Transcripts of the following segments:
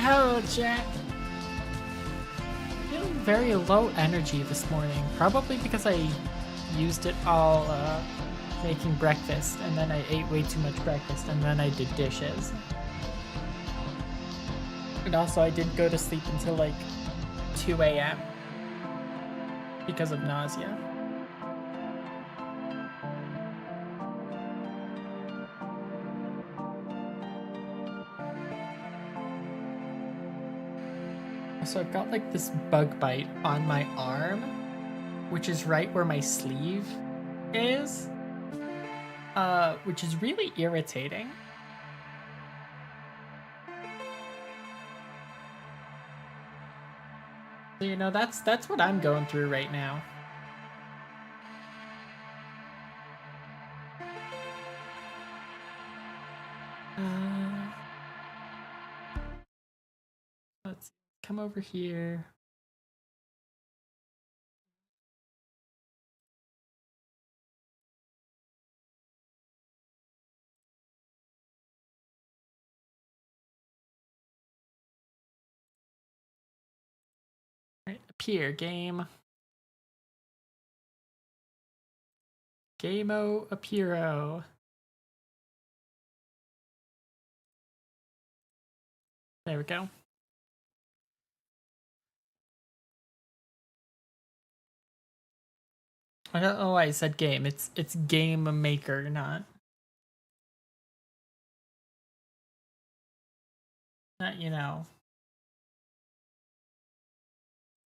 Hello, Jack. Feeling very low energy this morning. Probably because I used it all making breakfast, and then I ate way too much breakfast, and then I did dishes. And also, I didn't go to sleep until like 2 a.m. because of nausea. So I've got like this bug bite on my arm, which is right where my sleeve is, which is really irritating. So that's what I'm going through right now. Uh, let's come over here. Right, appear game. Gameo appearo. There we go. I don't know why I said game. It's game maker, not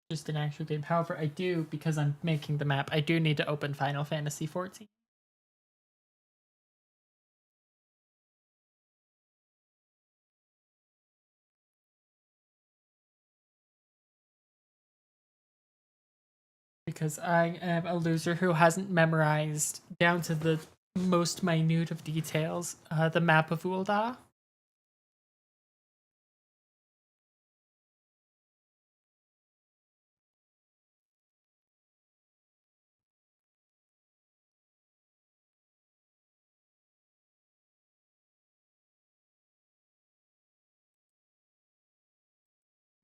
just an actual game. However, I do, because I'm making the map, I do need to open Final Fantasy 14. Because I am a loser who hasn't memorized down to the most minute of details the map of Ul'dah.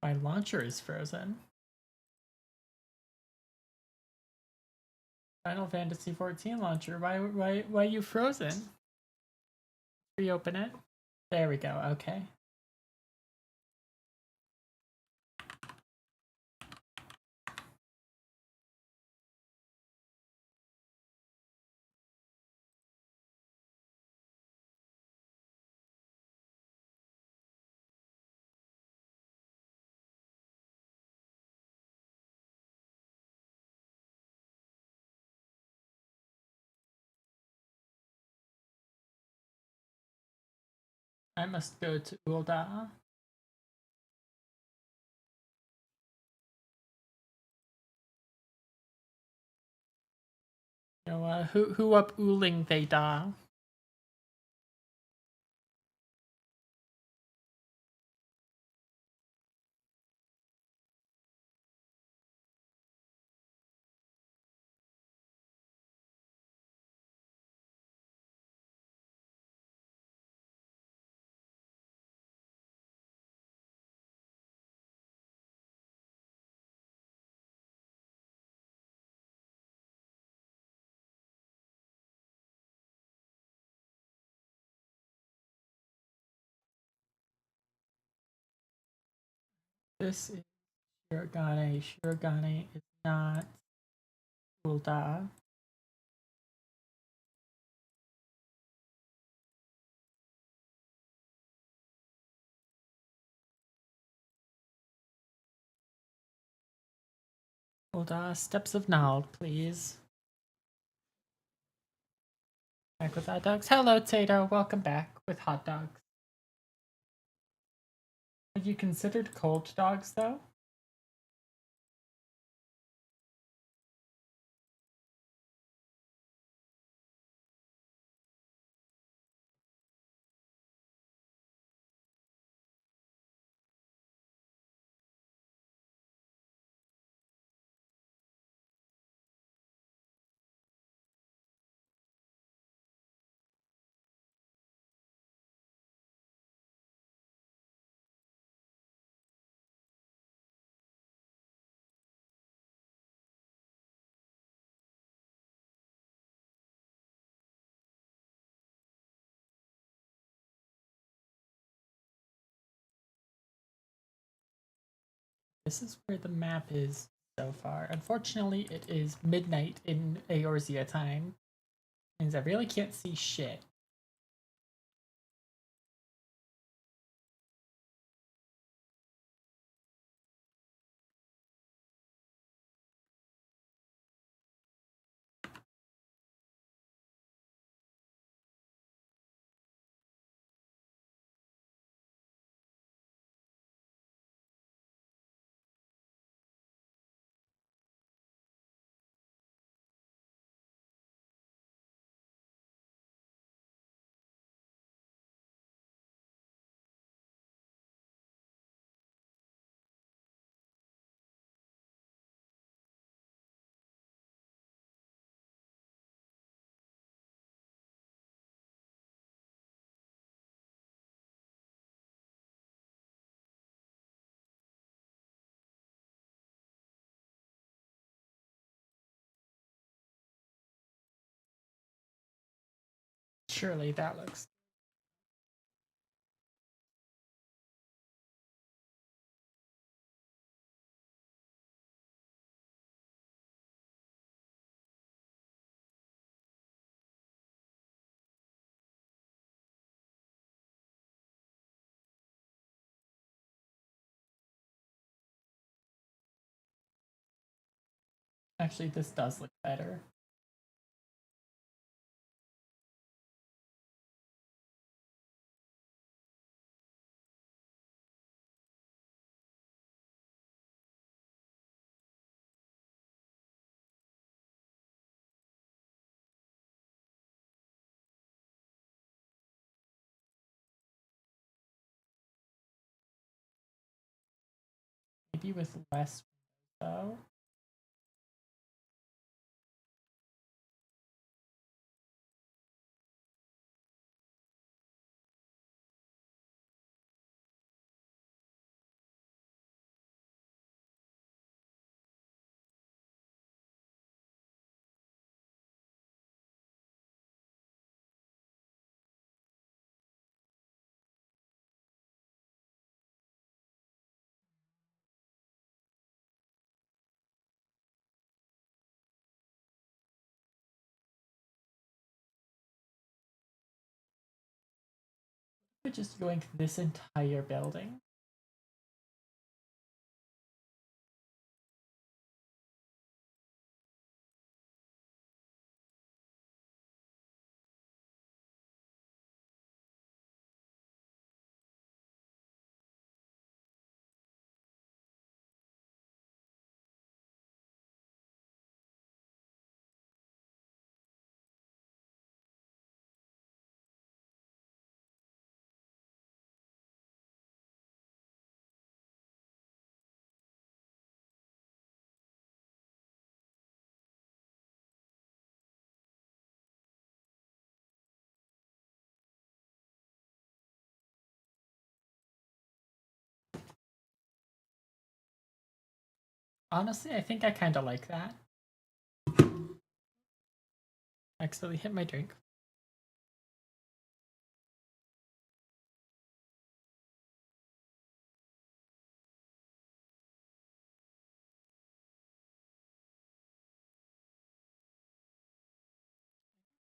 My launcher is frozen. Final Fantasy 14 launcher. Why are you frozen? Reopen it. There we go. Okay. I must go to Ul'dah. Who up Uling they da? This is Shirogane. Shirogane is not Ul'dah. Ul'dah, Steps of Nald, please. Back with hot dogs. Hello, Tato. Welcome back with hot dogs. Have you considered cold dogs, though? This is where the map is so far. Unfortunately, it is midnight in Eorzea time. Means I really can't see shit. Surely that looks. Actually, this does look better. Maybe with less though. We're just going to this entire building. Honestly, I think I kind of like that. Accidentally hit my drink.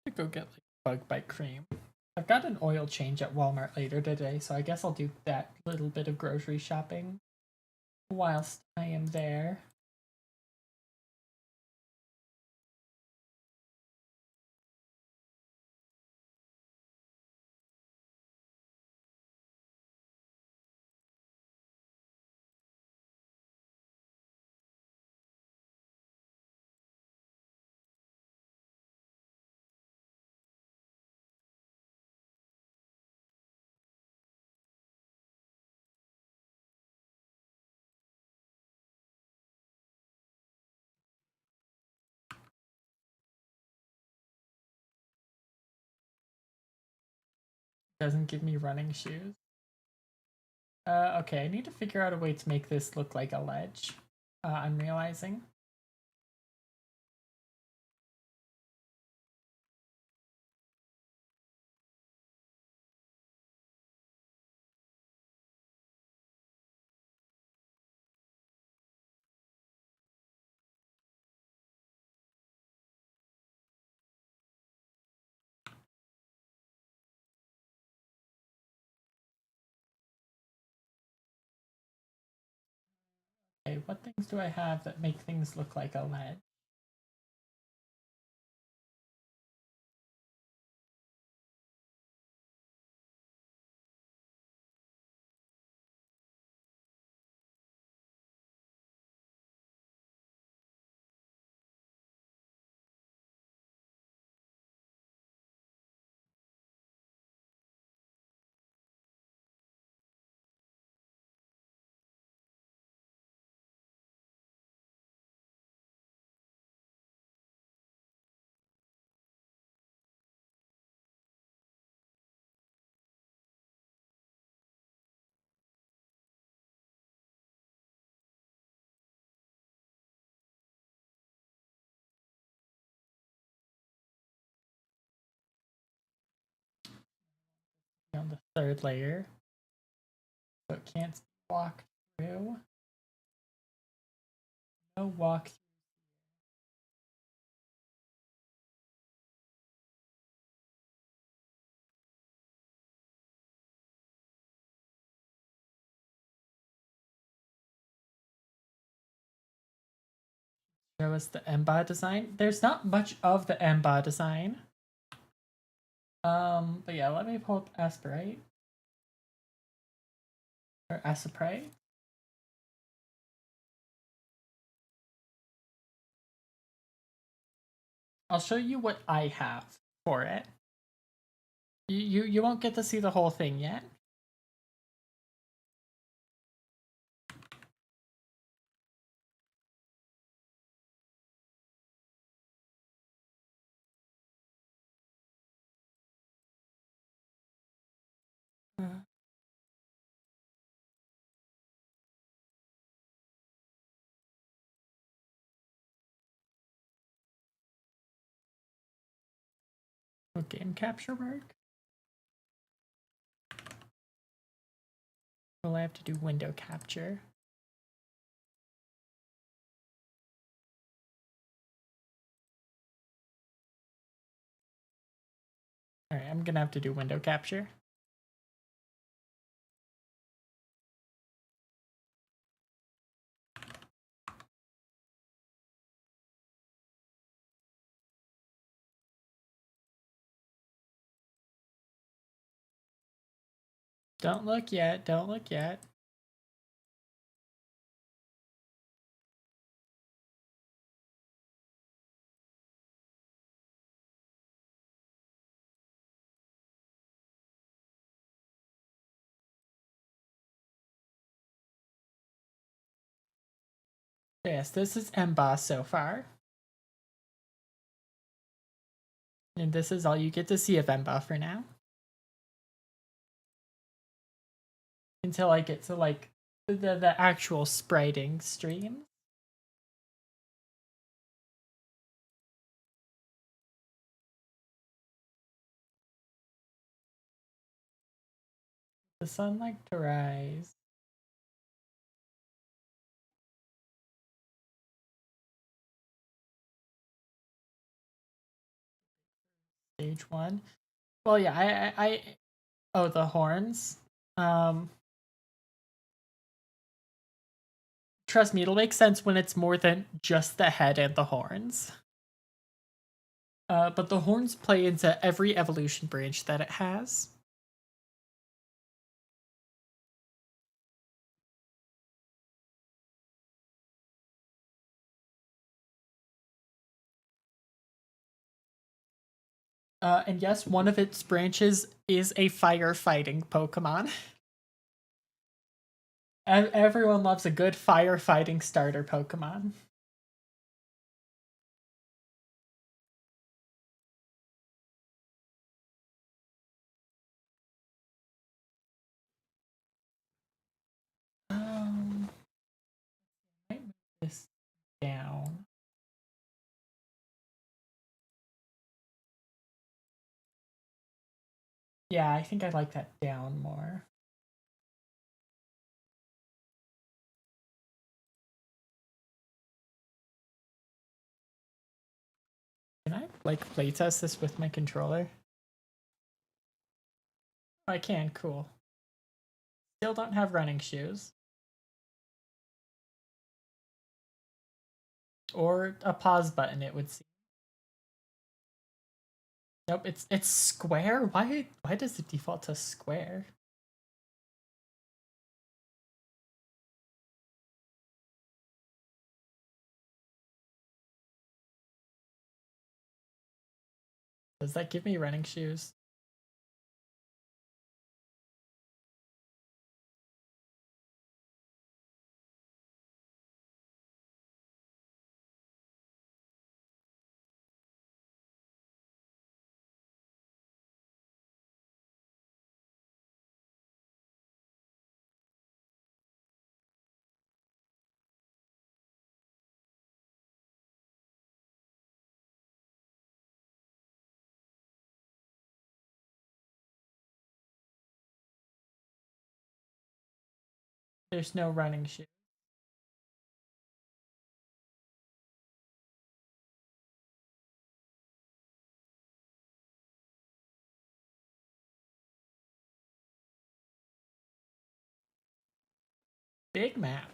I'm gonna go get like bug bite cream. I've got an oil change at Walmart later today, so I guess I'll do that little bit of grocery shopping whilst I am there. Doesn't give me running shoes. Okay, I need to figure out a way to make this look like a ledge. I'm realizing. Okay, what things do I have that make things look like a ledge? On the third layer, so it can't walk through. No walk through. Show us the Emba design. There's not much of the Emba design. But yeah, let me pull up Aspirate. Or Asprey. I'll show you what I have for it. You won't get to see the whole thing yet. Will game capture work? Will I have to do window capture? Alright, I'm gonna have to do window capture. Don't look yet, don't look yet. Yes, this is Emboss so far. And this is all you get to see of Emba for now. Until I get to like the actual spriting stream. The sun like to rise. Stage 1. Well, yeah, oh, the horns. Trust me, it'll make sense when it's more than just the head and the horns. But the horns play into every evolution branch that it has. And yes, one of its branches is a firefighting Pokemon. Everyone loves a good firefighting starter Pokemon. I might move this down. Yeah, I think I like that down more. Can I like playtest this with my controller? I can, cool. Still don't have running shoes. Or a pause button, it would seem. Nope, it's square? Why does it default to square? Does that give me running shoes? There's no running shoes. Big map.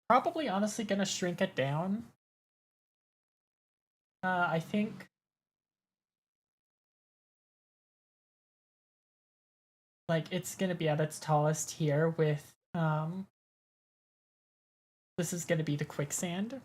Probably honestly gonna shrink it down. I think like it's gonna be at its tallest here with this is gonna be the quicksand.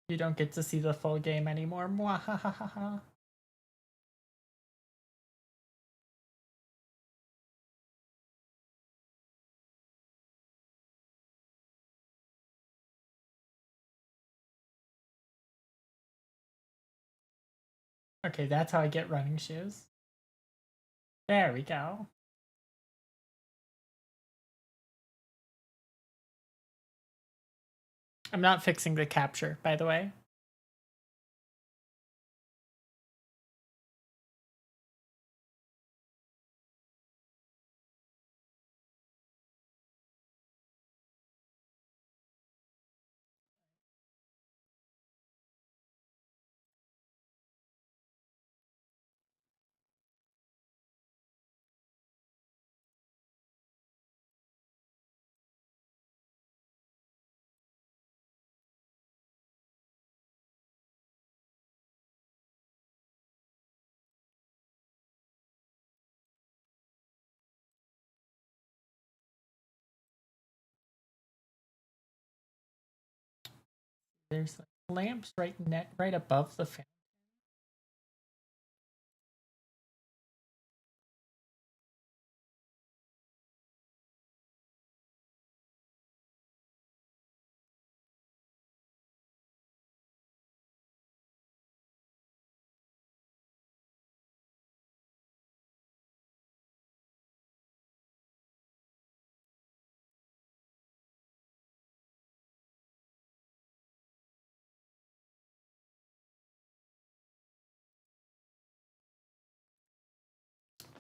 You don't get to see the full game anymore. Mwahahaha. Okay, that's how I get running shoes. There we go. I'm not fixing the capture, by the way. There's like lamps right above the fan.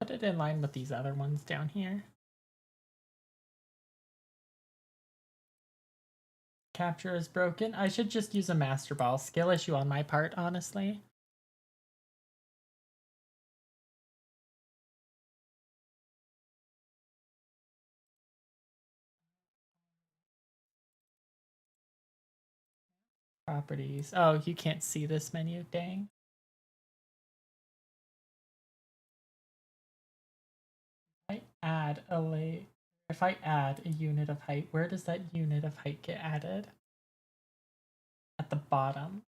Put it in line with these other ones down here. Capture is broken. I should just use a master ball. Skill issue on my part, honestly. Properties. Oh, you can't see this menu. Dang. If I add a unit of height, where does that unit of height get added? At the bottom.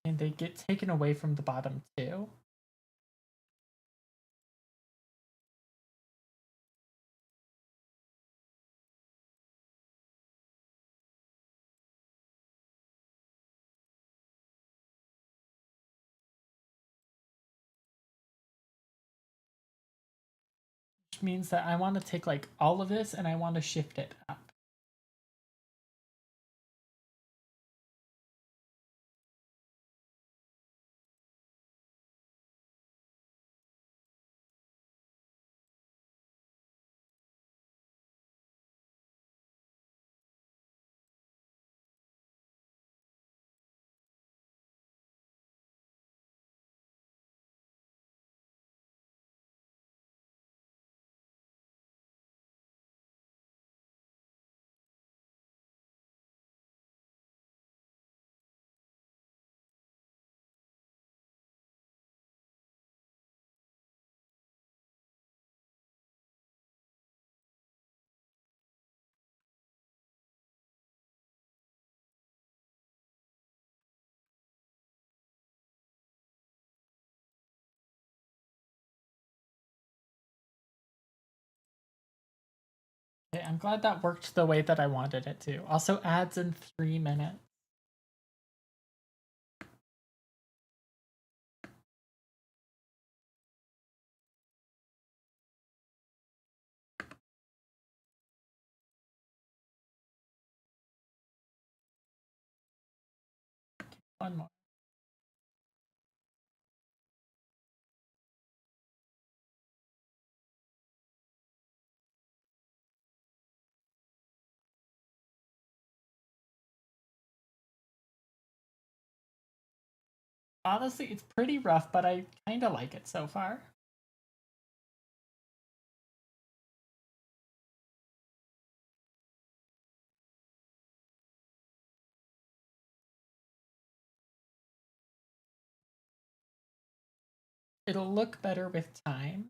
And they get taken away from the bottom too. which means that I want to take like all of this and I want to shift it up. Okay, I'm glad that worked the way that I wanted it to. Also adds in 3 minutes. One more. Honestly, it's pretty rough, but I kind of like it so far. It'll look better with time.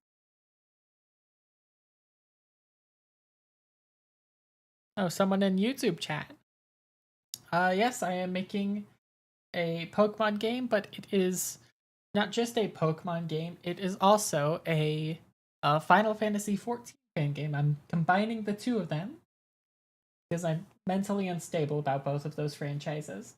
Oh, someone in YouTube chat. Yes, I am making a Pokemon game, but it is not just a Pokemon game, it is also a Final Fantasy 14 fan game. I'm combining the two of them because I'm mentally unstable about both of those franchises.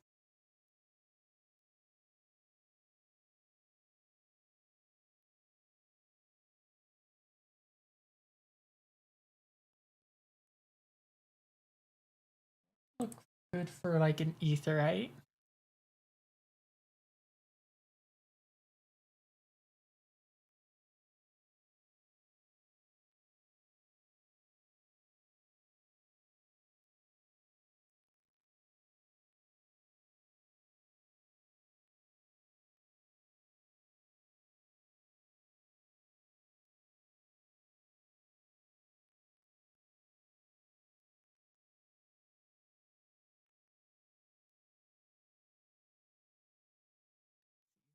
Look good for like an etherite.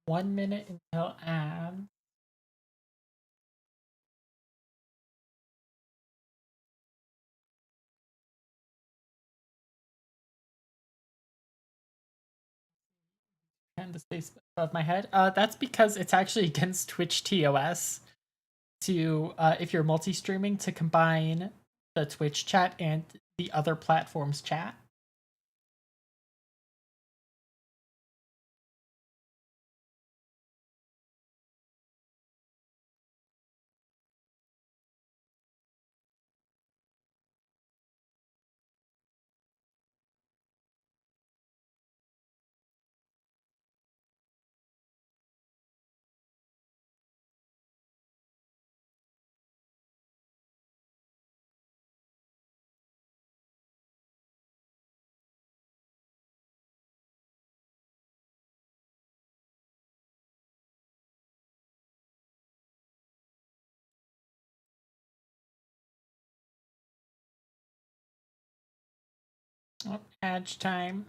One minute until add. And the space above my head. That's because it's actually against Twitch TOS to if you're multi-streaming to combine the Twitch chat and the other platforms chat. Oh, Edge time.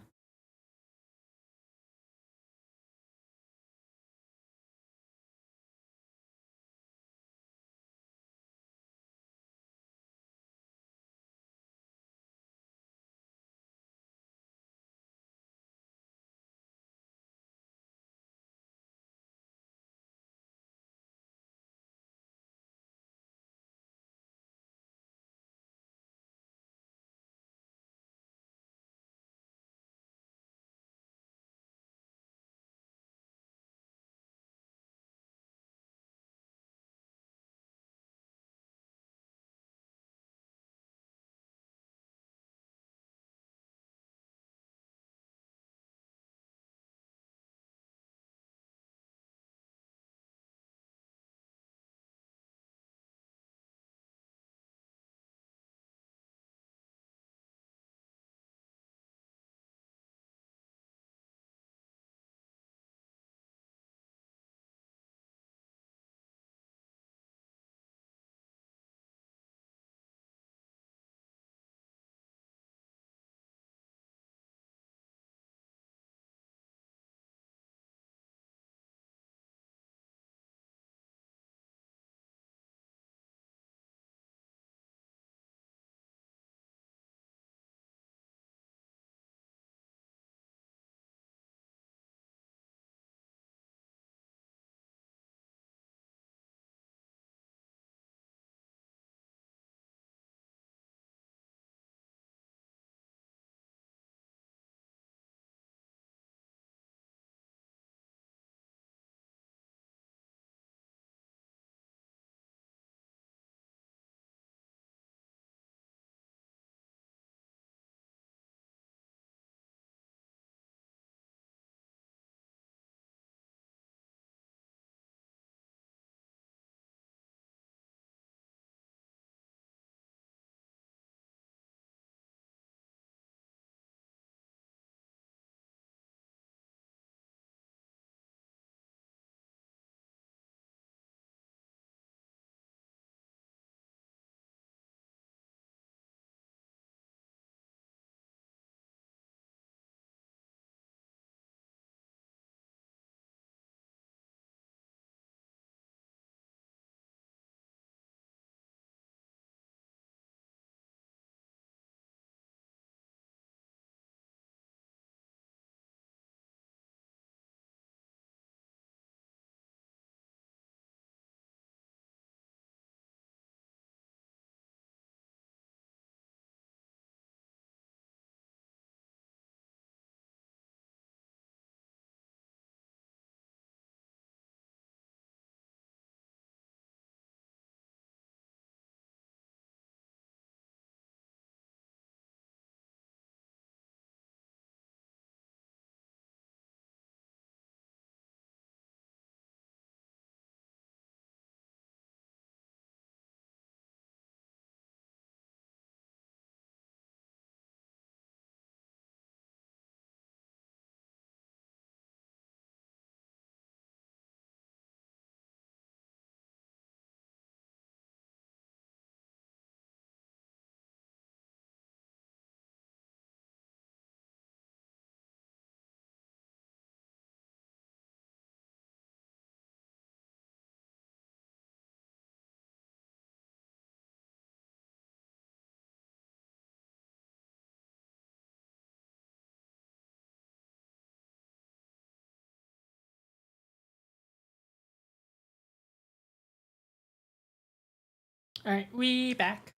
Alright, we back.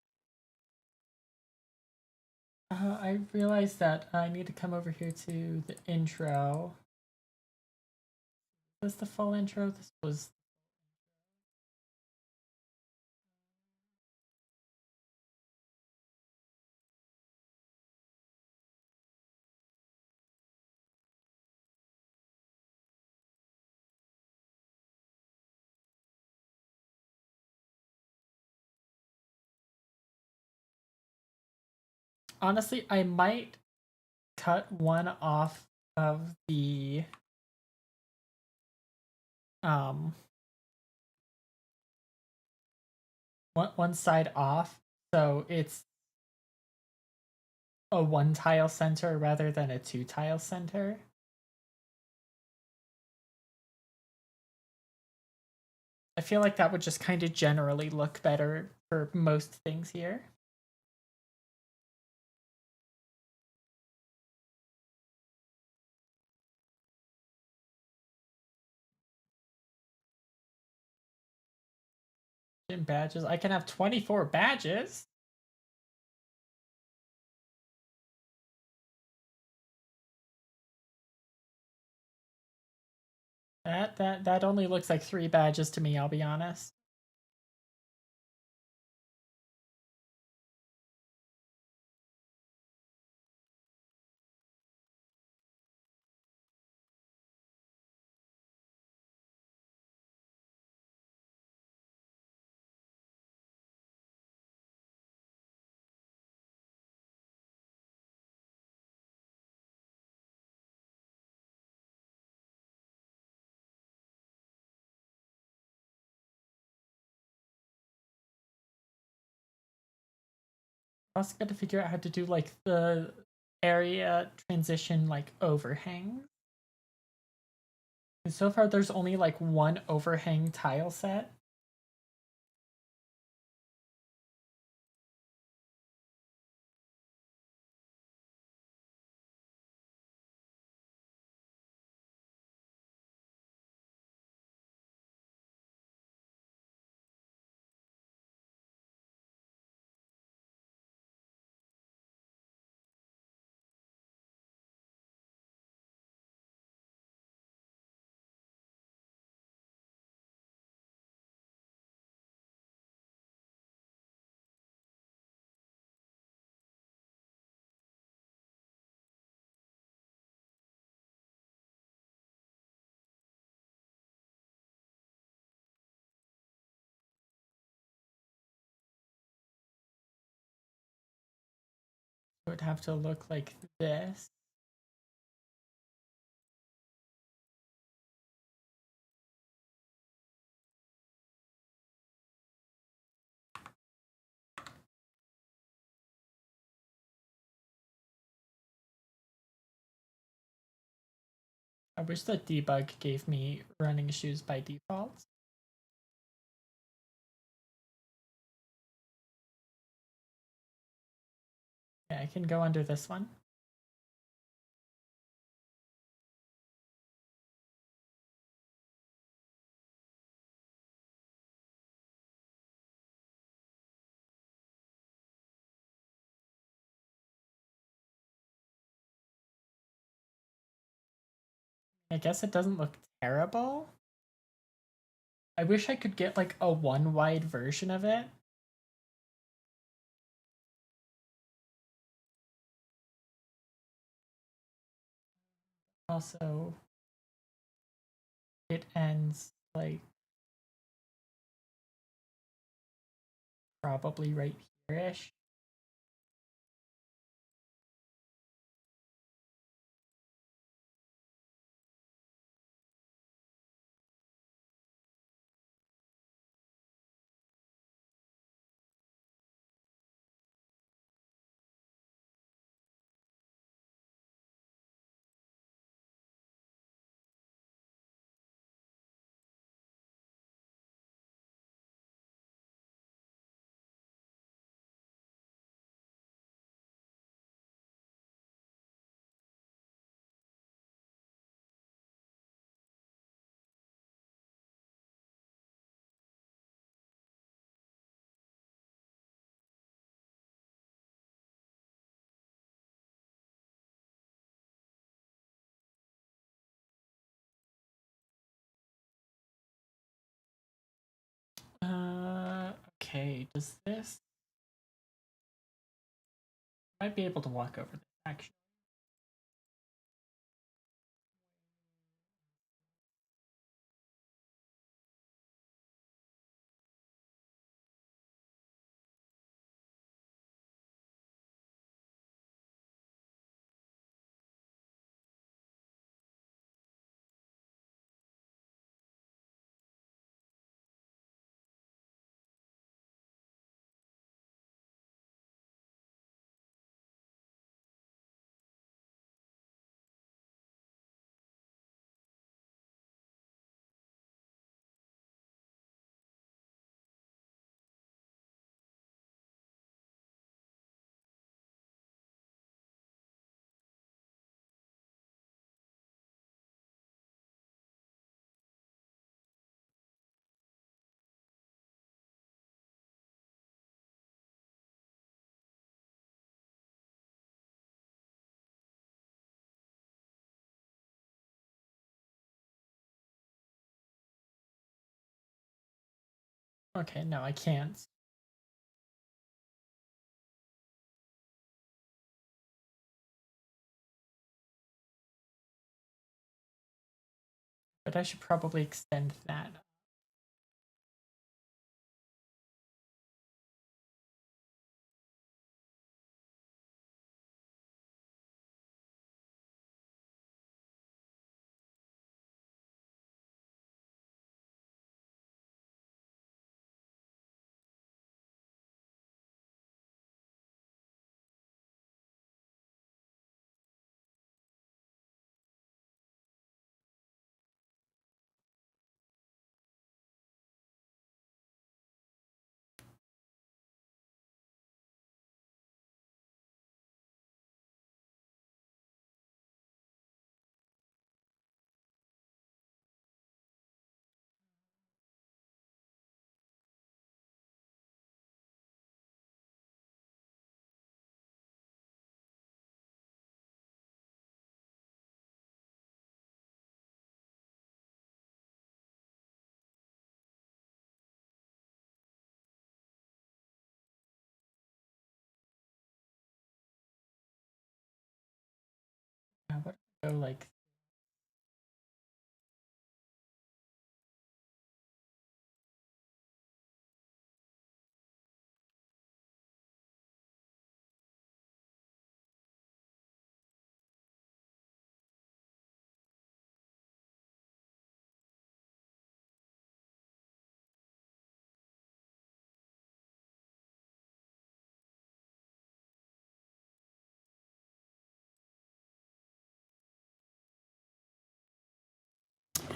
I realized that I need to come over here to the intro. Was the full intro? This was. Honestly, I might cut one off of the um one side off, so it's a one tile center rather than a two tile center. I feel like that would just kind of generally look better for most things here. In badges, I can have 24 badges. That only looks like 3 badges to me, I'll be honest. I also got to figure out how to do like the area transition like overhang. And so far there's only like one overhang tile set. It would have to look like this. I wish that debug gave me running shoes by default. Yeah, I can go under this one. I guess it doesn't look terrible. I wish I could get like a one wide version of it. Also, it ends like probably right here-ish. Okay, does this... Might be able to walk over this, actually. Okay, no, I can't. But I should probably extend that. How about I go like...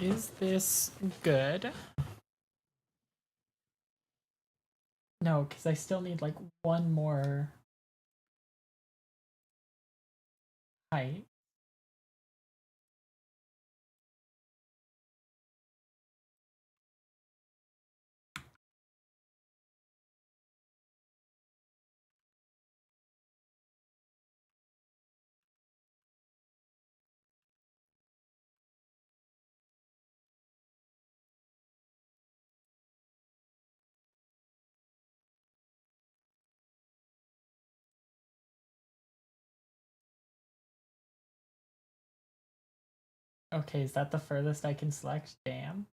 Is this good? No, because I still need like one more height. Okay, is that the furthest I can select? Damn.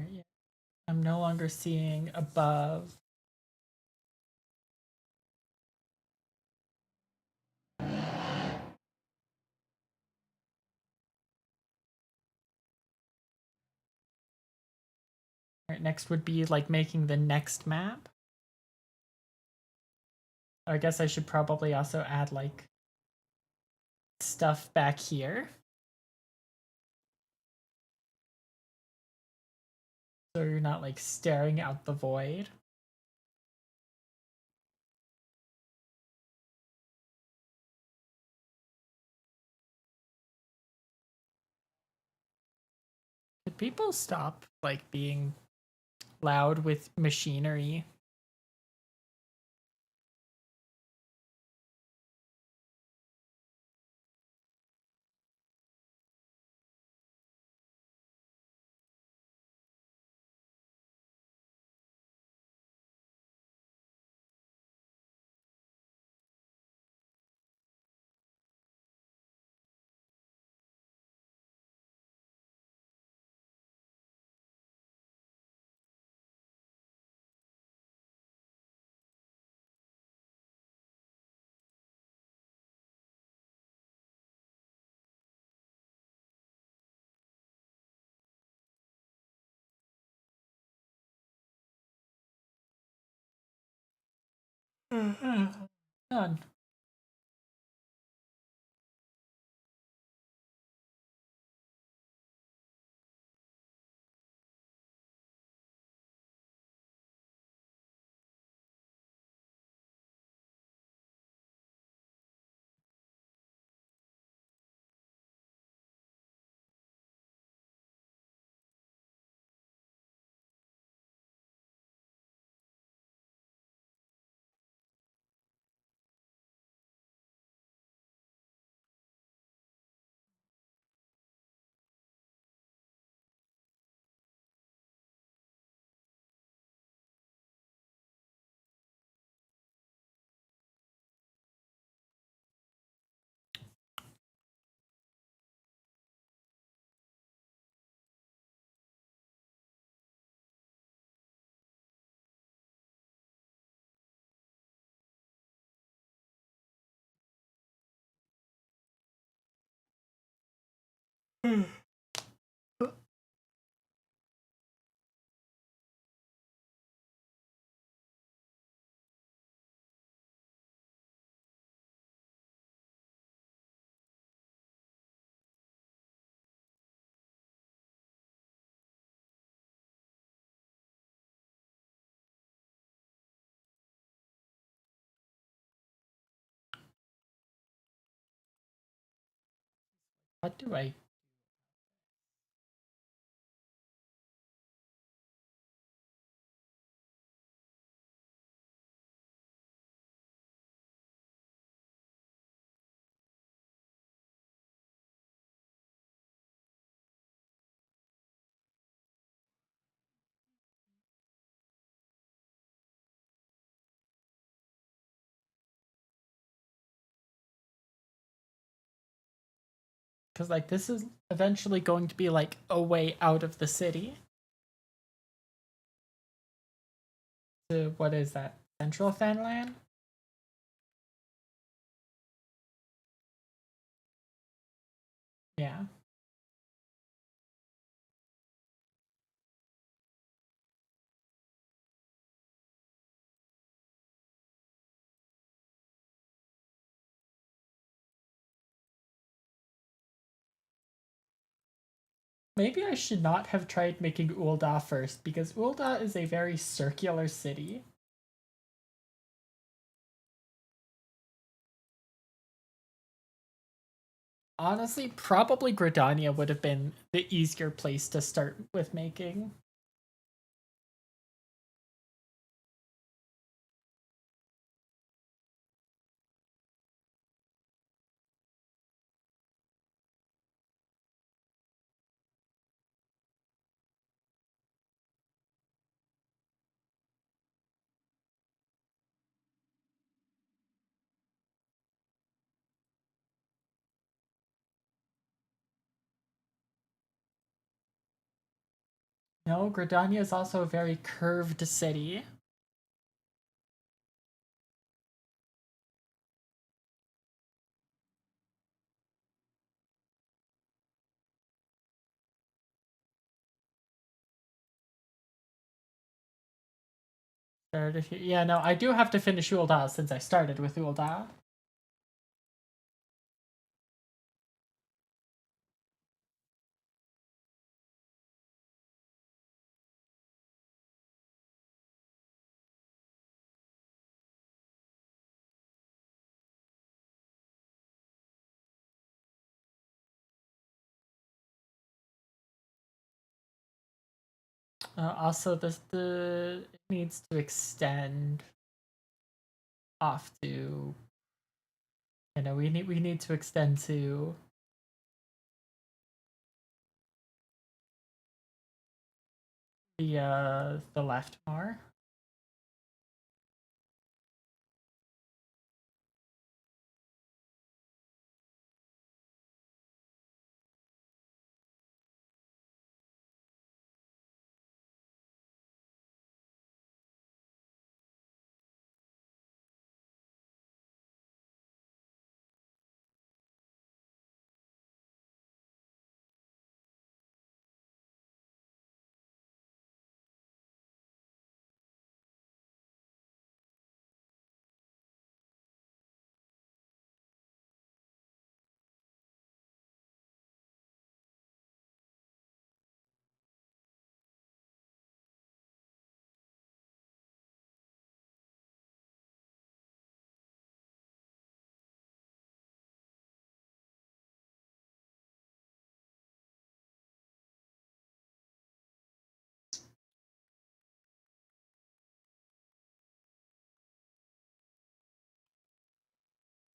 All right, yeah. I'm no longer seeing above. All right, next would be like making the next map. I guess I should probably also add like stuff back here. So you're not like staring out the void. Did people stop like being loud with machinery? None. What do I? Because like this is eventually going to be like a way out of the city. To what is that? Central Fenland? Yeah. Maybe I should not have tried making Ul'dah first because Ul'dah is a very circular city. Honestly, probably Gridania would have been the easier place to start with making. No, Gridania is also a very curved city. Yeah, no, I do have to finish Ul'dah since I started with Ul'dah. Also, the it needs to extend off to. We need to extend to the left more.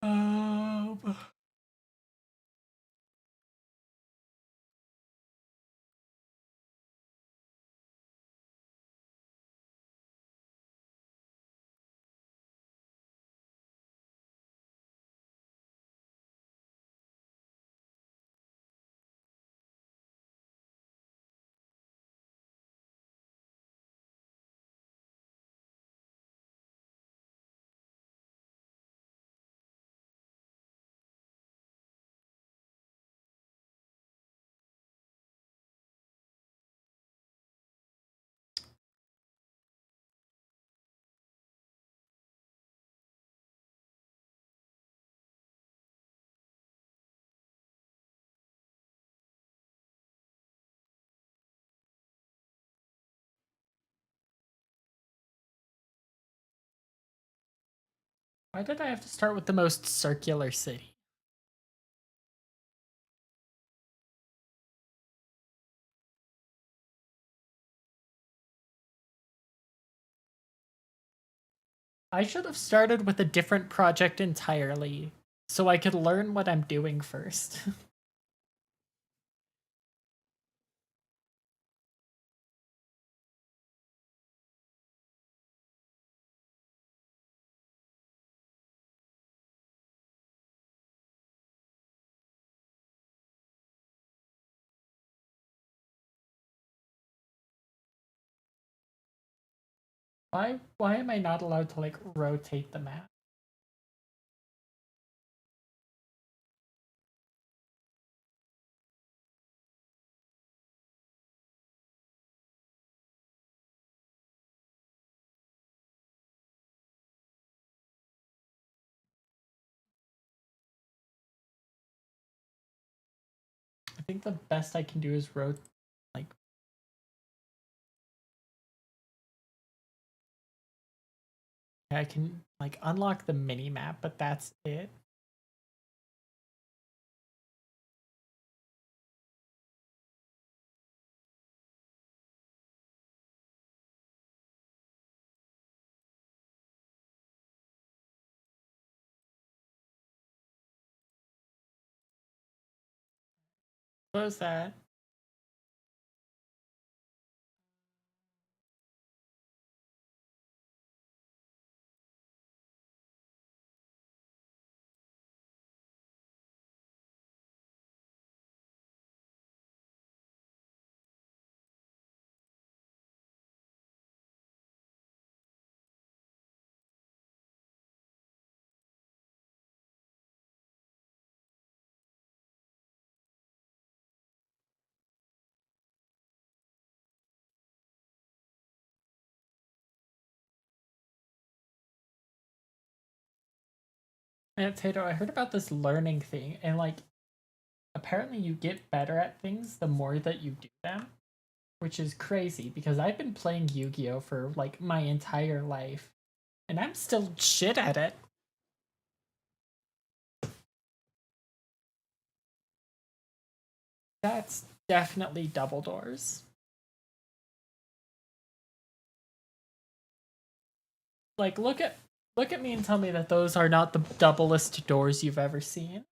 Um, why did I have to start with the most circular city? I should have started with a different project entirely, so I could learn what I'm doing first. Why am I not allowed to like rotate the map? I think the best I can do is like I can like unlock the mini map, but that's it. Close that. And Tato, I heard about this learning thing, and like apparently you get better at things the more that you do them, which is crazy because I've been playing Yu-Gi-Oh for like my entire life, and I'm still shit at it. That's definitely double doors. Like, look at me and tell me that those are not the doublest doors you've ever seen.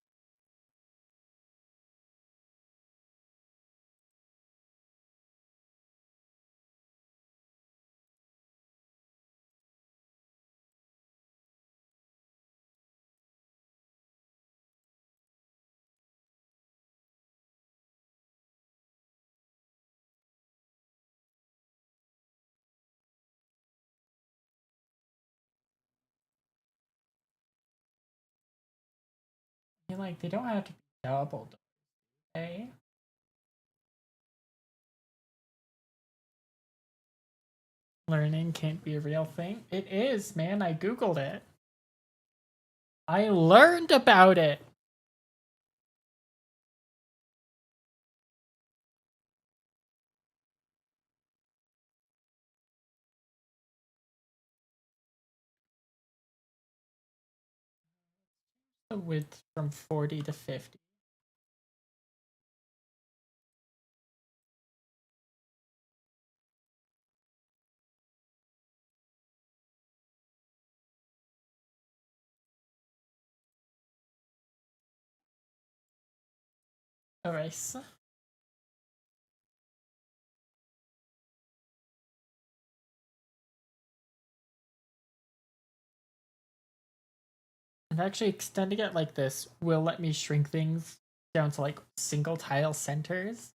I mean, like, they don't have to be double doors, okay? Learning can't be a real thing. It is, man. I googled it. I learned about it. The width from 40 to 50. Erase. And actually extending it like this will let me shrink things down to like single tile centers.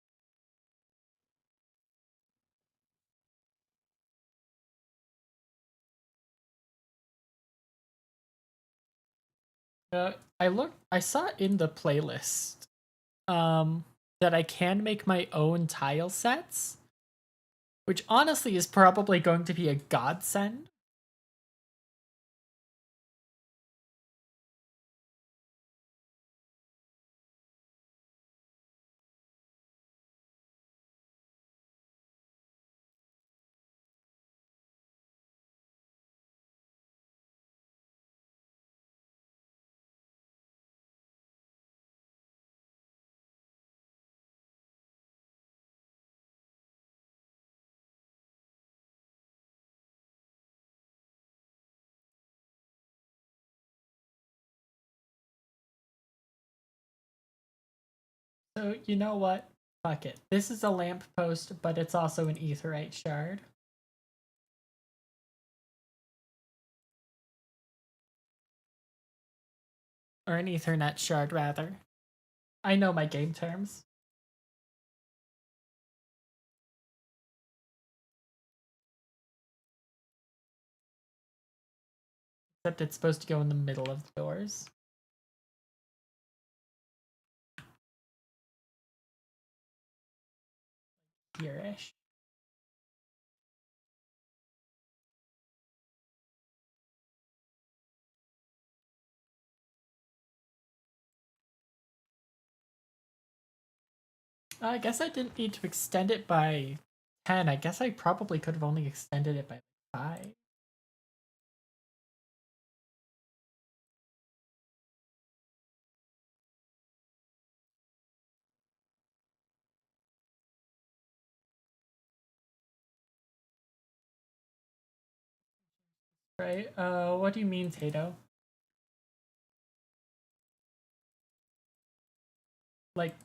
I saw in the playlist that I can make my own tile sets, which honestly is probably going to be a godsend. So you know what? Fuck it. This is a lamppost, but it's also an aetheryte shard. Or an ethernet shard, rather. I know my game terms. Except it's supposed to go in the middle of the doors. Here-ish. I guess I didn't need to extend it by 10. I guess I probably could have only extended it by 5. Right? What do you mean, Tato? Like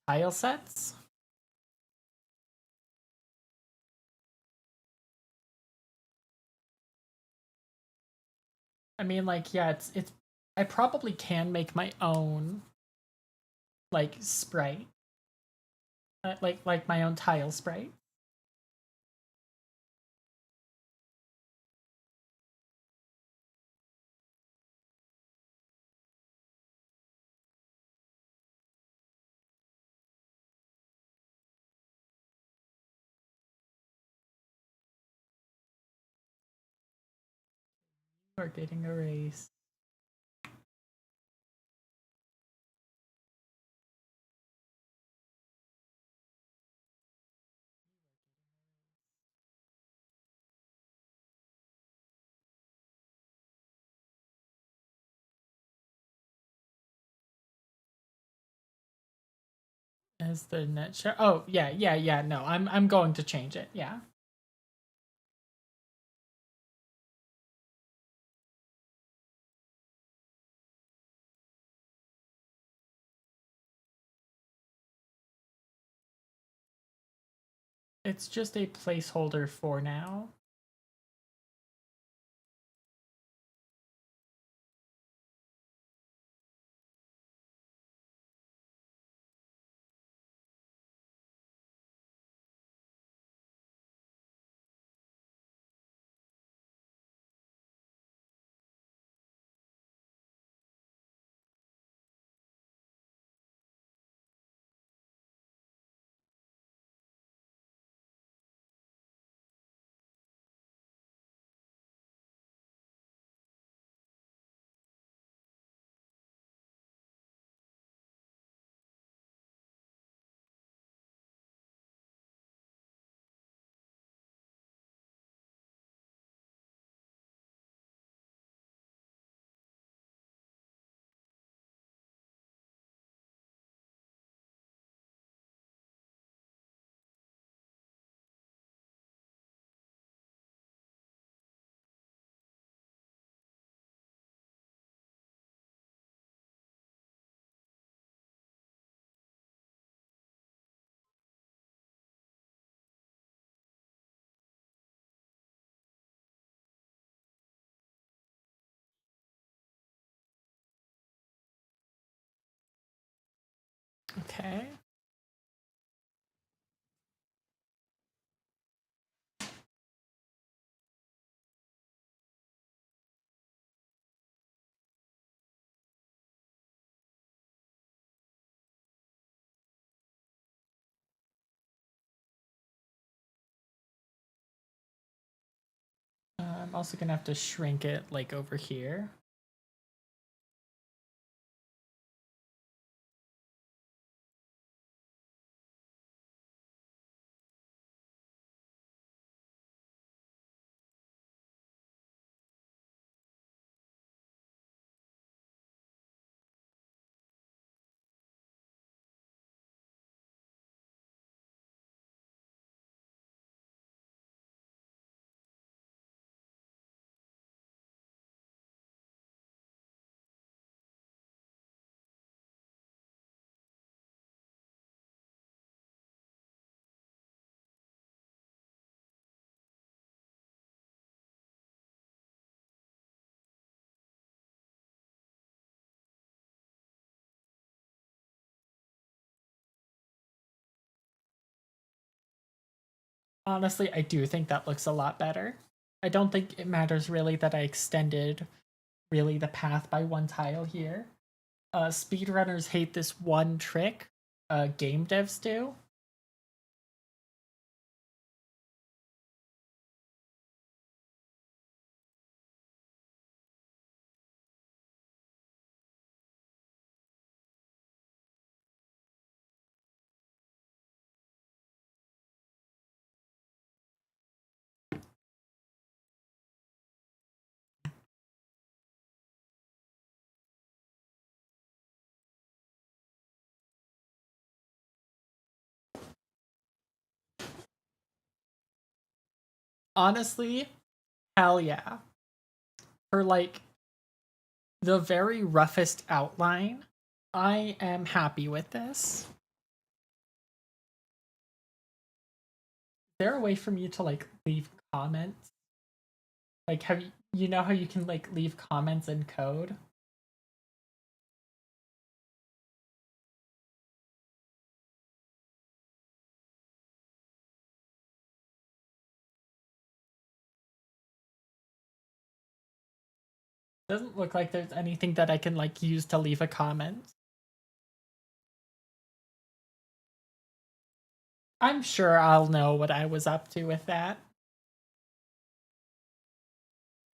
tile sets? I mean, like, yeah, it's. I probably can make my own, like, sprite, like my own tile sprite. Or getting erased. As the net share. Oh yeah. No, I'm going to change it. Yeah. It's just a placeholder for now. Okay. I'm also gonna have to shrink it like over here. Honestly, I do think that looks a lot better. I don't think it matters really that I extended really the path by one tile here. Speedrunners hate this one trick. Game devs do. Honestly, hell yeah. For like the very roughest outline, I am happy with this. Is there a way for me to like leave comments? Like, have you know how you can like leave comments in code? Doesn't look like there's anything that I can like use to leave a comment. I'm sure I'll know what I was up to with that.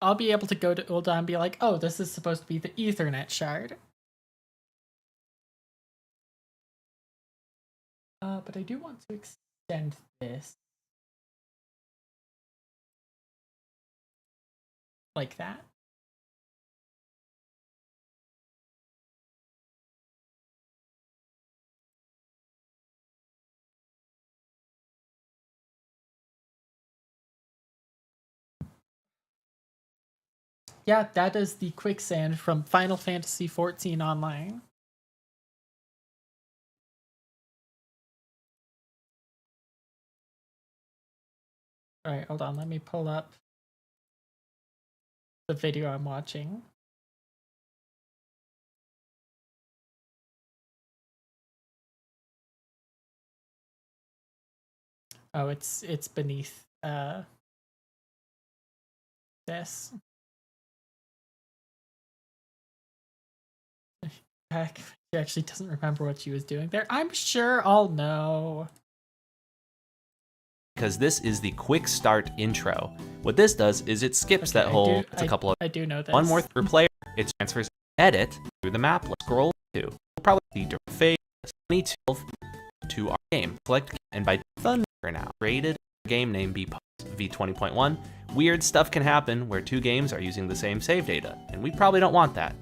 I'll be able to go to Ulda and be like, oh, this is supposed to be the Ethernet shard. But I do want to extend this like that. Yeah, that is the quicksand from Final Fantasy XIV Online. Alright, hold on, let me pull up the video I'm watching. Oh, it's beneath this. Heck, she actually doesn't remember what she was doing there. I'm sure I'll know. Because this is the quick start intro. What this does is it skips that whole, it's a couple of, I do know this. one more per player, it transfers edit through the map. Let's scroll to, we'll probably see phase 2012 to our game. Select, and by Thunder now, created game name be v20.1. Weird stuff can happen where two games are using the same save data, and we probably don't want that.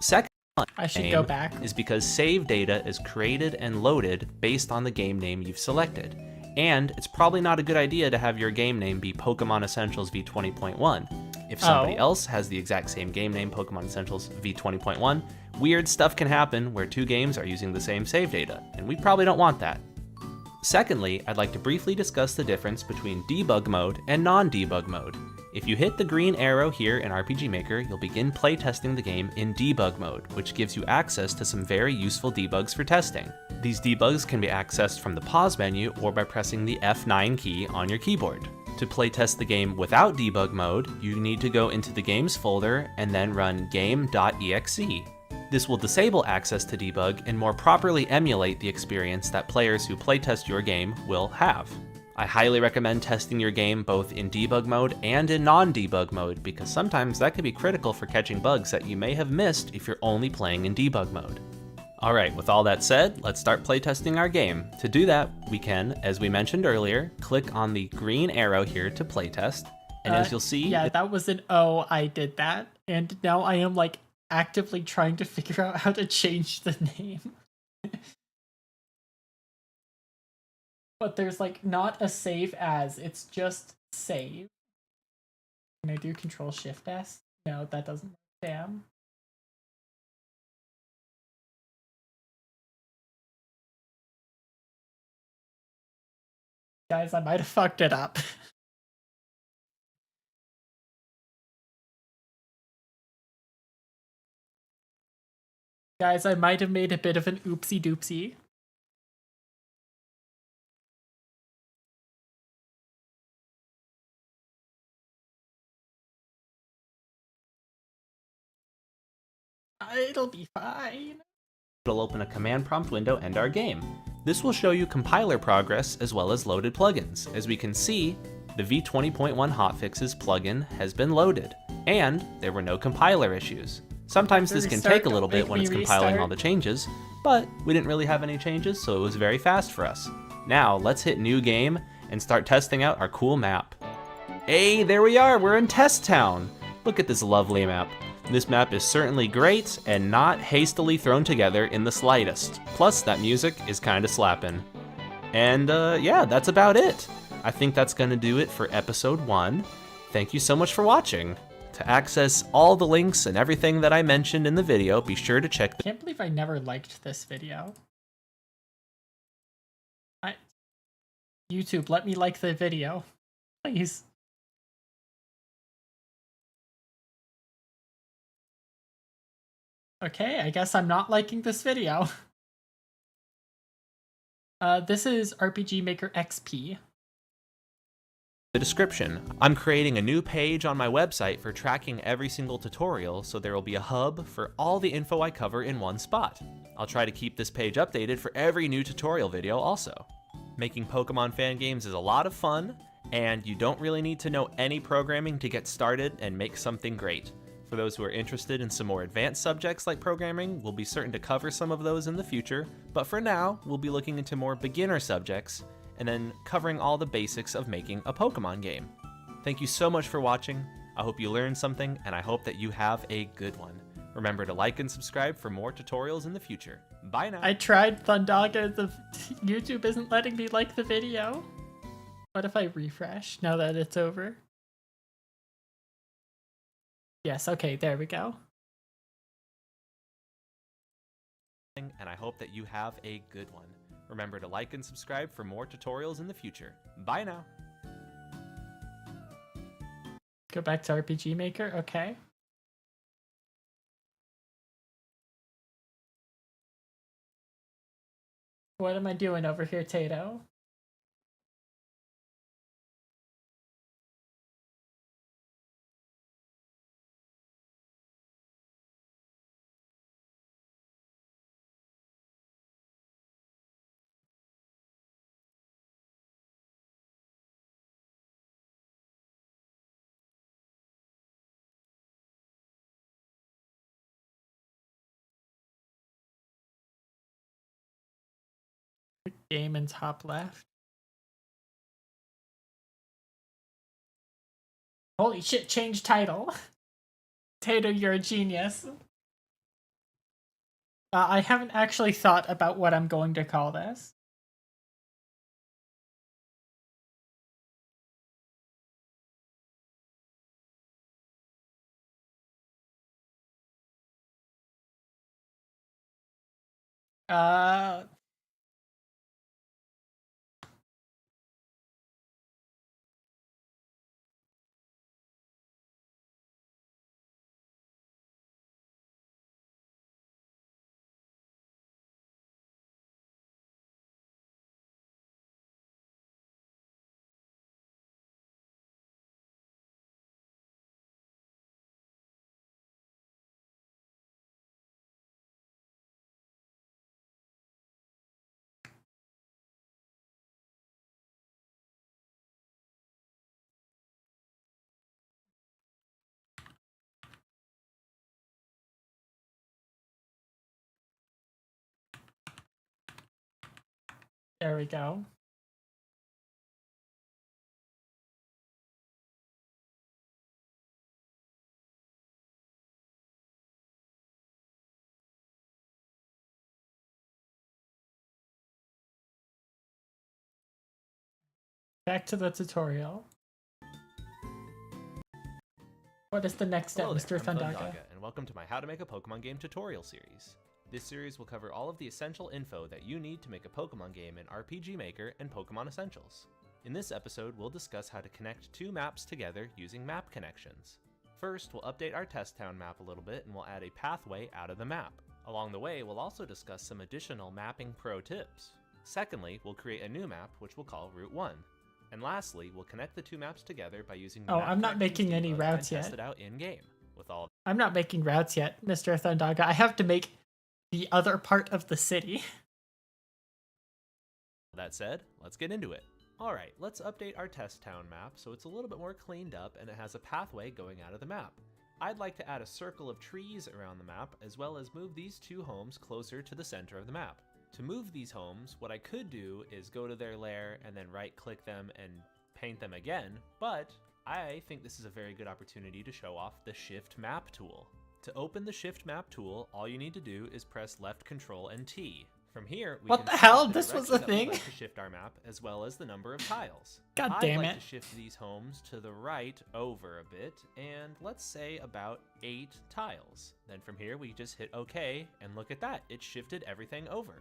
Second, I should go back. Is because save data is created and loaded based on the game name you've selected. And it's probably not a good idea to have your game name be Pokemon Essentials v20.1. If somebody else has the exact same game name, Pokemon Essentials v20.1, weird stuff can happen where two games are using the same save data, and we probably don't want that. Secondly, I'd like to briefly discuss the difference between debug mode and non-debug mode. If you hit the green arrow here in RPG Maker, you'll begin playtesting the game in debug mode, which gives you access to some very useful debugs for testing. These debugs can be accessed from the pause menu or by pressing the F9 key on your keyboard. To playtest the game without debug mode, you need to go into the games folder and then run game.exe. This will disable access to debug and more properly emulate the experience that players who playtest your game will have. I highly recommend testing your game both in debug mode and in non-debug mode, because sometimes that can be critical for catching bugs that you may have missed if you're only playing in debug mode. Alright, with all that said, let's start playtesting our game. To do that, we can, as we mentioned earlier, click on the green arrow here to playtest, and as you'll see... Yeah, that was an O, I did that, and now I am like actively trying to figure out how to change the name. But there's like not a save as, it's just save. Can I do Control Shift S? No, that doesn't work. Damn. Guys, I might have fucked it up. Guys, I might have made a bit of an oopsie doopsie. It'll be fine. It'll open a command prompt window and our game. This will show you compiler progress as well as loaded plugins. As we can see, the v20.1 hotfixes plugin has been loaded, and there were no compiler issues. Sometimes this can take a little bit when it's compiling all the changes, but we didn't really have any changes, so it was very fast for us. Now, let's hit new game and start testing out our cool map. Hey, there we are, we're in Test Town. Look at this lovely map. This map is certainly great and not hastily thrown together in the slightest. Plus, that music is kinda slapping. And yeah, that's about it. I think that's gonna do it for episode 1. Thank you so much for watching. To access all the links and everything that I mentioned in the video, be sure to check I can't believe I never liked this video. YouTube, let me like the video. Please. Okay, I guess I'm not liking this video. This is RPG Maker XP. the description. I'm creating a new page on my website for tracking every single tutorial, so there will be a hub for all the info I cover in one spot. I'll try to keep this page updated for every new tutorial video also. Making Pokemon fan games is a lot of fun, and you don't really need to know any programming to get started and make something great. For those who are interested in some more advanced subjects like programming, we'll be certain to cover some of those in the future, but for now, we'll be looking into more beginner subjects, and then covering all the basics of making a Pokemon game. Thank you so much for watching. I hope you learned something, and I hope that you have a good one. Remember to like and subscribe for more tutorials in the future. Bye now. I tried Thundaga, the YouTube isn't letting me like the video. What if I refresh now that it's over? Yes, okay, there we go. And I hope that you have a good one. Remember to like and subscribe for more tutorials in the future. Bye now. Go back to RPG Maker. Okay. What am I doing over here, Tato? Game in top left. Holy shit, change title. Tato, you're a genius. I haven't actually thought about what I'm going to call this. Uh, there we go. Back to the tutorial. What is the next step, Hello Mr. there, I'm Thundaga? and welcome to my How to Make a Pokemon Game tutorial series. This series will cover all of the essential info that you need to make a Pokemon game in RPG Maker and Pokemon Essentials. In this episode, we'll discuss how to connect two maps together using map connections. First, we'll update our test town map a little bit and we'll add a pathway out of the map. Along the way, we'll also discuss some additional mapping pro tips. Secondly, we'll create a new map, which we'll call Route 1. And lastly, we'll connect the two maps together by using the I'm not making any routes yet. Test it out in-game. With all I'm not making routes yet, Mr. Thundaga. I have to make the other part of the city. that said, let's get into it. Alright, let's update our test town map so it's a little bit more cleaned up and it has a pathway going out of the map. I'd like to add a circle of trees around the map as well as move these two homes closer to the center of the map. To move these homes, what I could do is go to their lair and then right click them and paint them again, but I think this is a very good opportunity to show off the Shift Map tool. To open the Shift Map tool, all you need to do is press left Control and T. From here, we What can the hell? select This was direction a that we'd thing? like to shift our map, as well as the number of tiles. God I'd damn like it. to shift these homes to the right over a bit, and let's say about 8 tiles. Then from here, we just hit OK, and look at that, it shifted everything over.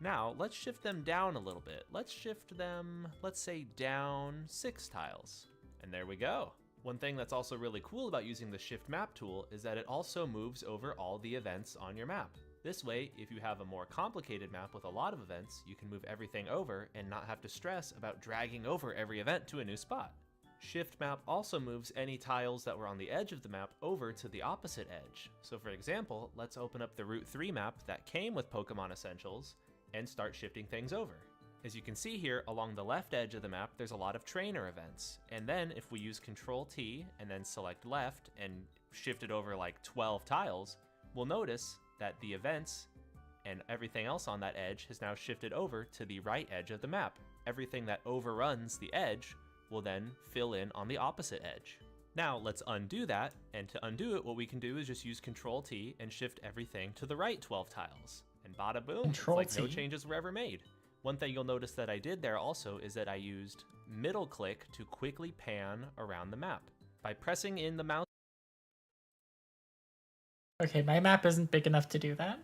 Now, let's shift them down a little bit. Let's shift them, let's say, down 6 tiles. And there we go. One thing that's also really cool about using the Shift Map tool is that it also moves over all the events on your map. This way, if you have a more complicated map with a lot of events, you can move everything over and not have to stress about dragging over every event to a new spot. Shift Map also moves any tiles that were on the edge of the map over to the opposite edge. So for example, let's open up the Route 3 map that came with Pokemon Essentials and start shifting things over. As you can see here, along the left edge of the map, there's a lot of trainer events. And then if we use Control T and then select left and shift it over like 12 tiles, we'll notice that the events and everything else on that edge has now shifted over to the right edge of the map. Everything that overruns the edge will then fill in on the opposite edge. Now let's undo that, and to undo it, what we can do is just use Control T and shift everything to the right 12 tiles. And bada boom, it's like no changes were ever made. One thing you'll notice that I did there also is that I used middle click to quickly pan around the map. By pressing in the mouse. Okay, my map isn't big enough to do that.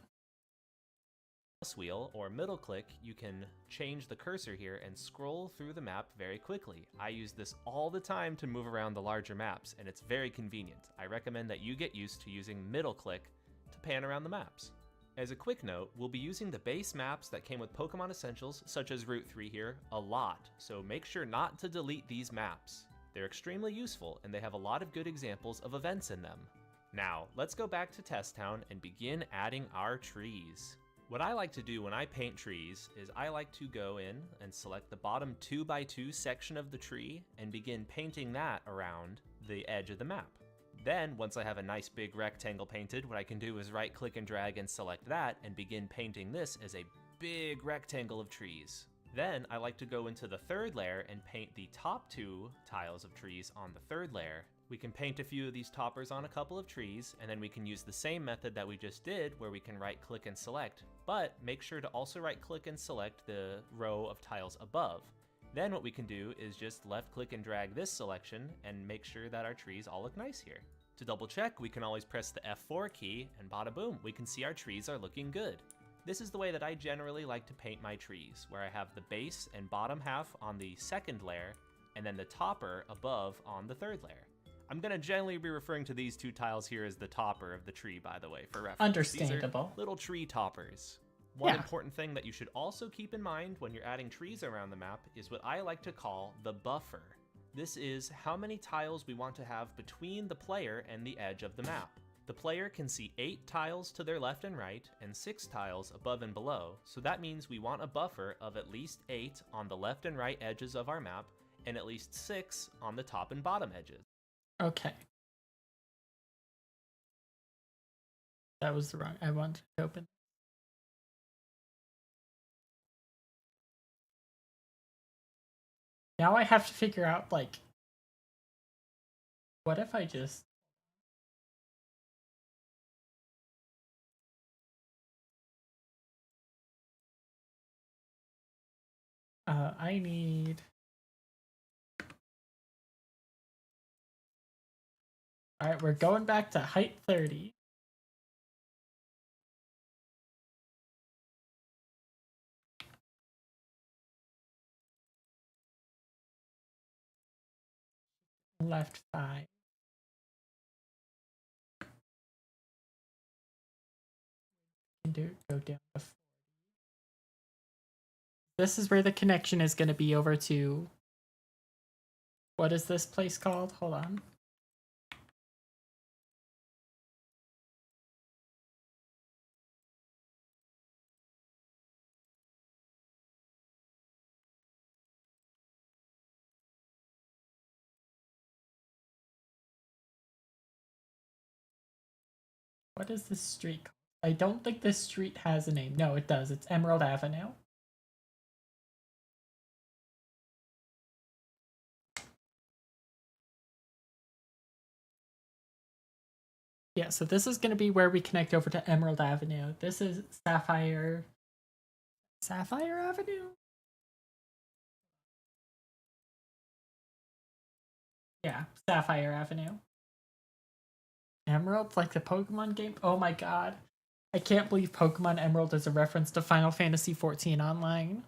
wheel or middle click, you can change the cursor here and scroll through the map very quickly. I use this all the time to move around the larger maps, and it's very convenient. I recommend that you get used to using middle click to pan around the maps. As a quick note, we'll be using the base maps that came with Pokemon Essentials, such as Route 3 here, a lot, so make sure not to delete these maps. They're extremely useful, and they have a lot of good examples of events in them. Now, let's go back to Test Town and begin adding our trees. What I like to do when I paint trees is I like to go in and select the bottom 2x2 section of the tree and begin painting that around the edge of the map. Then, once I have a nice big rectangle painted, what I can do is right click and drag and select that and begin painting this as a big rectangle of trees. Then I like to go into the third layer and paint the top 2 tiles of trees on the third layer. We can paint a few of these toppers on a couple of trees, and then we can use the same method that we just did where we can right click and select, but make sure to also right click and select the row of tiles above. Then what we can do is just left click and drag this selection and make sure that our trees all look nice here. To double check, we can always press the F4 key and bada boom, we can see our trees are looking good. This is the way that I generally like to paint my trees, where I have the base and bottom half on the second layer, and then the topper above on the third layer. I'm going to generally be referring to these 2 tiles here as the topper of the tree, by the way, for reference. Understandable. These are little tree toppers. One important thing that you should also keep in mind when you're adding trees around the map is what I like to call the buffer. This is how many tiles we want to have between the player and the edge of the map. The player can see 8 tiles to their left and right, and 6 tiles above and below, so that means we want a buffer of at least 8 on the left and right edges of our map, and at least 6 on the top and bottom edges. Okay. That was the wrong. I wanted to open. Now I have to figure out, like, what if I just... I need... Alright, we're going back to height 30. Left 5. Go down to 40. This is where the connection is going to be over to... What is this place called? Hold on. What is this street called? I don't think this street has a name. No, it does. It's Emerald Avenue. Yeah, so this is going to be where we connect over to Emerald Avenue. This is Sapphire Avenue? Yeah, Sapphire Avenue. Emerald, like the Pokemon game? Oh my god. I can't believe Pokemon Emerald is a reference to Final Fantasy XIV Online.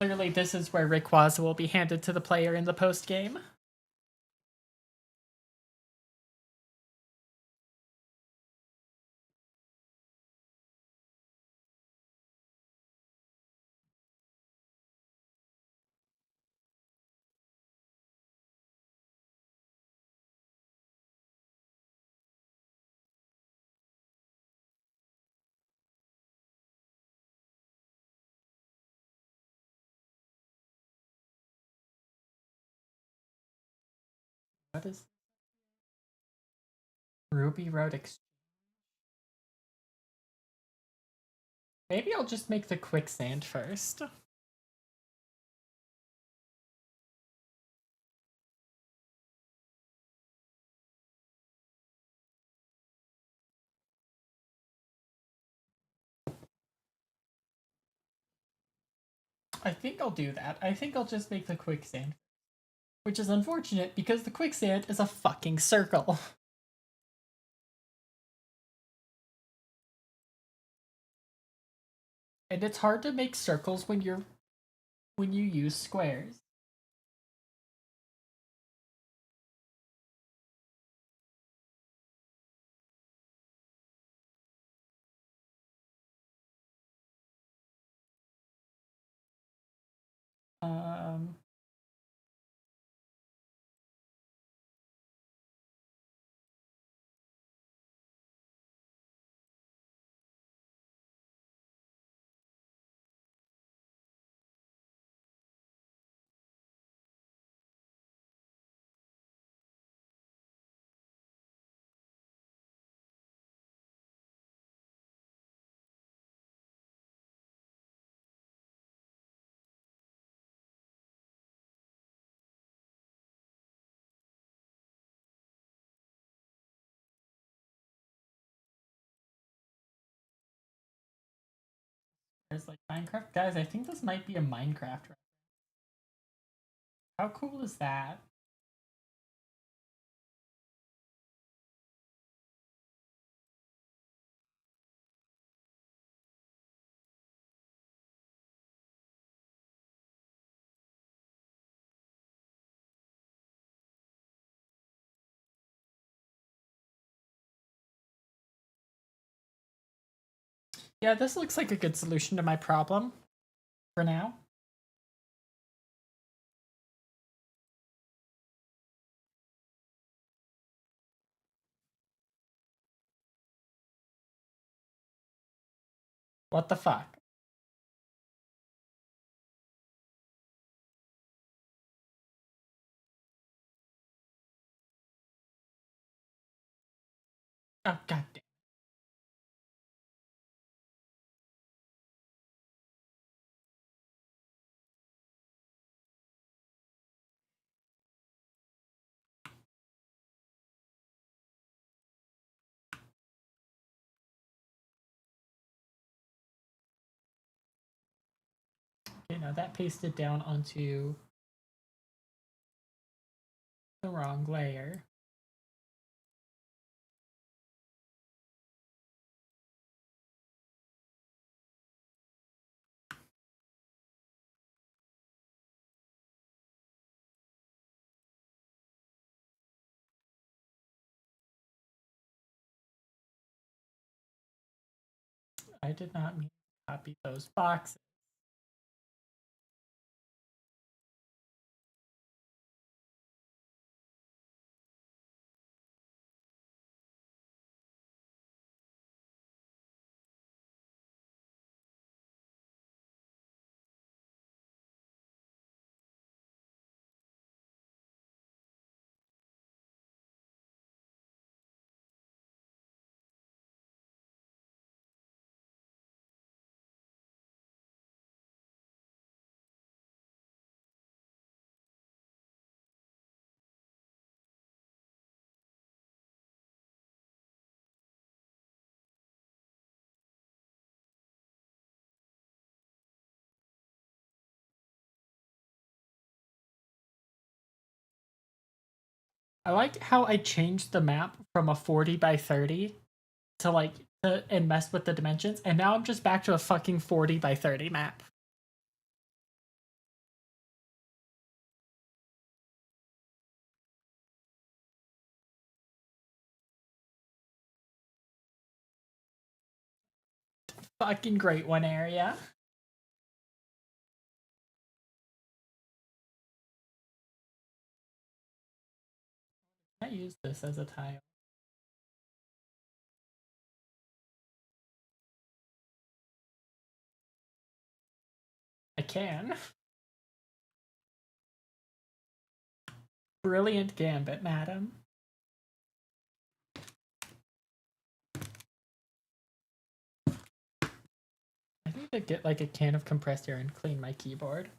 Clearly, this is where Rayquaza will be handed to the player in the post-game. What is Ruby Road Exchange? Maybe I'll just make the quicksand first. I think I'll do that. I think I'll just make the quicksand. Which is unfortunate because the quicksand is a fucking circle. And it's hard to make circles when you use squares. Um, there's like Minecraft. Guys, I think this might be a Minecraft. How cool is that? Yeah, this looks like a good solution to my problem for now. What the fuck? Oh, god damn. Okay, now that pasted down onto the wrong layer. I did not mean to copy those boxes. I like how I changed the map from a 40 by 30 to like and messed with the dimensions, and now I'm just back to a fucking 40 by 30 map. Fucking great one area. I use this as a tile. I can. Brilliant gambit, madam. I need to get like a can of compressed air and clean my keyboard.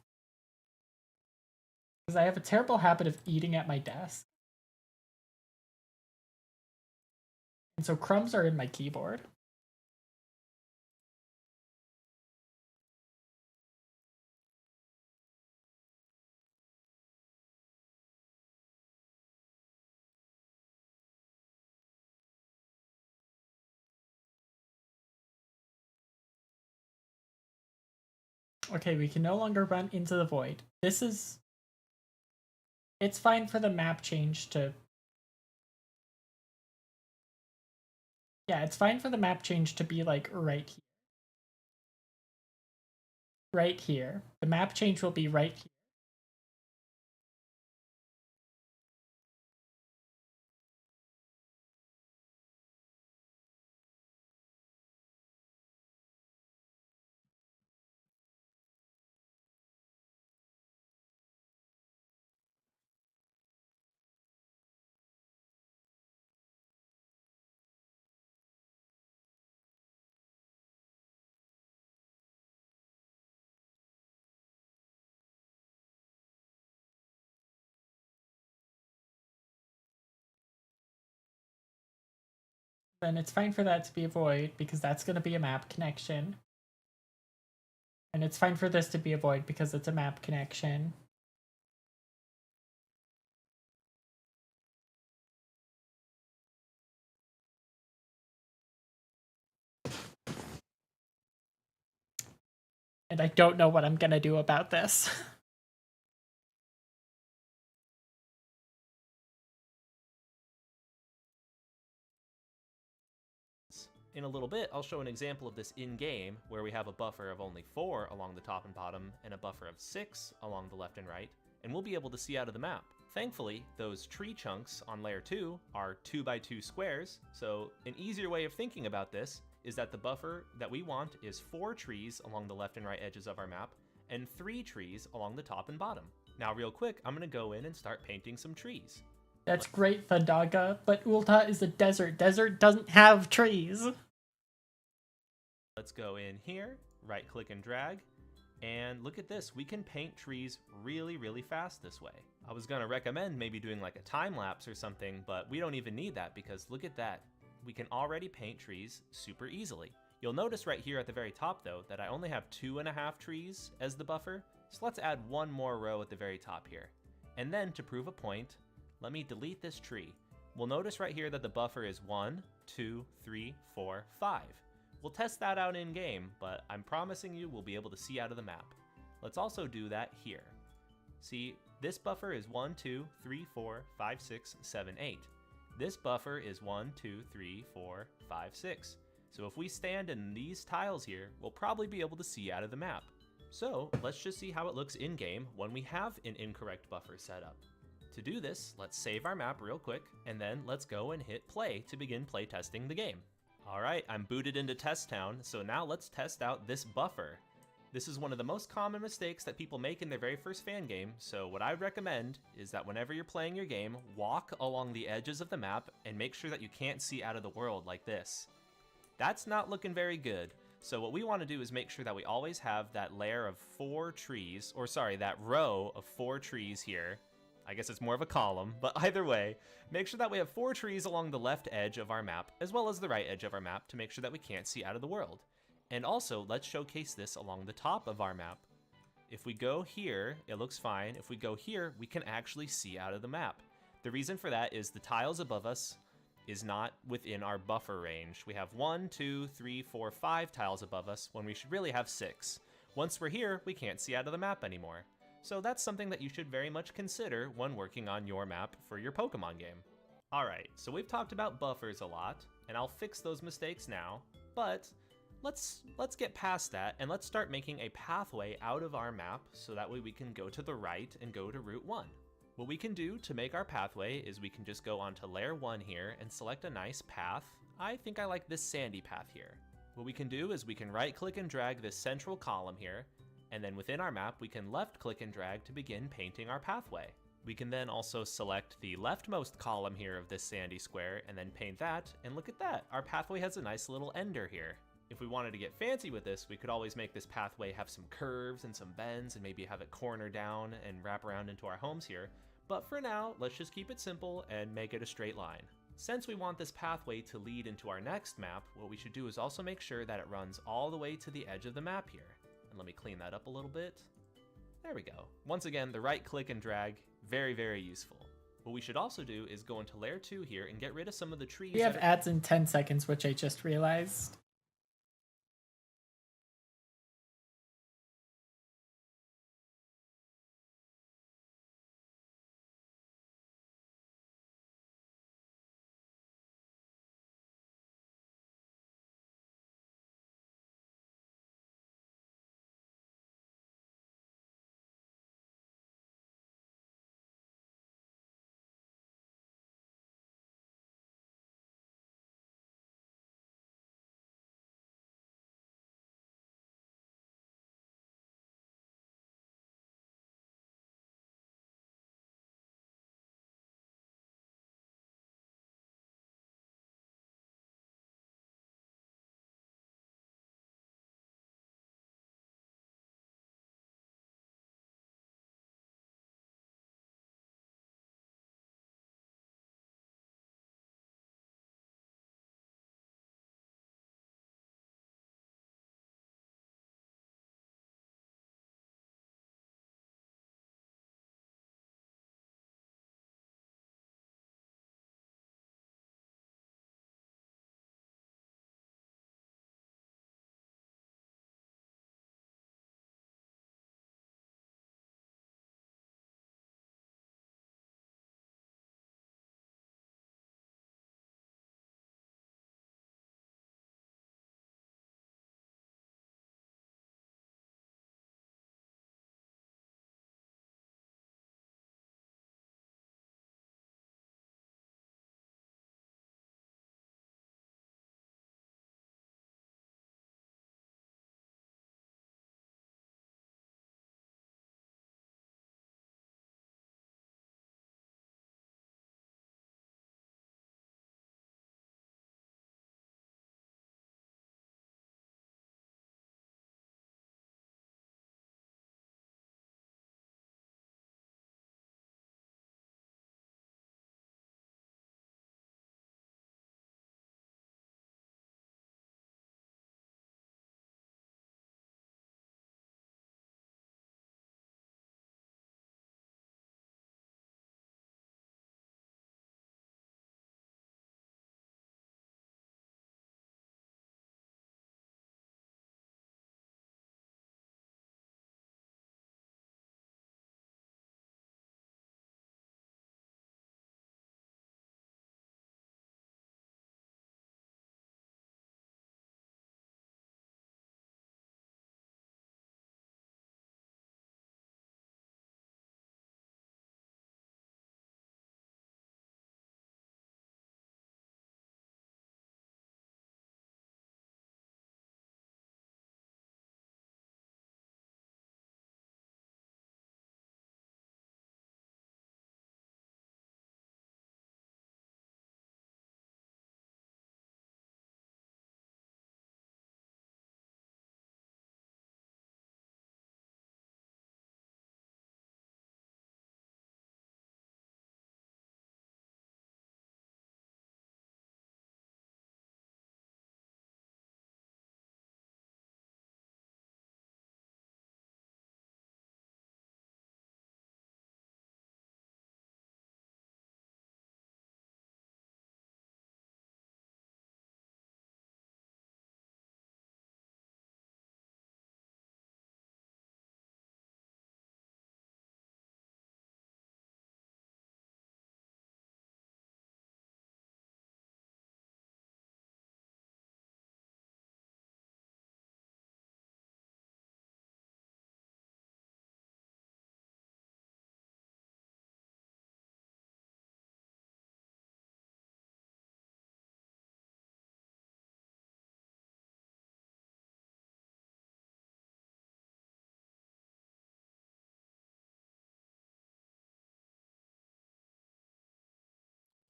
Because I have a terrible habit of eating at my desk. And so crumbs are in my keyboard. Okay, we can no longer run into the void. This is... It's fine for the map change to... Yeah, it's fine for the map change to be like right here. Right here. The map change will be right here. Then it's fine for that to be a void because that's going to be a map connection. And it's fine for this to be a void because it's a map connection. And I don't know what I'm going to do about this. In a little bit, I'll show an example of this in-game, where we have a buffer of only 4 along the top and bottom, and a buffer of 6 along the left and right, and we'll be able to see out of the map. Thankfully, those tree chunks on layer 2 are 2x2 squares, so an easier way of thinking about this is that the buffer that we want is 4 trees along the left and right edges of our map, and 3 trees along the top and bottom. Now real quick, I'm going to go in and start painting some trees. That's great, Thundaga, but Ulta is a desert. Desert doesn't have trees. Let's go in here, right click and drag, and look at this. We can paint trees really, really fast this way. I was gonna recommend maybe doing like a time lapse or something, but we don't even need that because look at that. We can already paint trees super easily. You'll notice right here at the very top though, that I only have 2.5 trees as the buffer. So let's add one more row at the very top here. And then to prove a point, let me delete this tree. We'll notice right here that the buffer is 1, 2, 3, 4, 5. We'll test that out in game, but I'm promising you we'll be able to see out of the map. Let's also do that here. See, this buffer is 1, 2, 3, 4, 5, 6, 7, 8. This buffer is 1, 2, 3, 4, 5, 6. So if we stand in these tiles here, we'll probably be able to see out of the map. So let's just see how it looks in game when we have an incorrect buffer set up. To do this, let's save our map real quick, and then let's go and hit play to begin playtesting the game. Alright, I'm booted into Test Town, so now let's test out this buffer. This is one of the most common mistakes that people make in their very first fan game, so what I recommend is that whenever you're playing your game, walk along the edges of the map and make sure that you can't see out of the world like this. That's not looking very good, so what we want to do is make sure that we always have that layer of 4 trees, or sorry, that row of 4 trees here. I guess it's more of a column, but either way, make sure that we have 4 trees along the left edge of our map, as well as the right edge of our map to make sure that we can't see out of the world. And also, let's showcase this along the top of our map. If we go here, it looks fine. If we go here, we can actually see out of the map. The reason for that is the tiles above us is not within our buffer range. We have 1, 2, 3, 4, 5 tiles above us when we should really have 6. Once we're here, we can't see out of the map anymore. So that's something that you should very much consider when working on your map for your Pokemon game. Alright, so we've talked about buffers a lot, and I'll fix those mistakes now, but let's get past that and let's start making a pathway out of our map so that way we can go to the right and go to Route 1. What we can do to make our pathway is we can just go onto Layer 1 here and select a nice path. I think I like this sandy path here. What we can do is we can right click and drag this central column here, and then within our map we can left click and drag to begin painting our pathway. We can then also select the leftmost column here of this sandy square and then paint that, and look at that, our pathway has a nice little ender here. If we wanted to get fancy with this, we could always make this pathway have some curves and some bends and maybe have it corner down and wrap around into our homes here, but for now, let's just keep it simple and make it a straight line. Since we want this pathway to lead into our next map, what we should do is also make sure that it runs all the way to the edge of the map here. And let me clean that up a little bit. There we go. Once again, the right click and drag, very, very useful. What we should also do is go into layer 2 here and get rid of some of the trees. We have ads in 10 seconds, which I just realized.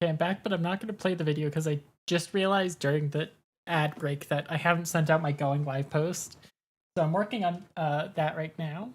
Okay, I'm back, but I'm not going to play the video because I just realized during the ad break that I haven't sent out my going live post. So I'm working on that right now.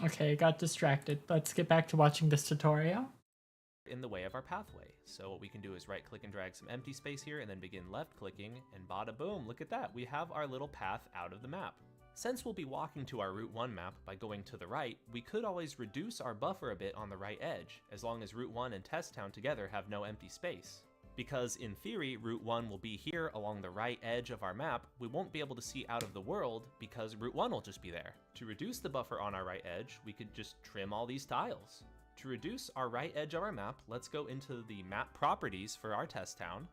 Okay, I got distracted. Let's get back to watching this tutorial. In the way of our pathway. So what we can do is right click and drag some empty space here and then begin left clicking, and bada boom, look at that, we have our little path out of the map. Since we'll be walking to our Route 1 map by going to the right, we could always reduce our buffer a bit on the right edge, as long as Route 1 and Test Town together have no empty space. Because in theory, Route 1 will be here along the right edge of our map, we won't be able to see out of the world because Route 1 will just be there. To reduce the buffer on our right edge, we could just trim all these tiles. To reduce our right edge of our map, let's go into the map properties for our test town,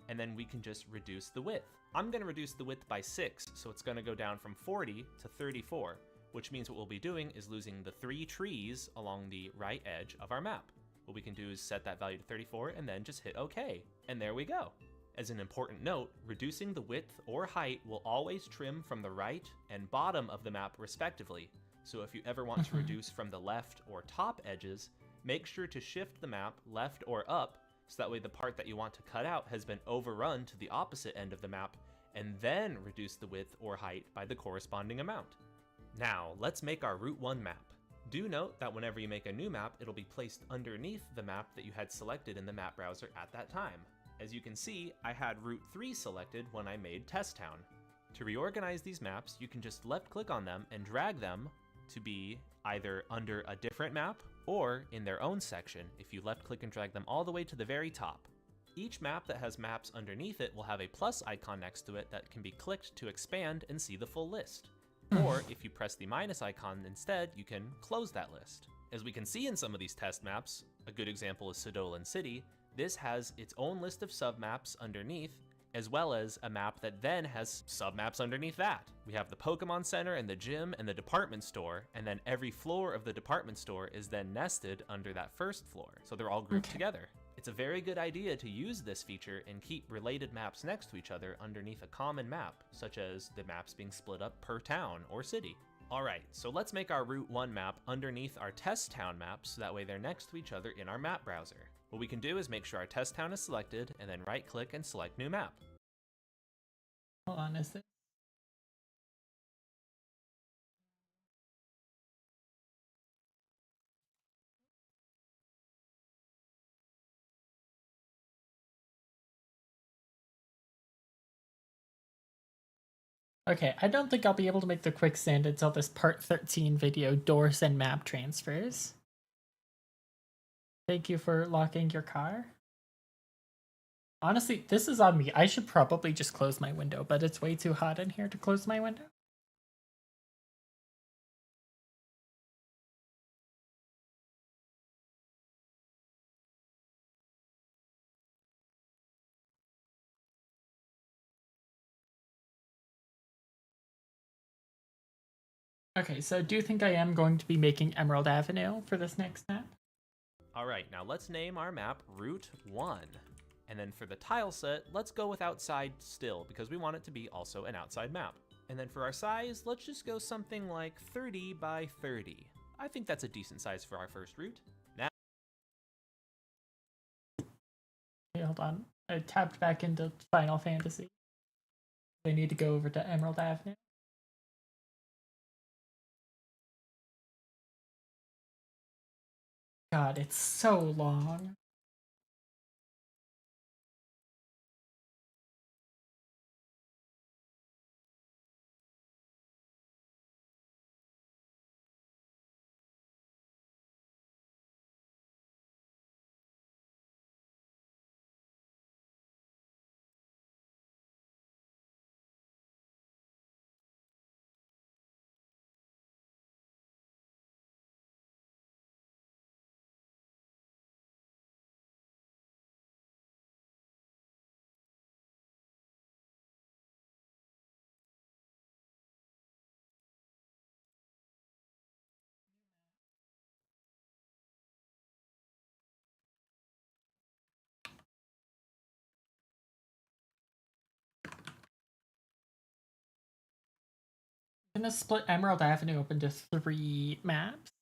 and then we can just reduce the width. I'm going to reduce the width by 6, so it's going to go down from 40 to 34, which means what we'll be doing is losing the 3 trees along the right edge of our map. What we can do is set that value to 34 and then just hit OK, and there we go. As an important note, reducing the width or height will always trim from the right and bottom of the map respectively. So if you ever want to reduce from the left or top edges, make sure to shift the map left or up, so that way the part that you want to cut out has been overrun to the opposite end of the map, and then reduce the width or height by the corresponding amount. Now, let's make our Route 1 map. Do note that whenever you make a new map, it'll be placed underneath the map that you had selected in the map browser at that time. As you can see, I had Route 3 selected when I made Test Town. To reorganize these maps, you can just left click on them and drag them to be either under a different map or in their own section if you left click and drag them all the way to the very top. Each map that has maps underneath it will have a plus icon next to it that can be clicked to expand and see the full list. Or if you press the minus icon instead, you can close that list. As we can see in some of these test maps, a good example is Sedolan City, this has its own list of submaps underneath, as well as a map that then has submaps underneath that. We have the Pokemon Center and the gym and the department store, and then every floor of the department store is then nested under that first floor, so they're all grouped together. It's a very good idea to use this feature and keep related maps next to each other underneath a common map, such as the maps being split up per town or city. Alright, so let's make our Route 1 map underneath our Test Town map so that way they're next to each other in our map browser. What we can do is make sure our Test Town is selected and then right click and select New Map. Hold on, is it? Okay, I don't think I'll be able to make the quicksand until this part 13 video, doors and map transfers. Thank you for locking your car. Honestly, this is on me. I should probably just close my window, but it's way too hot in here to close my window. Okay, so do you think I am going to be making Emerald Avenue for this next map? All right, now let's name our map Route 1. And then for the tile set, let's go with outside still, because we want it to be also an outside map. And then for our size, let's just go something like 30 by 30. I think that's a decent size for our first route. Now, Okay, hold on. I tapped back into Final Fantasy. I need to go over to Emerald Avenue. God, it's so long. I'm gonna split Emerald Avenue up into 3 maps.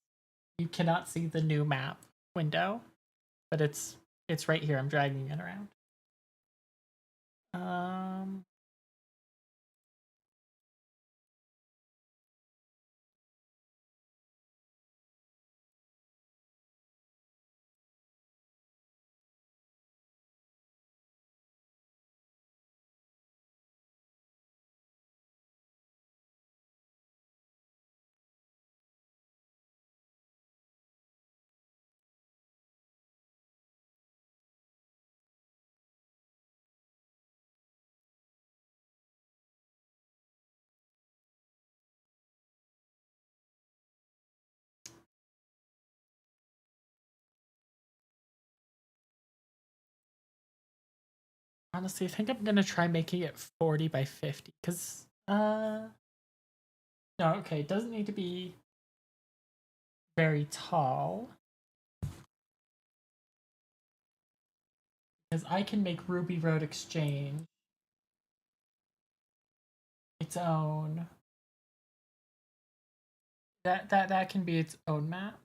You cannot see the new map window, but it's right here. I'm dragging it around. Um, Honestly, I think I'm gonna try making it 40 by 50, because, no, okay, it doesn't need to be very tall. Because I can make Ruby Road Exchange its own. That can be its own map.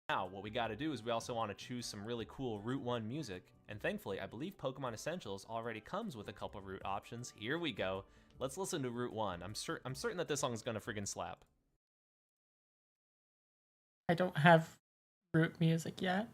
now, what we gotta do is we also wanna choose some really cool Route 1 music. And thankfully, I believe Pokemon Essentials already comes with a couple route options. Here we go. Let's listen to Route 1. I'm certain that this song's gonna friggin' slap. I don't have root music yet.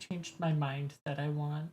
changed my mind that I want.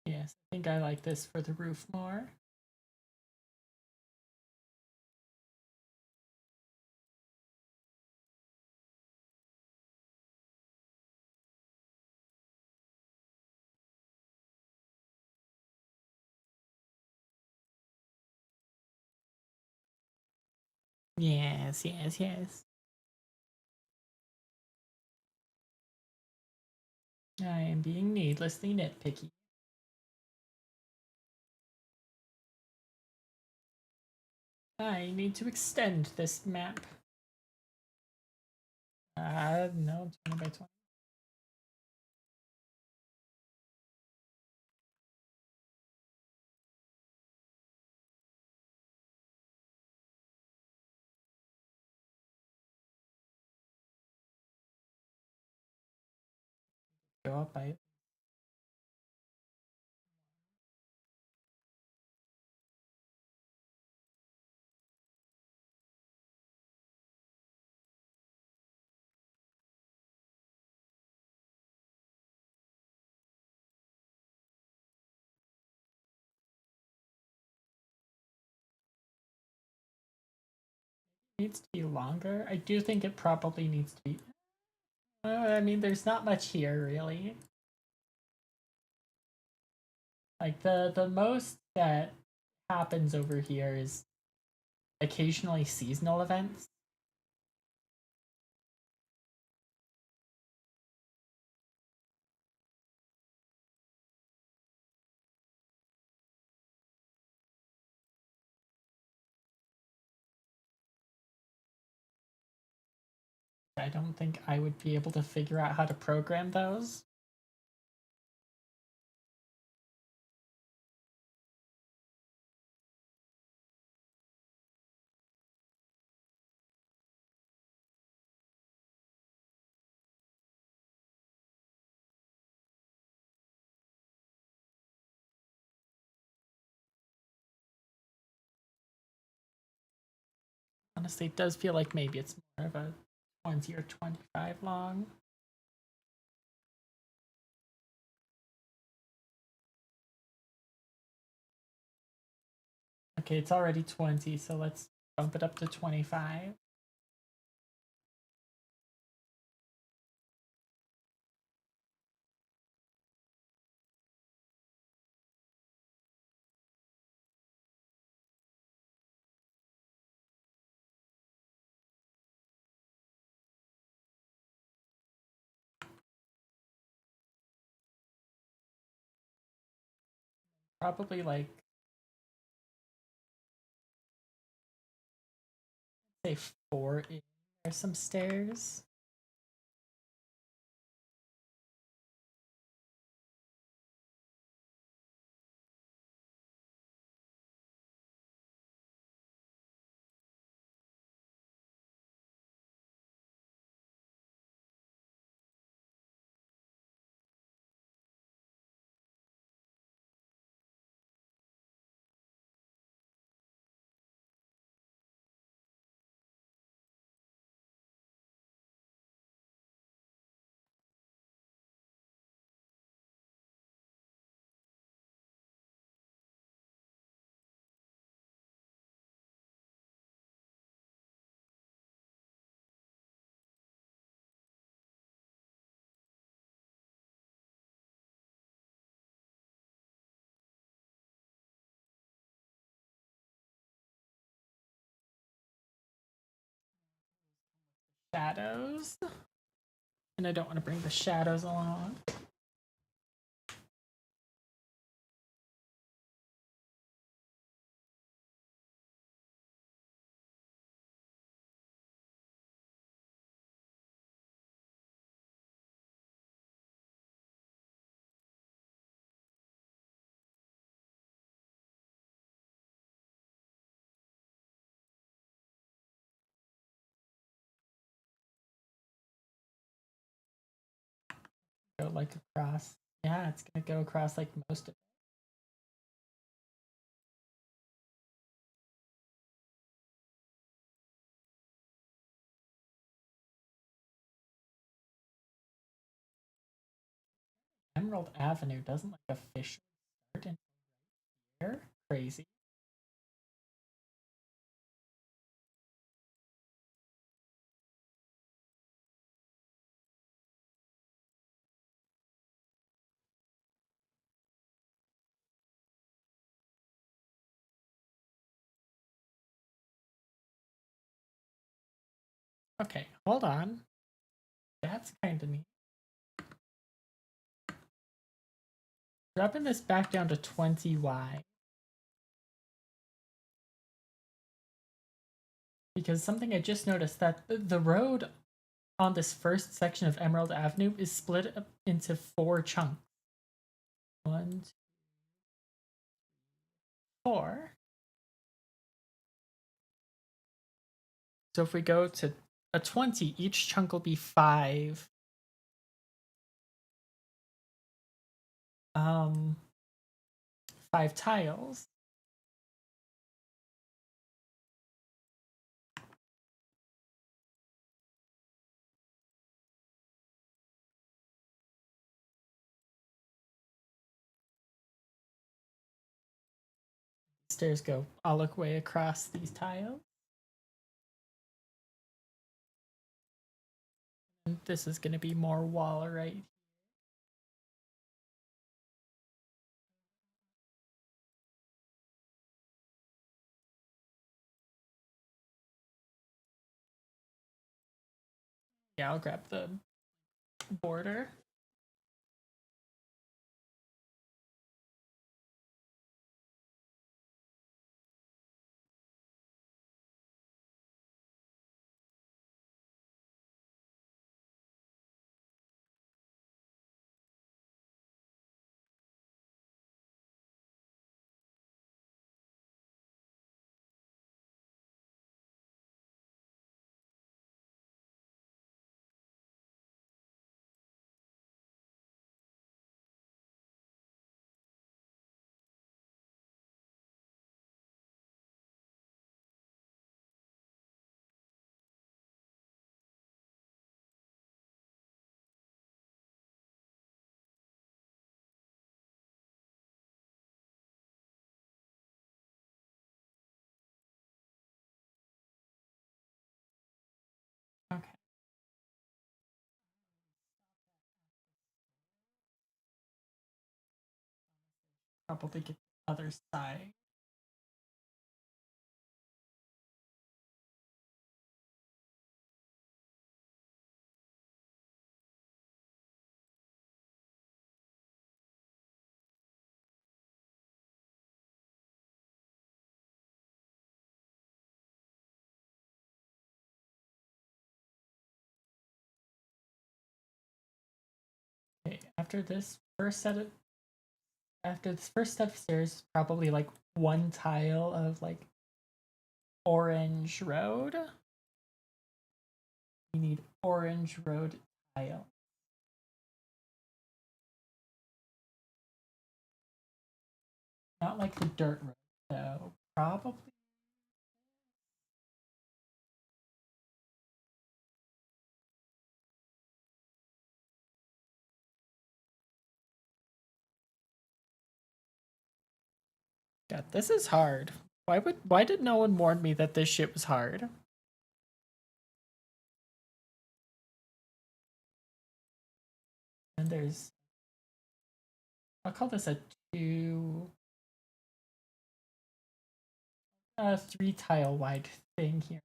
Yes, I think I like this for the roof more. Yes, yes, yes. I am being needlessly nitpicky. I need to extend this map. No, 20 by 20. Go up by. Needs to be longer. I do think it probably needs to be. I mean, there's not much here really. Like the most that happens over here is occasionally seasonal events. I don't think I would be able to figure out how to program those. Honestly, it does feel like maybe it's more of a 20 or 25 long. Okay, it's already 20, so let's bump it up to 25. Probably like, say 4 in. There's some stairs. shadows. And I don't want to bring the shadows along. Go like across. Yeah, it's gonna go across like most of it. Emerald Avenue doesn't like officially start in here. Crazy. Okay, hold on. That's kind of neat. Dropping this back down to 20Y. Because something I just noticed that the road on this first section of Emerald Avenue is split up into 4 chunks. 1, 2, 4. So if we go to a 20, each chunk will be 5. 5 tiles. Stairs go all the way across these tiles. And this is going to be more wall right. Yeah, I'll grab the border. Okay. Probably get the other side. Okay, after this first set of stairs, probably like 1 tile of like orange road. We need orange road tile. Not like the dirt road, though. Probably. God, this is hard. Why did no one warn me that this shit was hard? And there's, I'll call this a 3 tile wide thing here.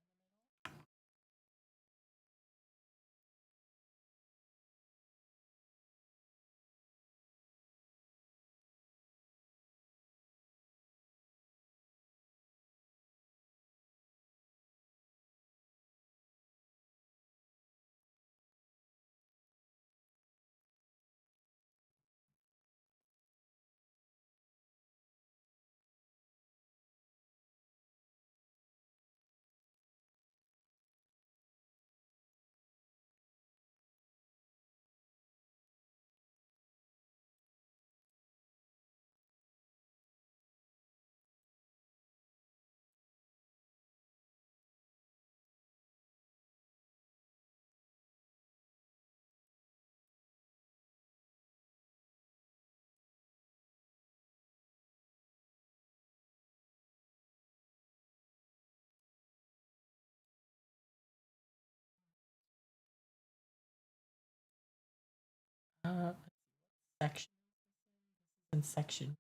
Section in section.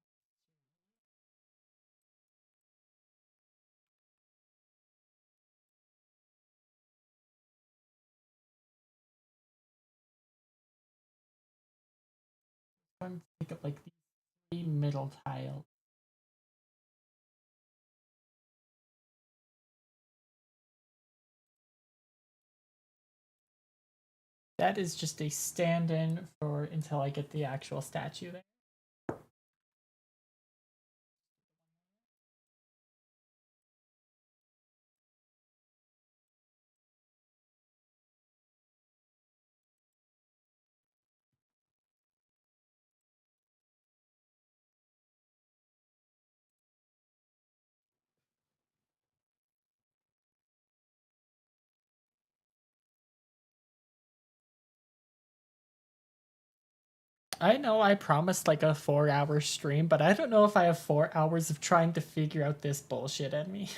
I'm going to pick up like these 3 middle tiles. That is just a stand-in for until I get the actual statue there. I know I promised like a 4-hour stream, but I don't know if I have 4 hours of trying to figure out this bullshit at me.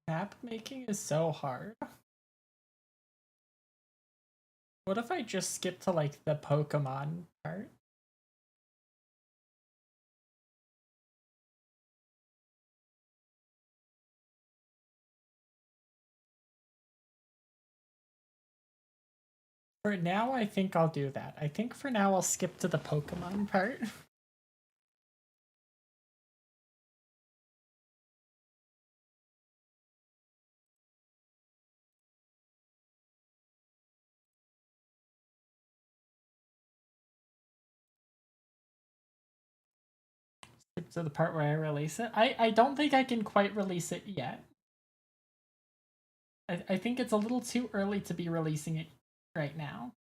Map making is so hard. What if I just skip to like the Pokemon part? For now, I think I'll do that. I think for now I'll skip to the Pokemon part. Skip to the part where I release it. I don't think I can quite release it yet. I think it's a little too early to be releasing it right now.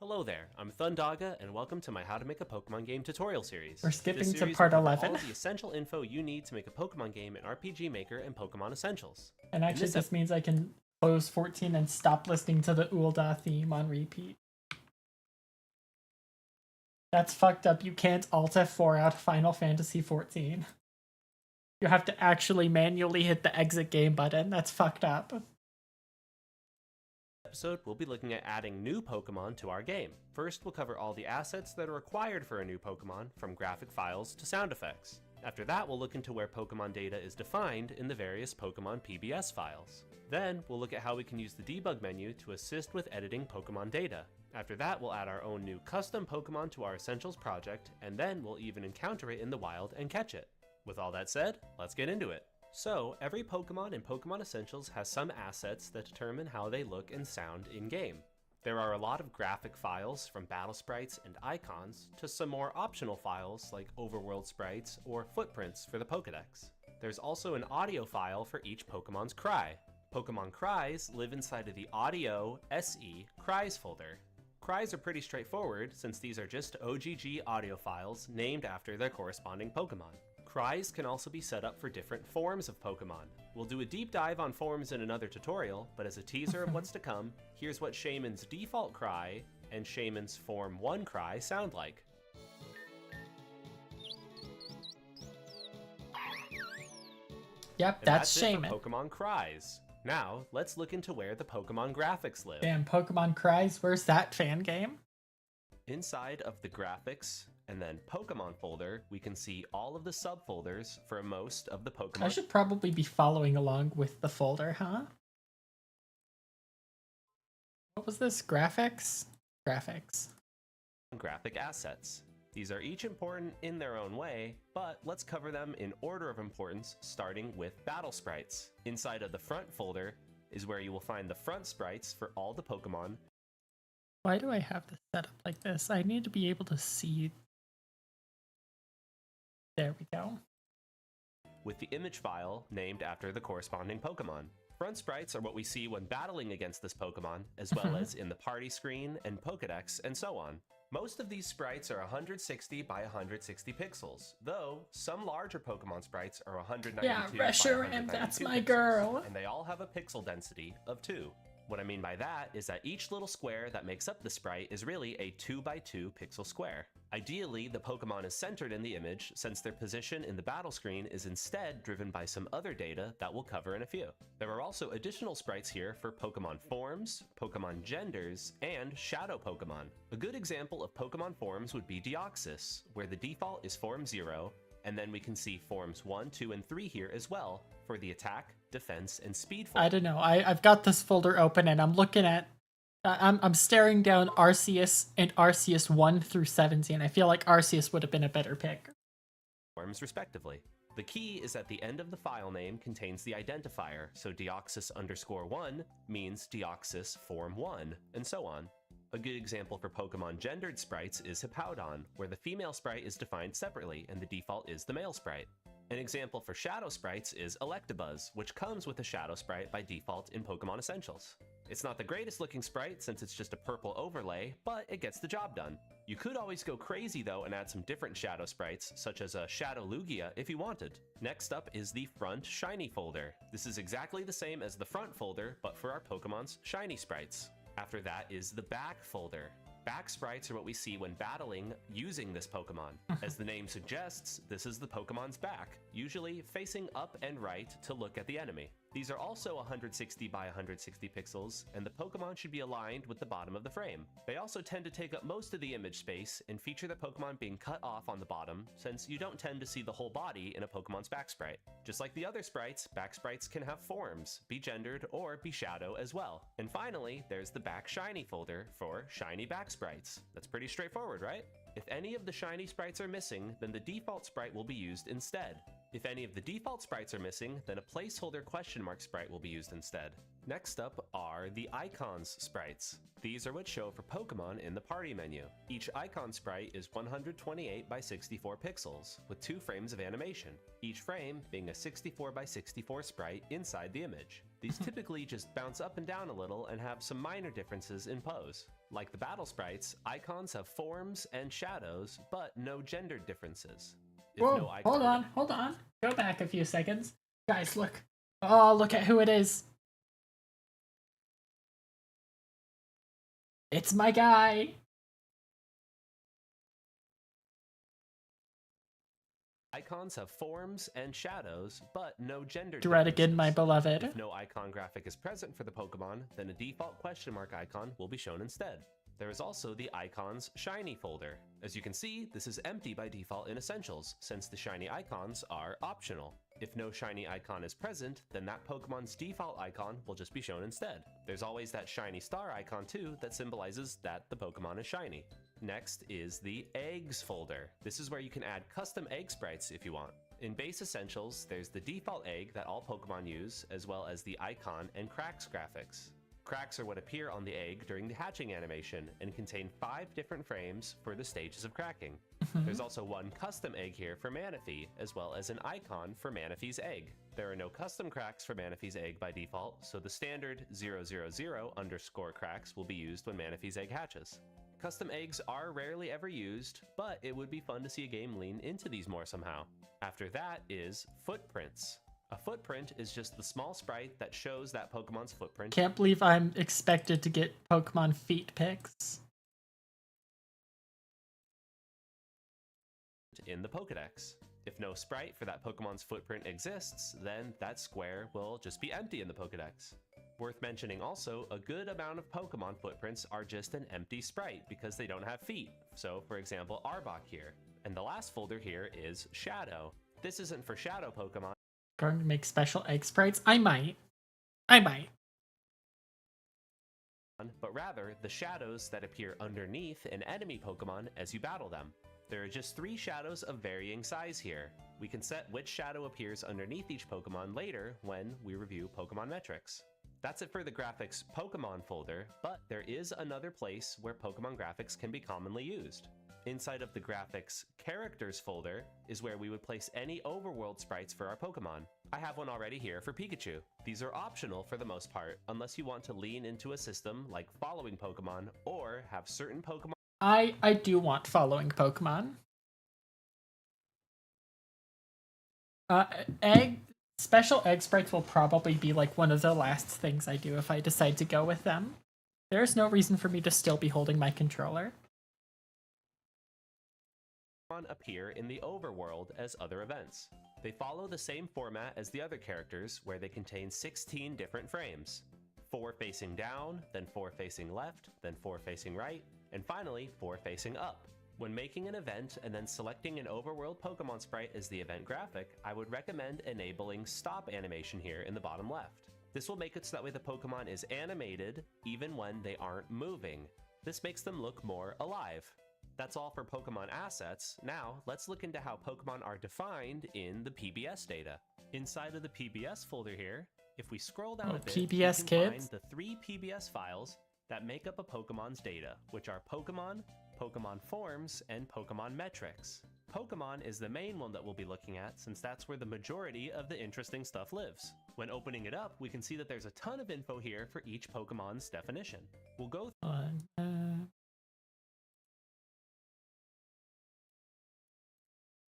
Hello there, I'm Thundaga, and welcome to my How to Make a Pokemon Game tutorial series. We're skipping This to series part will cover 11. all of the essential info you need to make a Pokemon game in RPG Maker and Pokemon Essentials. And actually, this means I can close 14 and stop listening to the Ulda theme on repeat. That's fucked up. You can't Alt F4 out Final Fantasy 14. You have to actually manually hit the exit game button. That's fucked up. Episode, we'll be looking at adding new Pokemon to our game. First, we'll cover all the assets that are required for a new Pokemon, from graphic files to sound effects. After that, we'll look into where Pokemon data is defined in the various Pokemon PBS files. Then, we'll look at how we can use the debug menu to assist with editing Pokemon data. After that, we'll add our own new custom Pokemon to our Essentials project, and then we'll even encounter it in the wild and catch it. With all that said, let's get into it. So, every Pokemon in Pokemon Essentials has some assets that determine how they look and sound in-game. There are a lot of graphic files, from battle sprites and icons, to some more optional files like overworld sprites or footprints for the Pokedex. There's also an audio file for each Pokemon's cry. Pokemon cries live inside of the Audio SE Cries folder. Cries are pretty straightforward since these are just OGG audio files named after their corresponding Pokemon. Cries can also be set up for different forms of Pokemon. We'll do a deep dive on forms in another tutorial, but as a teaser of what's to come, here's what Shaymin's default cry and Shaymin's Form 1 cry sound like. Yep, that's Shaymin. Pokemon cries. Now, let's look into where the Pokemon graphics live. Damn, Pokemon cries. Where's that fan game? Inside of the graphics and then Pokemon folder, we can see all of the subfolders for most of the Pokemon. I should probably be following along with the folder, huh? What was this? Graphics? Graphics. Graphic assets. These are each important in their own way, but let's cover them in order of importance, starting with battle sprites. Inside of the front folder is where you will find the front sprites for all the Pokemon. Why do I have this set up like this? I need to be able to see. There we go. With the image file named after the corresponding Pokemon. Front sprites are what we see when battling against this Pokemon, as well as in the party screen and Pokedex and so on. Most of these sprites are 160 by 160 pixels, though some larger Pokemon sprites are 192 by 192 that's my pixels, girl. and they all have a pixel density of 2. What I mean by that is that each little square that makes up the sprite is really a 2 by 2 pixel square. Ideally, the Pokemon is centered in the image since their position in the battle screen is instead driven by some other data that we'll cover in a few. There are also additional sprites here for Pokemon forms, Pokemon genders, and shadow Pokemon. A good example of Pokemon forms would be Deoxys, where the default is Form 0, and then we can see Forms 1, 2, and 3 here as well for the attack, defense, and speed form. I don't know. I've got this folder open and I'm looking at I'm staring down Arceus and Arceus 1 through 17. I feel like Arceus would have been a better pick. Forms respectively. The key is that the end of the file name contains the identifier, so Deoxys_1 means Deoxys Form 1, and so on. A good example for Pokemon gendered sprites is Hippowdon, where the female sprite is defined separately and the default is the male sprite. An example for shadow sprites is Electabuzz, which comes with a shadow sprite by default in Pokemon Essentials. It's not the greatest looking sprite since it's just a purple overlay, but it gets the job done. You could always go crazy though and add some different shadow sprites, such as a Shadow Lugia if you wanted. Next up is the front shiny folder. This is exactly the same as the front folder, but for our Pokemon's shiny sprites. After that is the back folder. Back sprites are what we see when battling using this Pokemon. As the name suggests, this is the Pokemon's back, usually facing up and right to look at the enemy. These are also 160 by 160 pixels, and the Pokemon should be aligned with the bottom of the frame. They also tend to take up most of the image space and feature the Pokemon being cut off on the bottom, since you don't tend to see the whole body in a Pokemon's back sprite. Just like the other sprites, back sprites can have forms, be gendered, or be shadow as well. And finally, there's the back shiny folder for shiny back sprites. That's pretty straightforward, right? If any of the shiny sprites are missing, then the default sprite will be used instead. If any of the default sprites are missing, then a placeholder question mark sprite will be used instead. Next up are the icons sprites. These are what show for Pokemon in the party menu. Each icon sprite is 128 by 64 pixels, with 2 frames of animation, each frame being a 64 by 64 sprite inside the image. These typically just bounce up and down a little and have some minor differences in pose. Like the battle sprites, icons have forms and shadows, but no gendered differences. Whoa, hold on. Go back a few seconds. Guys, look. Oh, look at who it is. It's my guy. Icons have forms and shadows, but no gender Dredigan, my beloved. If no icon graphic is present for the Pokemon, then a default question mark icon will be shown instead. There is also the Icons Shiny folder. As you can see, this is empty by default in Essentials, since the shiny icons are optional. If no shiny icon is present, then that Pokemon's default icon will just be shown instead. There's always that shiny star icon too that symbolizes that the Pokemon is shiny. Next is the Eggs folder. This is where you can add custom egg sprites if you want. In base Essentials, there's the default egg that all Pokemon use, as well as the icon and cracks graphics. Cracks are what appear on the egg during the hatching animation and contain 5 different frames for the stages of cracking. There's also one custom egg here for Manaphy, as well as an icon for Manaphy's egg. There are no custom cracks for Manaphy's egg by default, so the standard 000 _ cracks will be used when Manaphy's egg hatches. Custom eggs are rarely ever used, but it would be fun to see a game lean into these more somehow. After that is footprints. A footprint is just the small sprite that shows that Pokemon's footprint. Can't believe I'm expected to get Pokemon feet pics. In the Pokedex. If no sprite for that Pokemon's footprint exists, then that square will just be empty in the Pokedex. Worth mentioning also, a good amount of Pokemon footprints are just an empty sprite because they don't have feet. So, for example, Arbok here. And the last folder here is Shadow. This isn't for Shadow Pokemon. Going to make special egg sprites? I might. But rather, the shadows that appear underneath an enemy Pokemon as you battle them. There are just 3 shadows of varying size here. We can set which shadow appears underneath each Pokemon later when we review Pokemon metrics. That's it for the graphics Pokemon folder, but there is another place where Pokemon graphics can be commonly used. Inside of the graphics characters folder is where we would place any overworld sprites for our Pokemon. I have one already here for Pikachu. These are optional for the most part, unless you want to lean into a system like following Pokemon or have certain Pokemon. I do want following Pokemon. Special egg sprites will probably be like one of the last things I do if I decide to go with them. There's no reason for me to still be holding my controller. Appear in the overworld as other events. They follow the same format as the other characters, where they contain 16 different frames. 4 facing down, then 4 facing left, then 4 facing right, and finally 4 facing up. When making an event and then selecting an overworld Pokemon sprite as the event graphic, I would recommend enabling stop animation here in the bottom left. This will make it so that way the Pokemon is animated even when they aren't moving. This makes them look more alive. That's all for Pokemon assets. Now, let's look into how Pokemon are defined in the PBS data. Inside of the PBS folder here, if we scroll down a bit, PBS we can kids? find the 3 PBS files that make up a Pokemon's data, which are Pokemon, Pokemon Forms, and Pokemon Metrics. Pokemon is the main one that we'll be looking at, since that's where the majority of the interesting stuff lives. When opening it up, we can see that there's a ton of info here for each Pokemon's definition. We'll go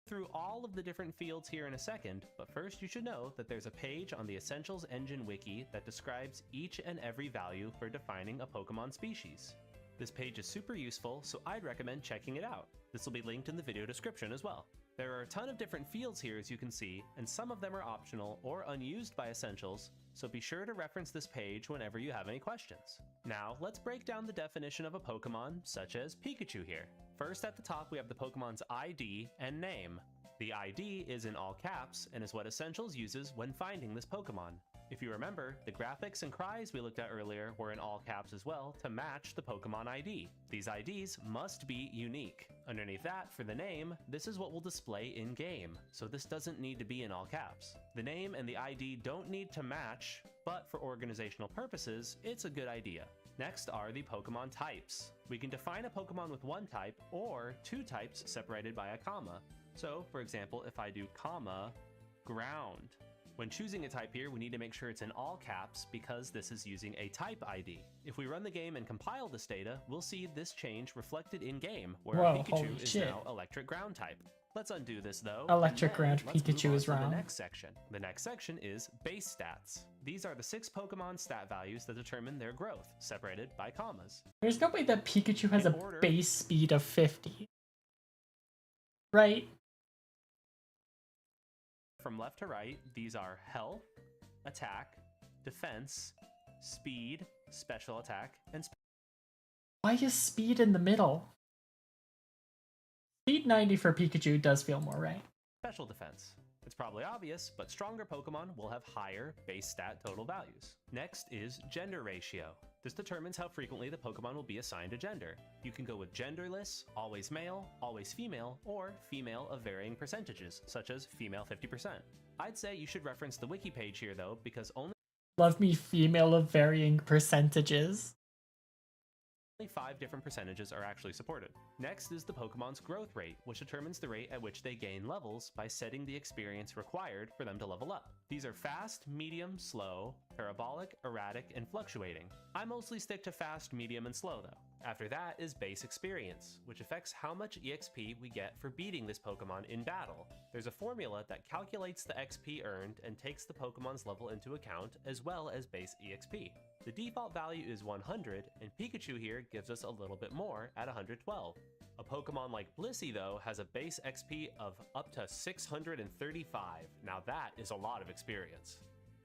through all of the different fields here in a second, but first you should know that there's a page on the Essentials Engine Wiki that describes each and every value for defining a Pokemon species. This page is super useful, so I'd recommend checking it out. This will be linked in the video description as well. There are a ton of different fields here as you can see, and some of them are optional or unused by Essentials, so be sure to reference this page whenever you have any questions. Now, let's break down the definition of a Pokemon, such as Pikachu here. First at the top we have the Pokemon's ID and name. The ID is in all caps and is what Essentials uses when finding this Pokemon. If you remember, the graphics and cries we looked at earlier were in all caps as well to match the Pokemon ID. These IDs must be unique. Underneath that, for the name, this is what will display in-game, so this doesn't need to be in all caps. The name and the ID don't need to match, but for organizational purposes, it's a good idea. Next are the Pokemon types. We can define a Pokemon with one type or 2 types separated by a comma. So, for example, if I do comma, ground. When choosing a type here, we need to make sure it's in all caps because this is using a type ID. If we run the game and compile this data, we'll see this change reflected in-game, where Pikachu is now electric ground type. Let's undo this though. Electric ground Pikachu is wrong. The next section. The next section is base stats. These are the 6 Pokemon stat values that determine their growth, separated by commas. There's no way that Pikachu has a base speed of 50. Right? From left to right, these are health, attack, defense, speed, special attack, and why is speed in the middle? Speed 90 for Pikachu does feel more right. Special defense. It's probably obvious, but stronger Pokemon will have higher base stat total values. Next is gender ratio. This determines how frequently the Pokemon will be assigned a gender. You can go with genderless, always male, always female, or female of varying percentages, such as female 50%. I'd say you should reference the wiki page here though, because only love me female of varying percentages. Only 5 different percentages are actually supported. Next is the Pokemon's growth rate, which determines the rate at which they gain levels by setting the experience required for them to level up. These are fast, medium, slow, parabolic, erratic, and fluctuating. I mostly stick to fast, medium, and slow though. After that is base experience, which affects how much EXP we get for beating this Pokemon in battle. There's a formula that calculates the XP earned and takes the Pokemon's level into account, as well as base EXP. The default value is 100, and Pikachu here gives us a little bit more at 112. A Pokemon like Blissey though has a base XP of up to 635. Now that is a lot of experience.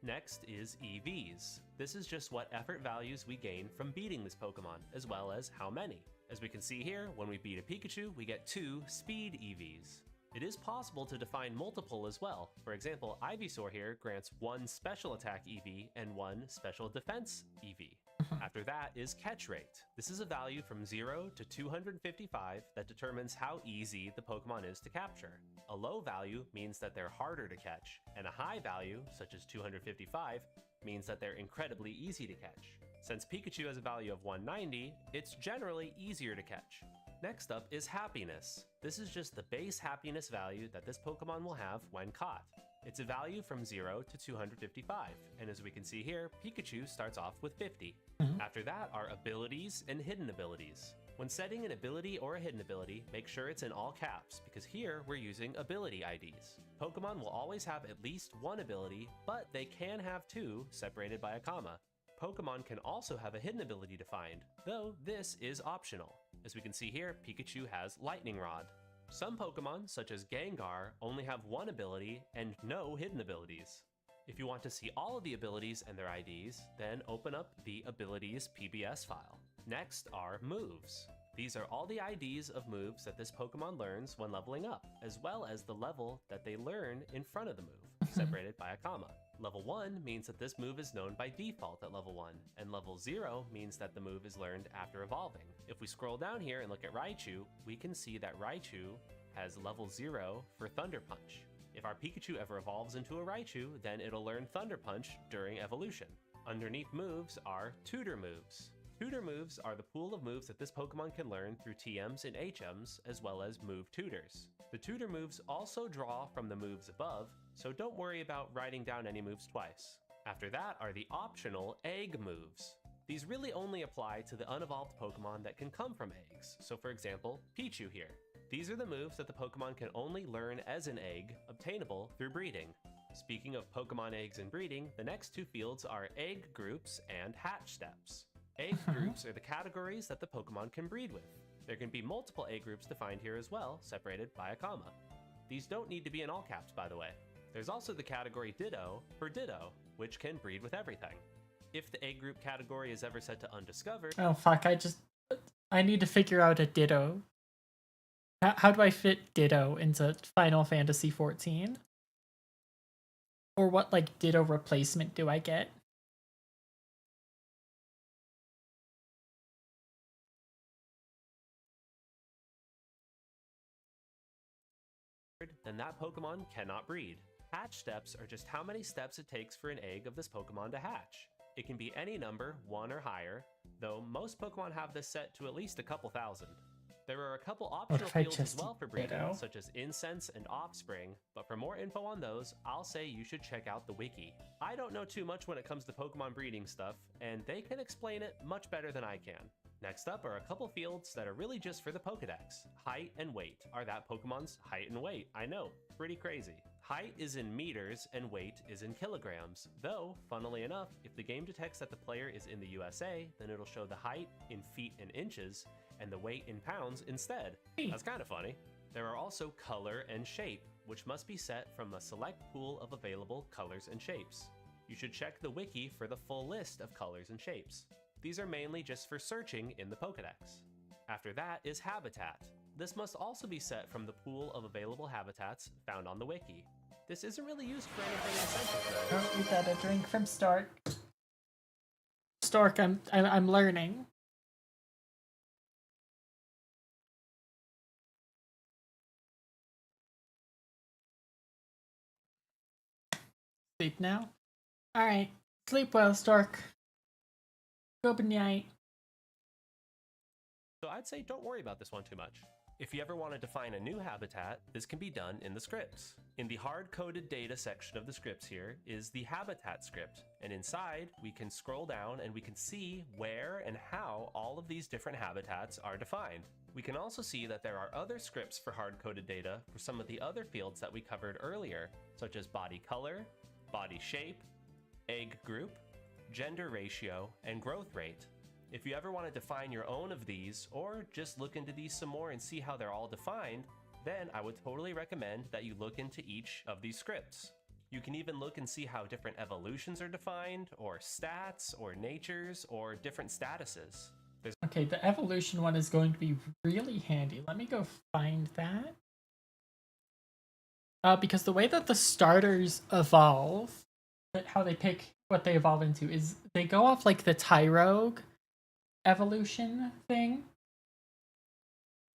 Next is EVs. This is just what effort values we gain from beating this Pokemon, as well as how many. As we can see here, when we beat a Pikachu, we get 2 speed EVs. It is possible to define multiple as well. For example, Ivysaur here grants 1 special attack EV and 1 special defense EV. After that is catch rate. This is a value from 0 to 255 that determines how easy the Pokemon is to capture. A low value means that they're harder to catch, and a high value, such as 255, means that they're incredibly easy to catch. Since Pikachu has a value of 190, it's generally easier to catch. Next up is happiness. This is just the base happiness value that this Pokemon will have when caught. It's a value from 0 to 255, and as we can see here, Pikachu starts off with 50. After that are abilities and hidden abilities. When setting an ability or a hidden ability, make sure it's in all caps, because here we're using ability IDs. Pokemon will always have at least 1 ability, but they can have 2 separated by a comma. Pokemon can also have a hidden ability defined, though this is optional. As we can see here, Pikachu has Lightning Rod. Some Pokemon, such as Gengar, only have 1 ability and no hidden abilities. If you want to see all of the abilities and their IDs, then open up the Abilities PBS file. Next are moves. These are all the IDs of moves that this Pokemon learns when leveling up, as well as the level that they learn in front of the move, separated by a comma. Level 1 means that this move is known by default at level 1, and level 0 means that the move is learned after evolving. If we scroll down here and look at Raichu, we can see that Raichu has level 0 for Thunder Punch. If our Pikachu ever evolves into a Raichu, then it'll learn Thunder Punch during evolution. Underneath moves are tutor moves. Tutor moves are the pool of moves that this Pokemon can learn through TMs and HMs, as well as move tutors. The tutor moves also draw from the moves above, so don't worry about writing down any moves twice. After that are the optional egg moves. These really only apply to the unevolved Pokemon that can come from eggs, so for example, Pichu here. These are the moves that the Pokemon can only learn as an egg, obtainable through breeding. Speaking of Pokemon eggs and breeding, the next 2 fields are egg groups and hatch steps. Egg groups are the categories that the Pokemon can breed with. There can be multiple egg groups defined here as well, separated by a comma. These don't need to be in all caps, by the way. There's also the category Ditto for Ditto, which can breed with everything. If the egg group category is ever set to undiscovered... Oh fuck, I need to figure out a Ditto. How do I fit Ditto into Final Fantasy XIV? Or what, like, Ditto replacement do I get? then that Pokemon cannot breed. Hatch steps are just how many steps it takes for an egg of this Pokemon to hatch. It can be any number, 1 or higher, though most Pokemon have this set to at least a couple thousand. There are a couple optional fields as well for breeding, such as Incense and Offspring, but for more info on those, I'll say you should check out the wiki. I don't know too much when it comes to Pokemon breeding stuff, and they can explain it much better than I can. Next up are a couple fields that are really just for the Pokedex. Height and weight are that Pokemon's height and weight. I know, pretty crazy. Height is in meters and weight is in kilograms, though, funnily enough, if the game detects that the player is in the USA, then it'll show the height in feet and inches, and the weight in pounds instead. That's kind of funny. There are also color and shape, which must be set from a select pool of available colors and shapes. You should check the wiki for the full list of colors and shapes. These are mainly just for searching in the Pokedex. After that is habitat. This must also be set from the pool of available habitats found on the wiki. This isn't really used for anything essential though. Oh, we got a drink from Stork. Stork, I'm learning. Sleep now? Alright. Sleep well, Stork. Good night. So I'd say don't worry about this one too much. If you ever want to define a new habitat, this can be done in the scripts. In the hard-coded data section of the scripts here is the habitat script, and inside we can scroll down and we can see where and how all of these different habitats are defined. We can also see that there are other scripts for hard-coded data for some of the other fields that we covered earlier, such as body color, body shape, egg group, gender ratio, and growth rate. If you ever want to define your own of these, or just look into these some more and see how they're all defined, then I would totally recommend that you look into each of these scripts. You can even look and see how different evolutions are defined, or stats, or natures, or different statuses. Okay, the evolution one is going to be really handy. Let me go find that. Because the way that the starters evolve, how they pick what they evolve into, is they go off like the Tyrogue evolution thing,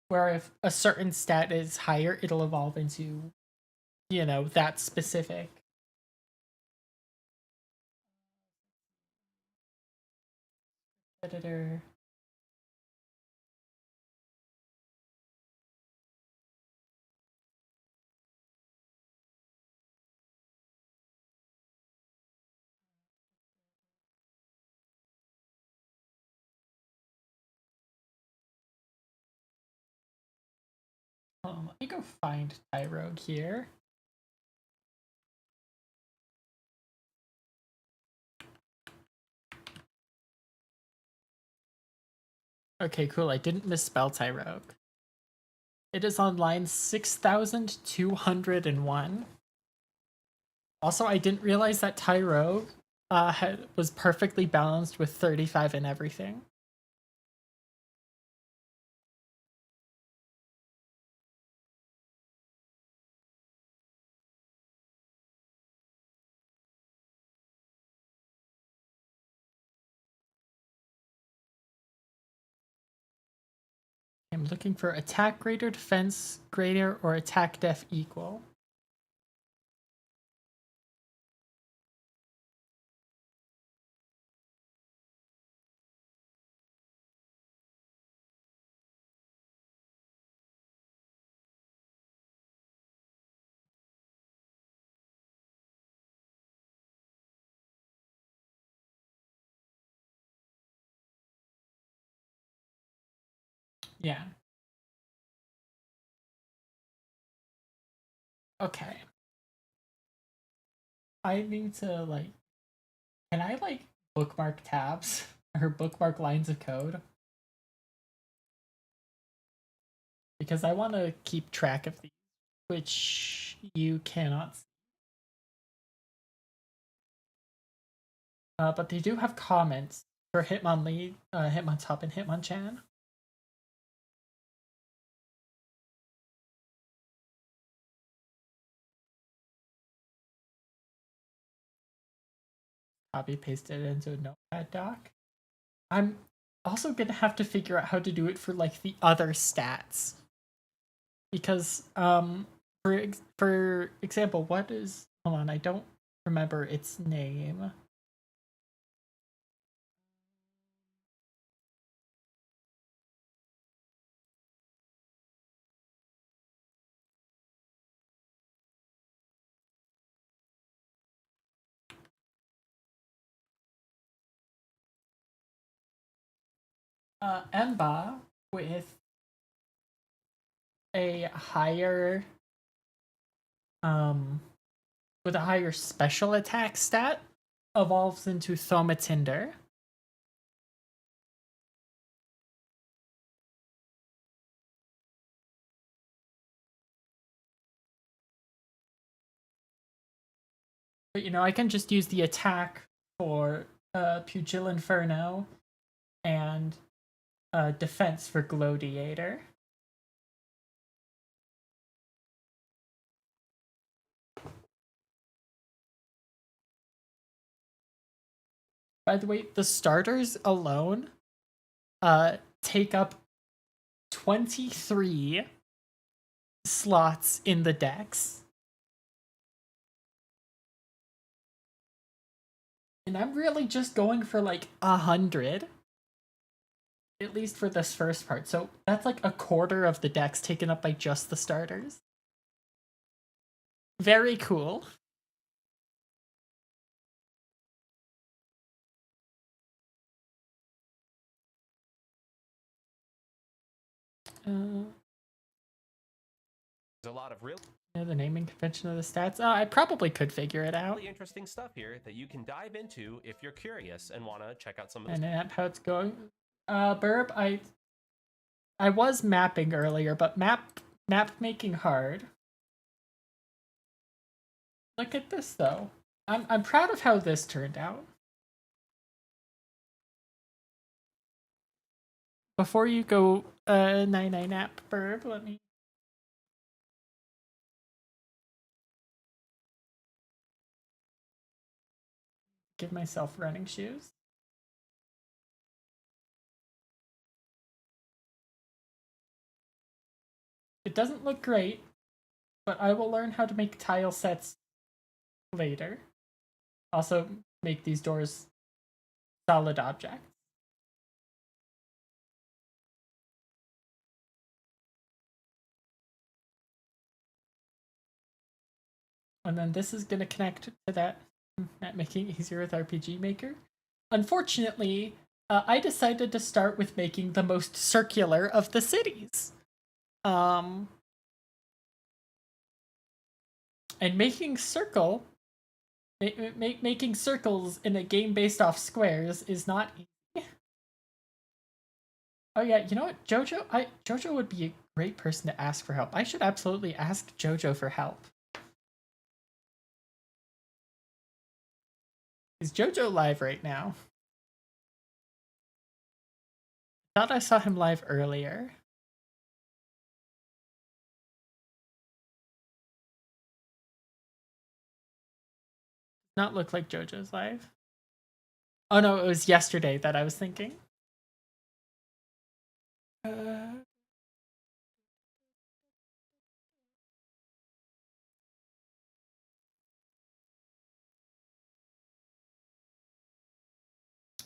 where if a certain stat is higher, it'll evolve into, you know, that specific. Editor. Let me go find Tyrogue here. Okay, cool. I didn't misspell Tyrogue. It is on line 6201. Also, I didn't realize that Tyrogue was perfectly balanced with 35 and everything. I'm looking for attack greater, defense greater, or attack def equal. Yeah. Okay. I need to, like, can I, like, bookmark tabs or bookmark lines of code? Because I want to keep track of these, which you cannot see. But they do have comments for Hitmonlee, Hitmontop, and Hitmonchan. Copy paste it into a notepad doc. I'm also gonna have to figure out how to do it for like the other stats, because for example, what is, hold on, I don't remember its name. Emba with a higher um with a higher special attack stat evolves into Thaumatinder. But you know, I can just use the attack for Pugil Inferno and defense for Gladiator. By the way, the starters alone take up 23 slots in the decks. And I'm really just going for like 100. at least for this first part. So that's like a quarter of the decks taken up by just the starters. Very cool. There's a lot of really The naming convention of the stats. I probably could figure it out. interesting stuff here that you can dive into if you're curious and want to check out some of And at how it's going. Burb, I was mapping earlier, but map making hard. Look at this though. I'm proud of how this turned out. Before you go 9-9 app Burb, let me give myself running shoes. It doesn't look great, but I will learn how to make tile sets later. Also, make these doors solid objects. And then this is going to connect to that making it easier with RPG Maker. Unfortunately, I decided to start with making the most circular of the cities. And making circles in a game based off squares is not easy. Oh yeah, you know what, Jojo would be a great person to ask for help. I should absolutely ask Jojo for help. Is Jojo live right now? I thought I saw him live earlier. Not look like Jojo's live. Oh no, it was yesterday that I was thinking.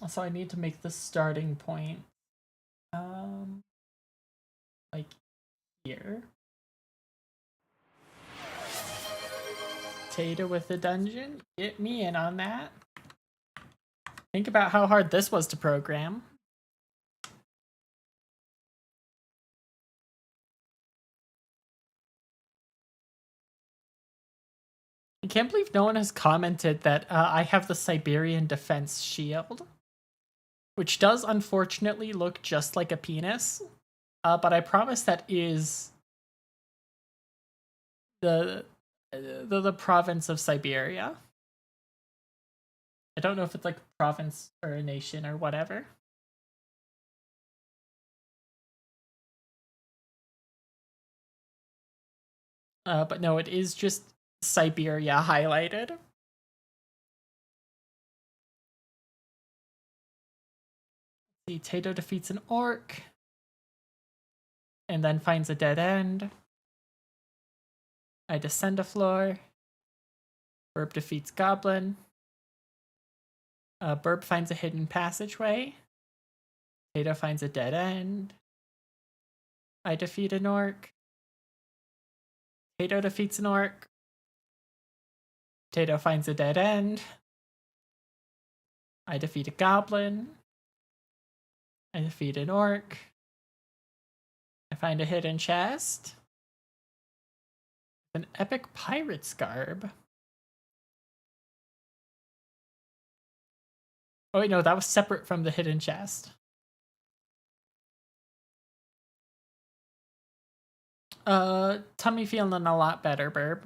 Also, I need to make the starting point. Like here. Tata with the dungeon. Get me in on that. Think about how hard this was to program. I can't believe no one has commented that I have the Siberian Defense Shield, which does unfortunately look just like a penis, but I promise that is the province of Siberia. I don't know if it's like a province or a nation or whatever. But no, it is just Siberia highlighted. See, Tato defeats an orc. And then finds a dead end. I descend a floor. Burb defeats Goblin. Burb finds a hidden passageway. Tato finds a dead end. I defeat an orc. Tato defeats an orc. Tato finds a dead end. I defeat a goblin. I defeat an orc. I find a hidden chest. An epic pirate's garb. Oh wait, no, that was separate from the hidden chest. Tummy feeling a lot better, Burb.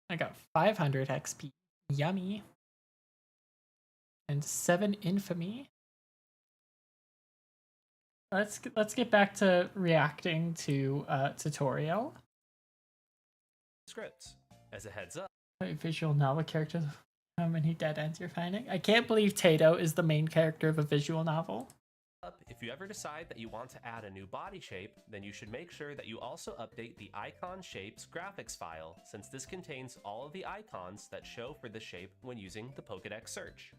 I got 500 XP. Yummy. And 7 infamy. Let's get back to reacting to tutorial. scripts. As a heads up, Visual novel character. How many dead ends you're finding? I can't believe Tato is the main character of a visual novel. if you ever decide that you want to add a new body shape, then you should make sure that you also update the icon shapes graphics file, since this contains all of the icons that show for the shape when using the Pokédex search.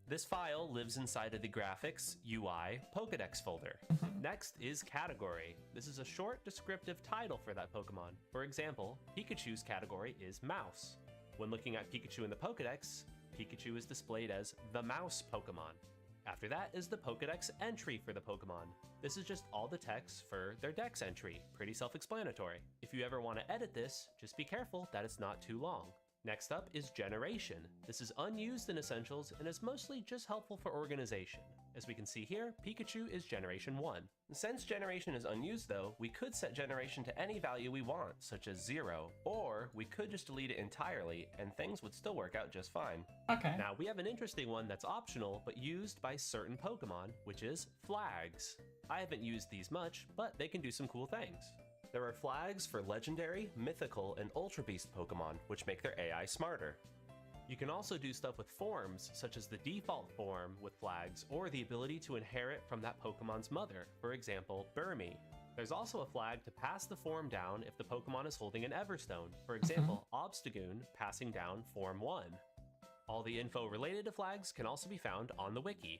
This file lives inside of the Graphics, UI, Pokedex folder. Next is Category. This is a short descriptive title for that Pokemon. For example, Pikachu's category is Mouse. When looking at Pikachu in the Pokedex, Pikachu is displayed as the Mouse Pokemon. After that is the Pokedex entry for the Pokemon. This is just all the text for their Dex entry, pretty self-explanatory. If you ever want to edit this, just be careful that it's not too long. Next up is Generation. This is unused in Essentials and is mostly just helpful for organization. As we can see here, Pikachu is Generation 1. Since Generation is unused though, we could set Generation to any value we want, such as 0, or we could just delete it entirely and things would still work out just fine. Okay. Now we have an interesting one that's optional but used by certain Pokemon, which is flags. I haven't used these much, but they can do some cool things. There are flags for legendary, mythical, and ultra beast Pokemon, which make their AI smarter. You can also do stuff with forms, such as the default form with flags, or the ability to inherit from that Pokemon's mother, for example, Burmy. There's also a flag to pass the form down if the Pokemon is holding an Everstone, for example, Obstagoon passing down Form 1. All the info related to flags can also be found on the wiki.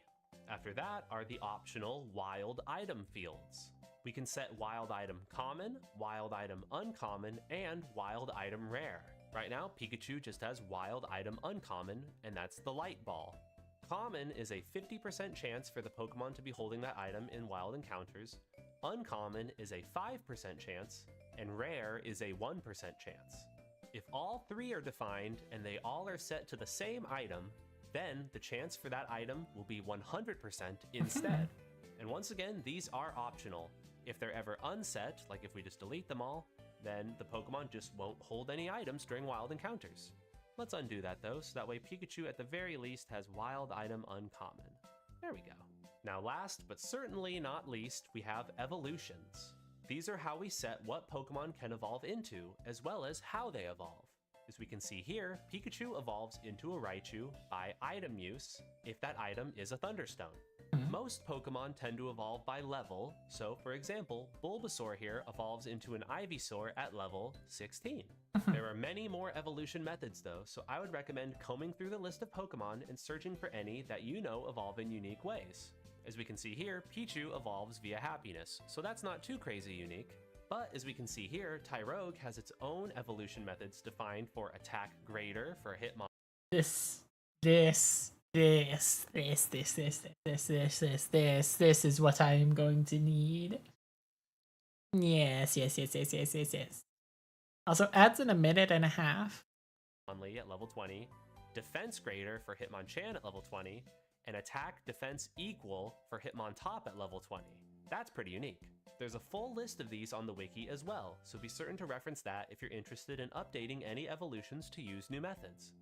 After that are the optional wild item fields. We can set wild item common, wild item uncommon, and wild item rare. Right now, Pikachu just has wild item uncommon, and that's the light ball. Common is a 50% chance for the Pokemon to be holding that item in wild encounters. Uncommon is a 5% chance, and rare is a 1% chance. If all three are defined and they all are set to the same item, then the chance for that item will be 100% instead. And once again, these are optional. If they're ever unset, like if we just delete them all, then the Pokemon just won't hold any items during wild encounters. Let's undo that though, so that way Pikachu at the very least has wild item uncommon. There we go. Now last but certainly not least, we have evolutions. These are how we set what Pokemon can evolve into, as well as how they evolve. As we can see here, Pikachu evolves into a Raichu by item use if that item is a Thunderstone. Most Pokemon tend to evolve by level, so for example, Bulbasaur here evolves into an Ivysaur at level 16. There are many more evolution methods though, so I would recommend combing through the list of Pokemon and searching for any that you know evolve in unique ways. As we can see here, Pichu evolves via happiness, so that's not too crazy unique. But as we can see here, Tyrogue has its own evolution methods defined for attack greater for Hitmon. This is what I am going to need. Yes. Also adds in a minute and a half. Hitmonlee at level 20, defense greater for Hitmonchan at level 20, and attack defense equal for Hitmontop at level 20. That's pretty unique. There's a full list of these on the wiki as well, so be certain to reference that if you're interested in updating any evolutions to use new methods.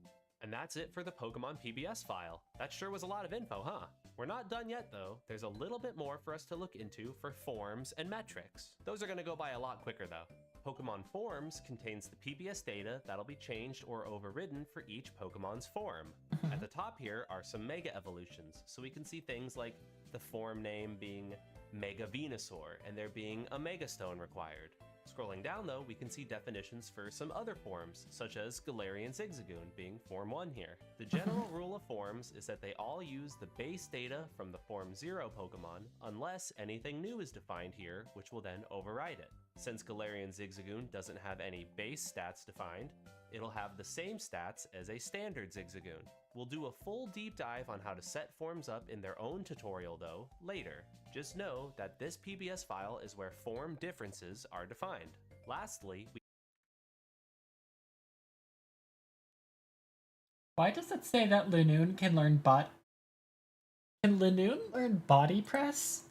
And that's it for the Pokemon PBS file. That sure was a lot of info, huh? We're not done yet though. There's a little bit more for us to look into for forms and metrics. Those are gonna go by a lot quicker though. Pokemon Forms contains the PBS data that'll be changed or overridden for each Pokemon's form. At the top here are some Mega Evolutions, so we can see things like the form name being Mega Venusaur and there being a Mega Stone required. Scrolling down though, we can see definitions for some other forms, such as Galarian Zigzagoon being Form 1 here. The general rule of forms is that they all use the base data from the Form 0 Pokemon, unless anything new is defined here, which will then override it. Since Galarian Zigzagoon doesn't have any base stats defined, it'll have the same stats as a standard Zigzagoon. We'll do a full deep dive on how to set forms up in their own tutorial though, later. Just know that this PBS file is where form differences are defined. Lastly, Why does it say that Linoon can learn Can Linoon learn body press?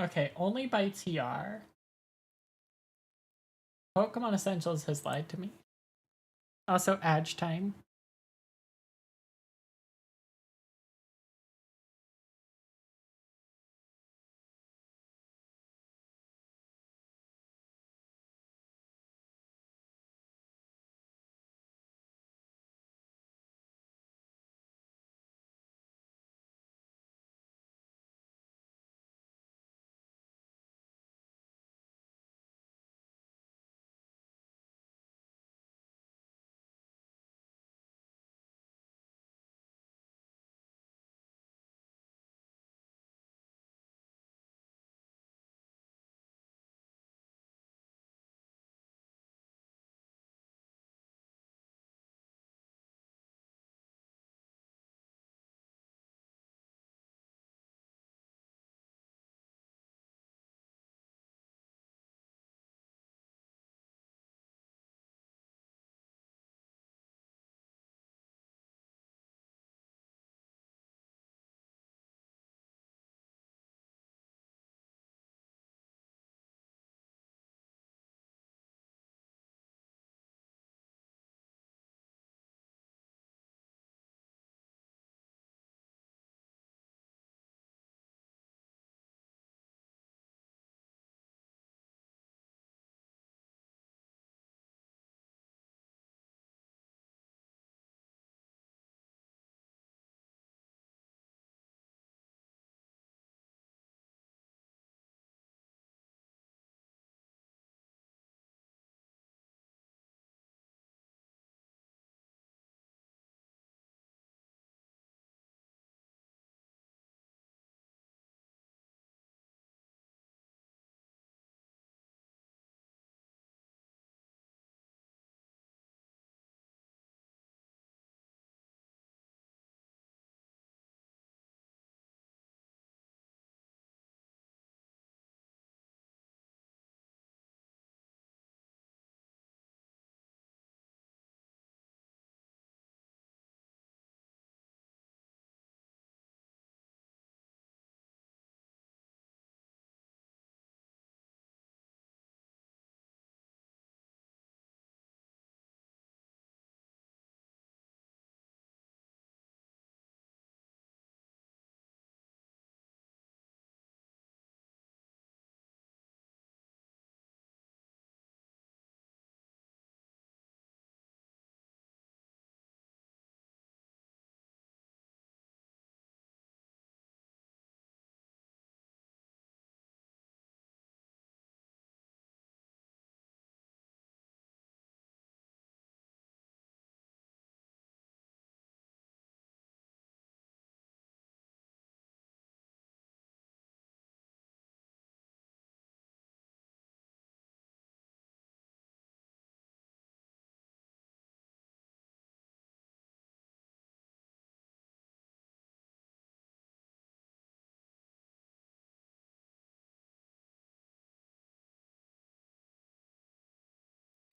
Okay, only by TR. Pokemon Essentials has lied to me. Also, Edge time.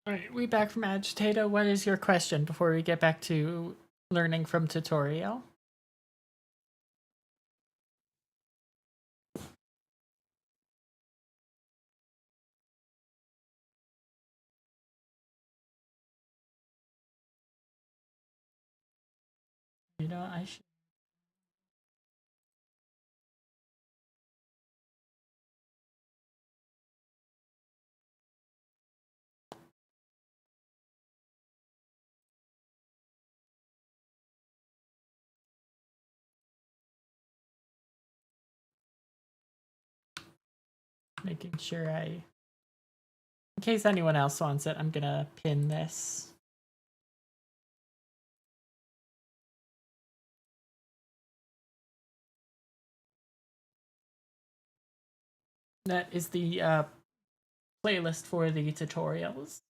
Alright, we back from Agitator. What is your question before we get back to learning from tutorial? You know, I should. Making sure I. In case anyone else wants it, I'm gonna pin this. That is the playlist for the tutorials.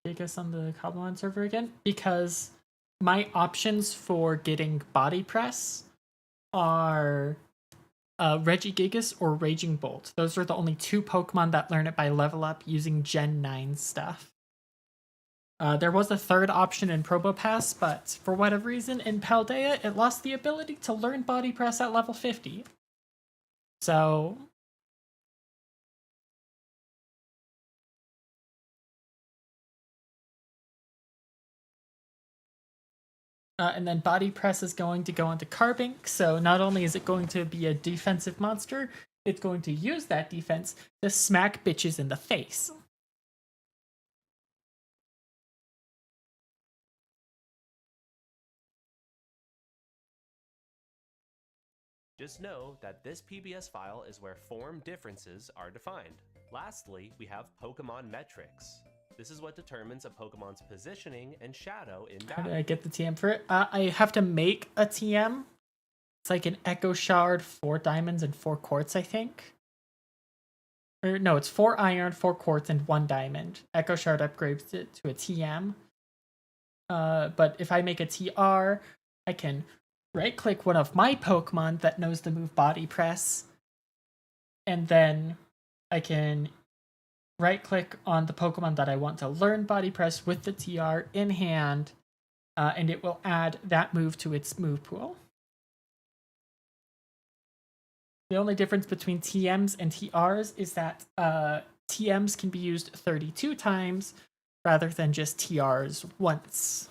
Take us on the Cobblemon server again because my options for getting body press are Regigigas or Raging Bolt. Those are the only 2 Pokemon that learn it by level up using Gen 9 stuff. There was a 3rd option in Probopass, but for whatever reason, in Paldea, it lost the ability to learn Body Press at level 50. So... and then Body Press is going to go into Carbink, so not only is it going to be a defensive monster, it's going to use that defense to smack bitches in the face. Just know that this PBS file is where form differences are defined. Lastly, we have Pokemon metrics. This is what determines a Pokemon's positioning and shadow in battle. How did I get the TM for it? I have to make a TM. It's like an Echo Shard, 4 diamonds, and 4 quartz, I think. Or no, it's 4 iron, 4 quartz, and 1 diamond. Echo Shard upgrades it to a TM. But if I make a TR, I can right-click one of my Pokemon that knows the move Body Press, and then I can right-click on the Pokemon that I want to learn Body Press with the TR in hand, and it will add that move to its move pool. The only difference between TMs and TRs is that TMs can be used 32 times rather than just TRs once.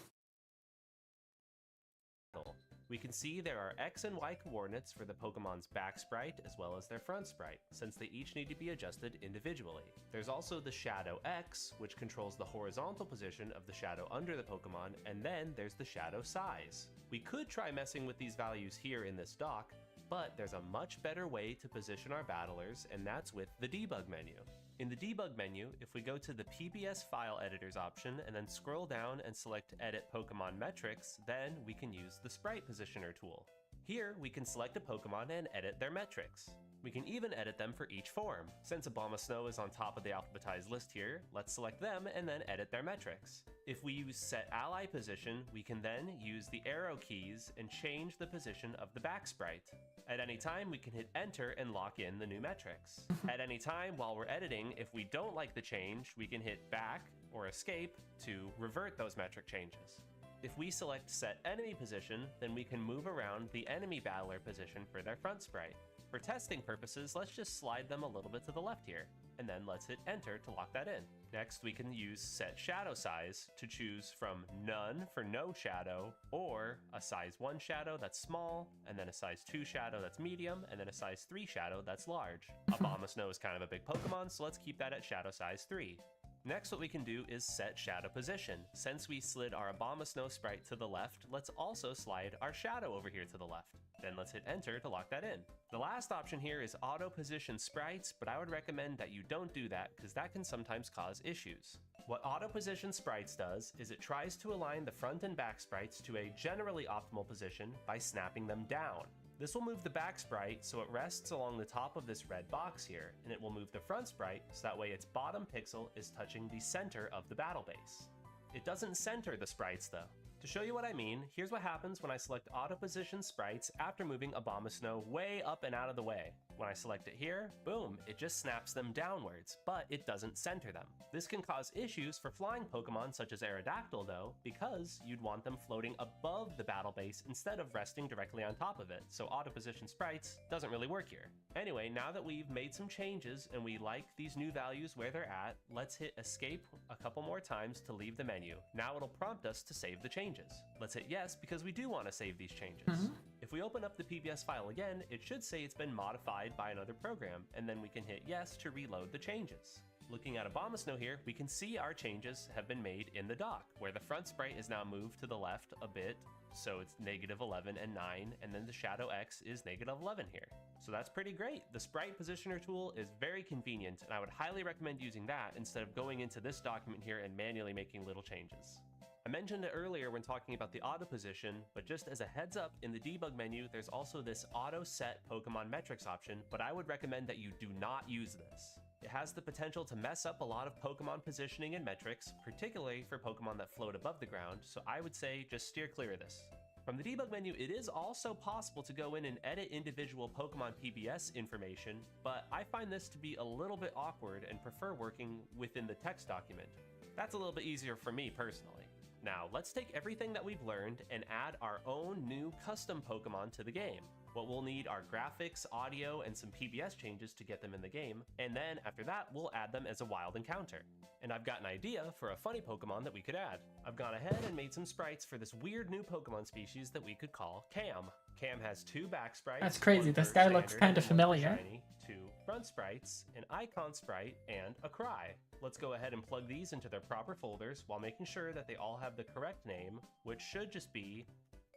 We can see there are X and Y coordinates for the Pokemon's back sprite as well as their front sprite, since they each need to be adjusted individually. There's also the shadow X, which controls the horizontal position of the shadow under the Pokemon, and then there's the shadow size. We could try messing with these values here in this dock, but there's a much better way to position our battlers, and that's with the debug menu. In the debug menu, if we go to the PBS file editors option and then scroll down and select edit Pokemon metrics, then we can use the sprite positioner tool. Here we can select a Pokemon and edit their metrics. We can even edit them for each form. Since Abomasnow is on top of the alphabetized list here, let's select them and then edit their metrics. If we use set ally position, we can then use the arrow keys and change the position of the back sprite. At any time, we can hit enter and lock in the new metrics. At any time while we're editing, if we don't like the change, we can hit back or escape to revert those metric changes. If we select set enemy position, then we can move around the enemy battler position for their front sprite. For testing purposes, let's just slide them a little bit to the left here, and then let's hit enter to lock that in. Next, we can use set shadow size to choose from none for no shadow, or a size 1 shadow that's small, and then a size 2 shadow that's medium, and then a size 3 shadow that's large. Abomasnow is kind of a big Pokemon, so let's keep that at shadow size 3. Next, what we can do is set shadow position. Since we slid our Abomasnow sprite to the left, let's also slide our shadow over here to the left. Then let's hit enter to lock that in. The last option here is auto position sprites, but I would recommend that you don't do that because that can sometimes cause issues. What auto position sprites does is it tries to align the front and back sprites to a generally optimal position by snapping them down. This will move the back sprite so it rests along the top of this red box here, and it will move the front sprite so that way its bottom pixel is touching the center of the battle base. It doesn't center the sprites though. To show you what I mean, here's what happens when I select auto position sprites after moving Abomasnow way up and out of the way. When I select it here, boom, it just snaps them downwards, but it doesn't center them. This can cause issues for flying Pokemon such as Aerodactyl though, because you'd want them floating above the battle base instead of resting directly on top of it, so auto position sprites doesn't really work here. Anyway, now that we've made some changes and we like these new values where they're at, let's hit escape a couple more times to leave the menu. Now it'll prompt us to save the changes. Let's hit yes because we do want to save these changes. If we open up the PBS file again, it should say it's been modified by another program, and then we can hit yes to reload the changes. Looking at Abomasnow here, we can see our changes have been made in the dock, where the front sprite is now moved to the left a bit, so it's -11 and 9, and then the shadow X is -11 here. So that's pretty great. The sprite positioner tool is very convenient, and I would highly recommend using that instead of going into this document here and manually making little changes. I mentioned it earlier when talking about the auto position, but just as a heads up, in the debug menu, there's also this auto set Pokemon metrics option, but I would recommend that you do not use this. It has the potential to mess up a lot of Pokemon positioning and metrics, particularly for Pokemon that float above the ground, so I would say just steer clear of this. From the debug menu, it is also possible to go in and edit individual Pokemon PBS information, but I find this to be a little bit awkward and prefer working within the text document. That's a little bit easier for me personally. Now, let's take everything that we've learned and add our own new custom Pokemon to the game. What we'll need are graphics, audio, and some PBS changes to get them in the game, and then after that, we'll add them as a wild encounter. And I've got an idea for a funny Pokemon that we could add. I've gone ahead and made some sprites for this weird new Pokemon species that we could call Cam. Cam has 2 back sprites. That's crazy. This guy looks kind of familiar. Shiny, 2 front sprites, an icon sprite, and a cry. Let's go ahead and plug these into their proper folders while making sure that they all have the correct name, which should just be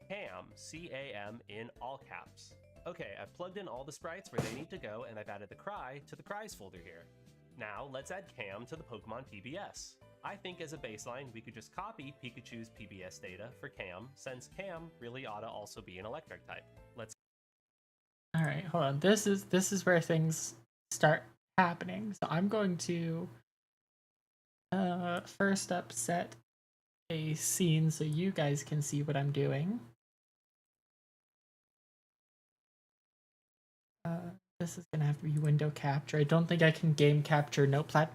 Cam, C-A-M in all caps. Okay, I've plugged in all the sprites where they need to go, and I've added the cry to the cries folder here. Now, let's add Cam to the Pokemon PBS. I think as a baseline, we could just copy Pikachu's PBS data for Cam, since Cam really ought to also be an electric type. All right, hold on. This is where things start happening. So I'm going to first up set a scene so you guys can see what I'm doing. This is gonna have to be window capture. I don't think I can game capture Notepad++.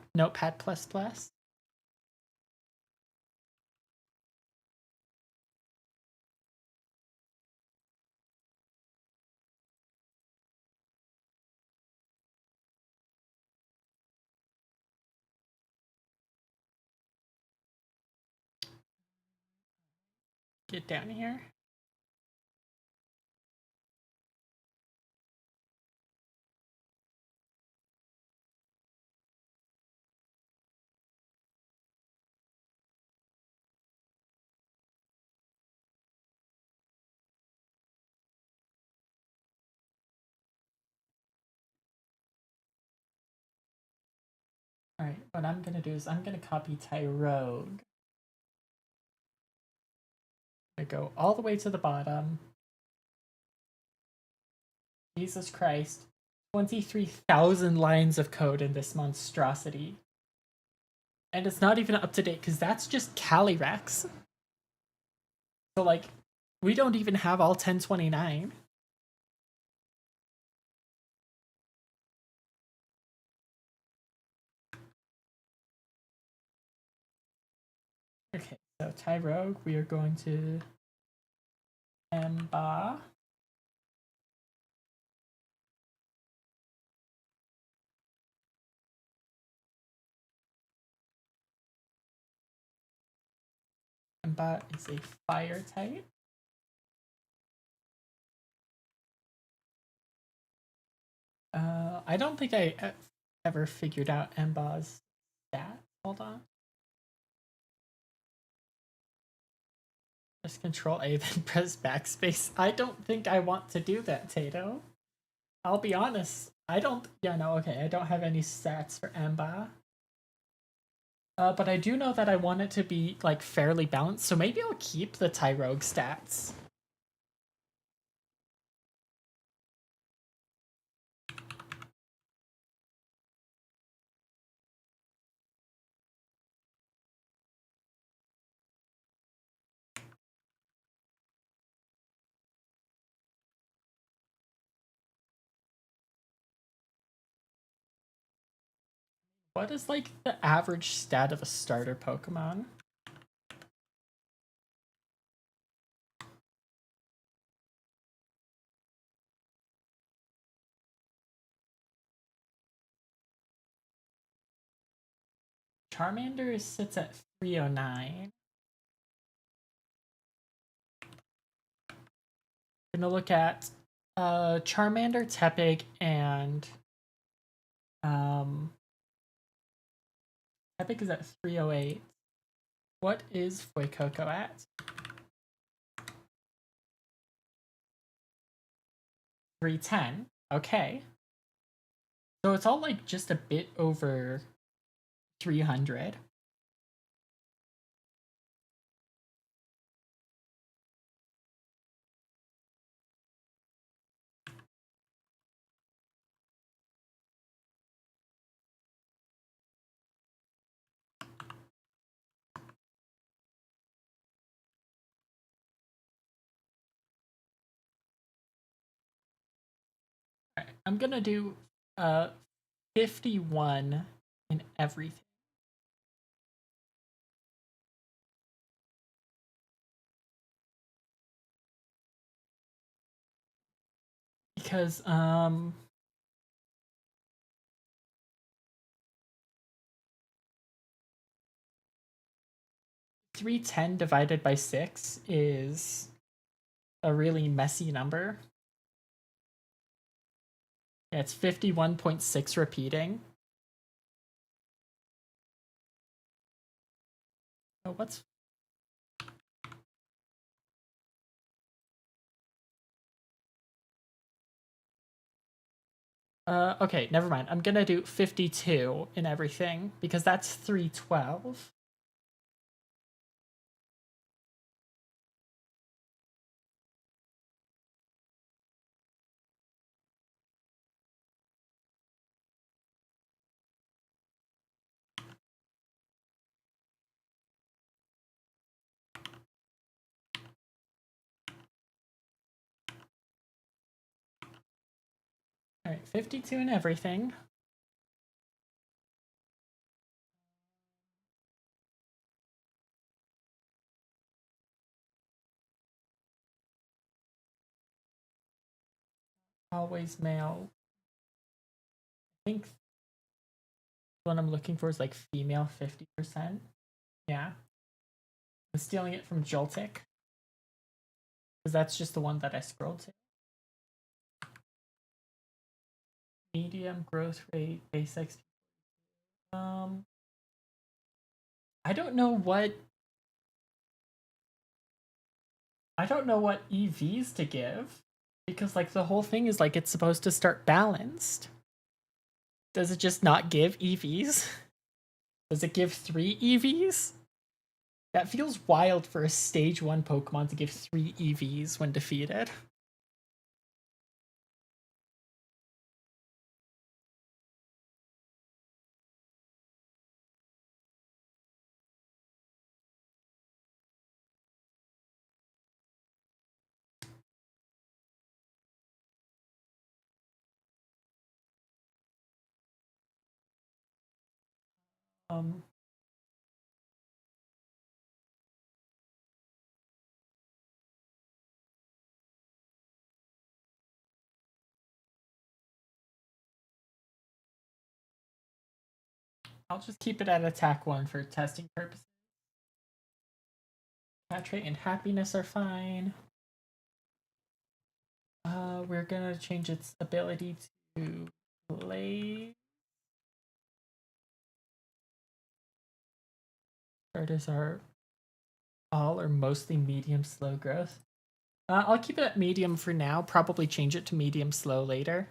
Get down here. Alright, what I'm gonna do is I'm gonna copy Tyrogue. I'm gonna go all the way to the bottom. Jesus Christ. 23,000 lines of code in this monstrosity. And it's not even up to date because that's just Calyrex. So, like, we don't even have all 1029. Okay, so Tyrogue, we are going to Emba. Emba is a fire type. I don't think I ever figured out Emba's stat. Hold on. Just Control A, then press backspace. I don't think I want to do that, Tato. I'll be honest. I don't. Yeah, no, okay. I don't have any stats for Emba. But I do know that I want it to be, like, fairly balanced, so maybe I'll keep the Tyrogue stats. What is, like, the average stat of a starter Pokemon? Charmander sits at 309. I'm gonna look at Charmander, Tepig, and Tepig is at 308. What is Fuecoco at? 310. Okay. So it's all like just a bit over 300. I'm gonna do 51 in everything. Because 310 divided by 6 is a really messy number. Yeah, it's 51.6 repeating. Oh, what's... okay, never mind. I'm gonna do 52 in everything, because that's 312. Alright, 52 in everything. Always male. I think what I'm looking for is like female 50%. Yeah. I'm stealing it from Joltik, because that's just the one that I scrolled to. Medium growth rate, basics. I don't know what EVs to give, because like the whole thing is like it's supposed to start balanced. Does it just not give EVs? Does it give 3 EVs? That feels wild for a stage 1 Pokemon to give 3 EVs when defeated. Um, I'll just keep it at attack 1 for testing purposes. Catch rate and happiness are fine. We're gonna change its ability to play. Starters are all or mostly medium slow growth. I'll keep it at medium for now, probably change it to medium slow later.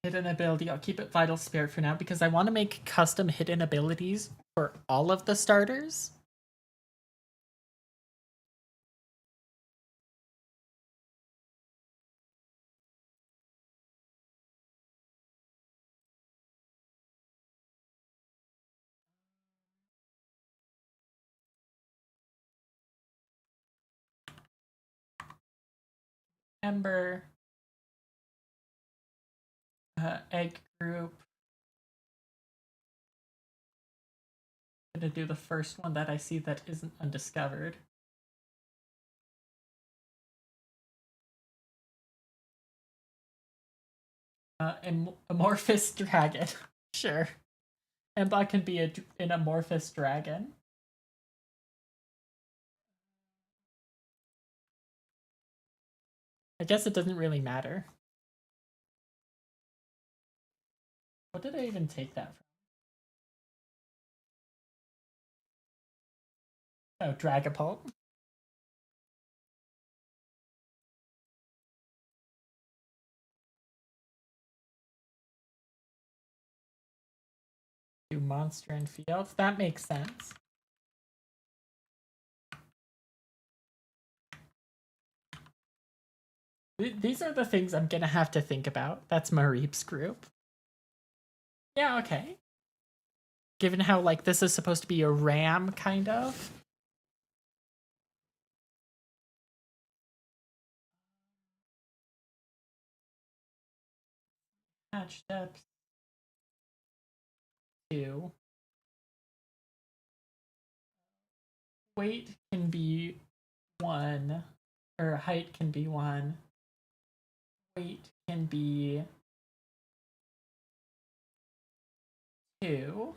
Hidden ability, I'll keep it Vital Spirit for now because I want to make custom hidden abilities for all of the starters. Ember, egg group. I'm gonna do the first one that I see that isn't undiscovered. Amorphous dragon. Sure. Emba can be an amorphous dragon. I guess it doesn't really matter. What did I even take that from? Oh, Dragapult. Do monster and fields. That makes sense. These are the things I'm gonna have to think about. That's Mareep's group. Yeah, okay. given how like this is supposed to be a RAM kind of. Match depth 2. Weight can be 1, or height can be 1. Weight can be 2.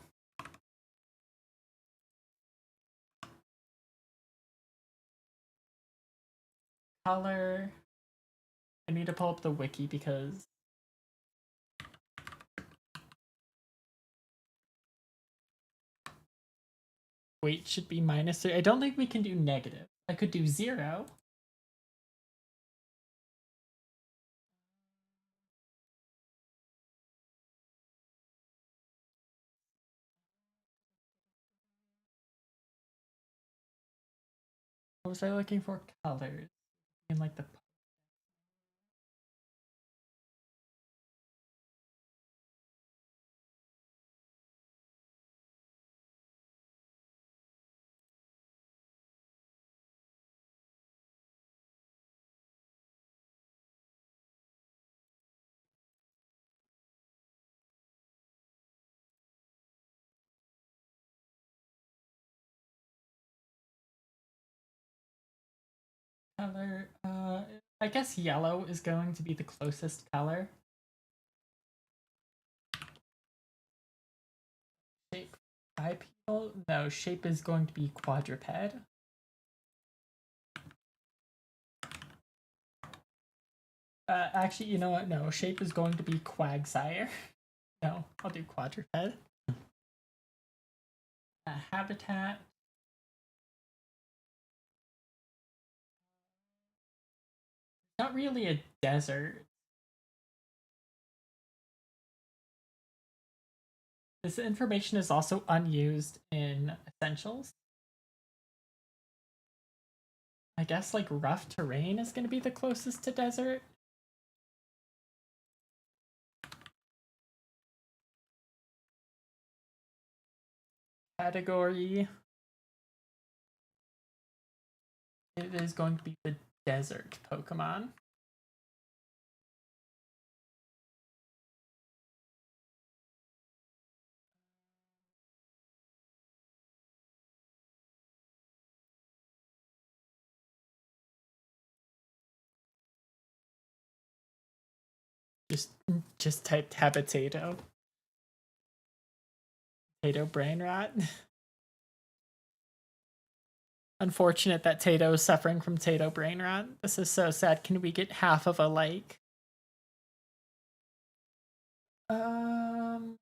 Color. I need to pull up the wiki because weight should be -3. I don't think we can do negative. I could do 0. What was I looking for? Colors. In like the color. I guess yellow is going to be the closest color. Shape bipedal? No, shape is going to be quadruped. Actually, you know what? No, shape is going to be quagsire. No, I'll do quadruped. Habitat. Not really a desert. This information is also unused in essentials. I guess like rough terrain is going to be the closest to desert. Category. It is going to be the desert Pokemon. Just type Habitato. Tato brain rot. Unfortunate that Tato is suffering from Tato brain rot. This is so sad. Can we get half of a like? God,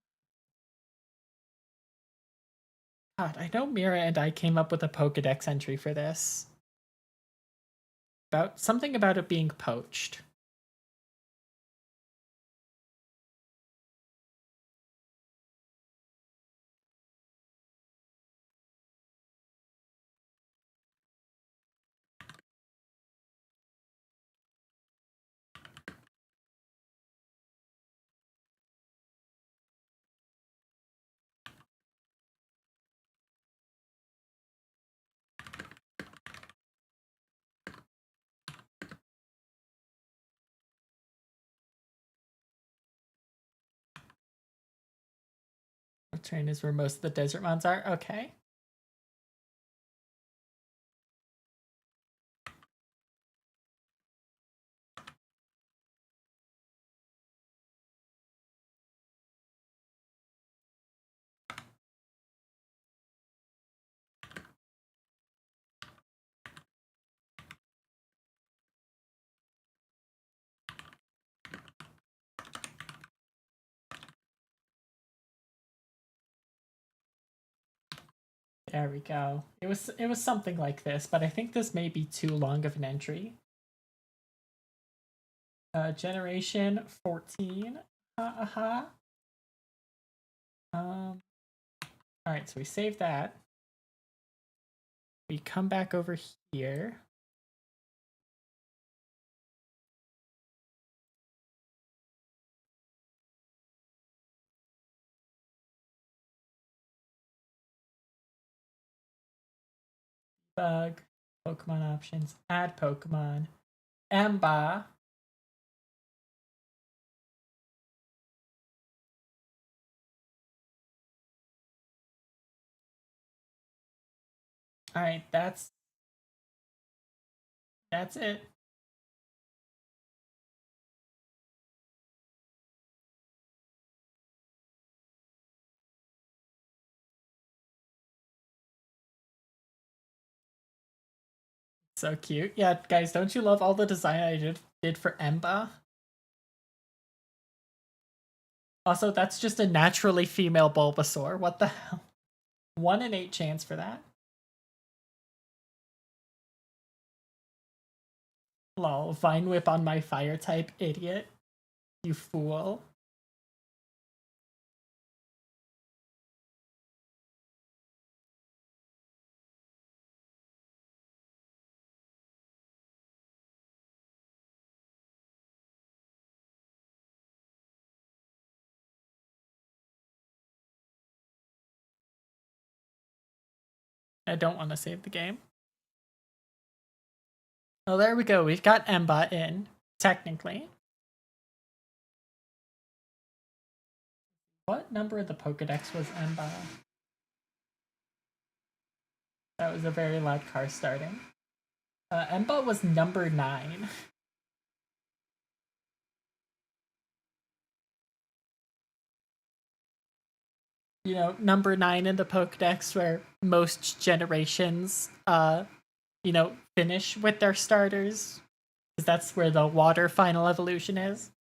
I know Mira and I came up with a Pokedex entry for this. About something about it being poached. Terrain is where most of the desert mons are. Okay. There we go. It was something like this, but I think this may be too long of an entry. Generation 14. Alright, so we save that. We come back over here. Debug, Pokemon options, add Pokemon, Emba. All right, that's it. So cute. Yeah, guys, don't you love all the design I did for Emba? Also, that's just a naturally female Bulbasaur. What the hell? 1 in 8 chance for that. Lol, Vine Whip on my fire type, idiot. You fool. I don't want to save the game. Oh, there we go. We've got Emba in, technically. What number of the Pokedex was Emba? That was a very loud car starting. Emba was number 9. You know, number 9 in the Pokedex where most generations, finish with their starters. Because that's where the water final evolution is.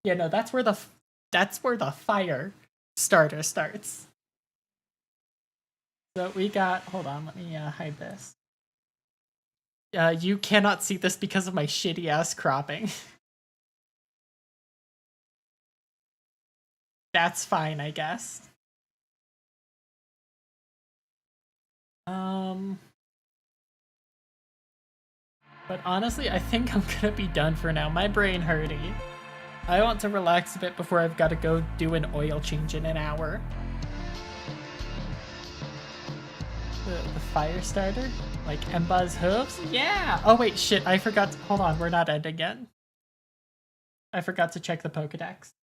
Yeah, no, that's where the fire starter starts. So we got, hold on, let me hide this. You cannot see this because of my shitty ass cropping. That's fine, I guess. But honestly, I think I'm gonna be done for now. My brain hurty. I want to relax a bit before I've got to go do an oil change in an hour. The fire starter? Like Emba's hooves? Yeah! Oh wait, shit, I forgot to, hold on, we're not ending yet. I forgot to check the Pokedex.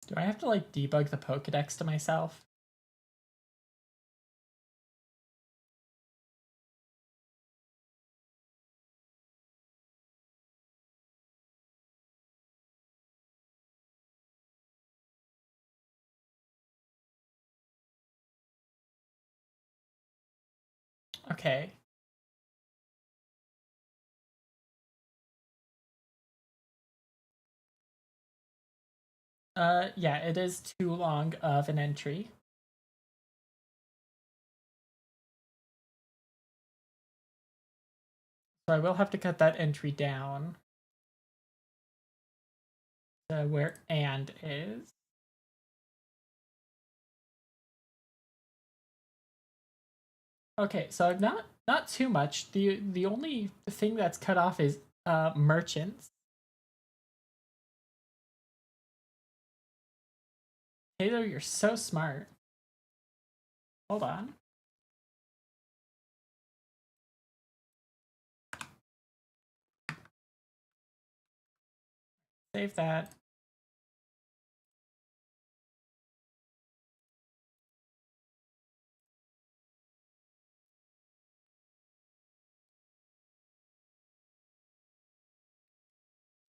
Do I have to like debug the Pokedex to myself? Okay. Yeah, it is too long of an entry. So I will have to cut that entry down. Where and is. Okay, so not too much. The only thing that's cut off is merchants. Halo, you're so smart. Hold on. Save that.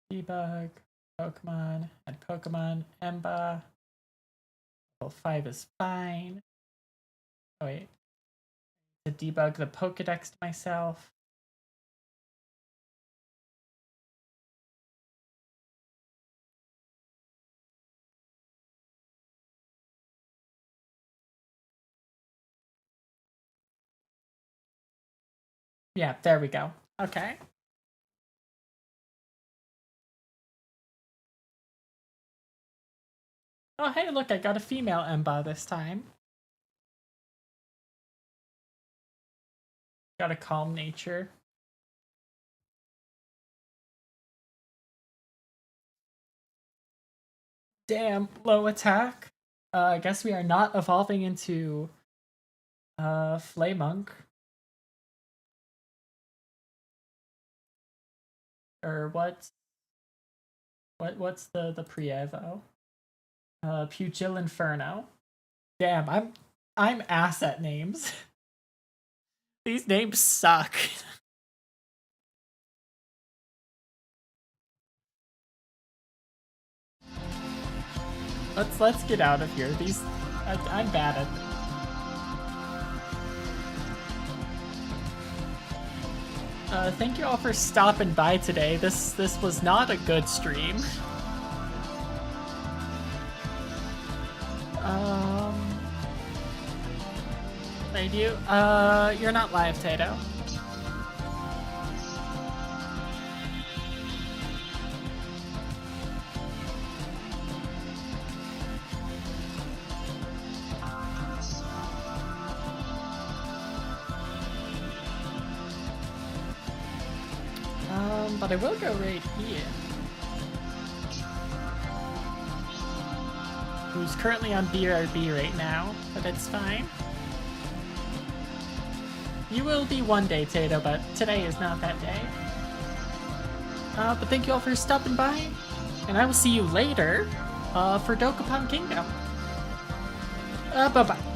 Debug, Pokemon, add Pokemon, Emba. Level 5 is fine. Oh wait. To debug the Pokedex to myself. Yeah, there we go. Okay. Oh hey, look, I got a female Emba this time. Got a calm nature. Damn, low attack. I guess we are not evolving into Flaymunk. Or what? What's the pre-evo? Pugil Inferno. Damn, I'm ass at names. These names suck. Let's get out of here. I'm bad at. Thank you all for stopping by today. This was not a good stream. Thank you. You're not live, Tato. But I will go right here. Who's currently on BRB right now, but it's fine. You will be one day, Tato, but today is not that day. But thank you all for stopping by, and I will see you later for Dokapon Kingdom. Bye-bye.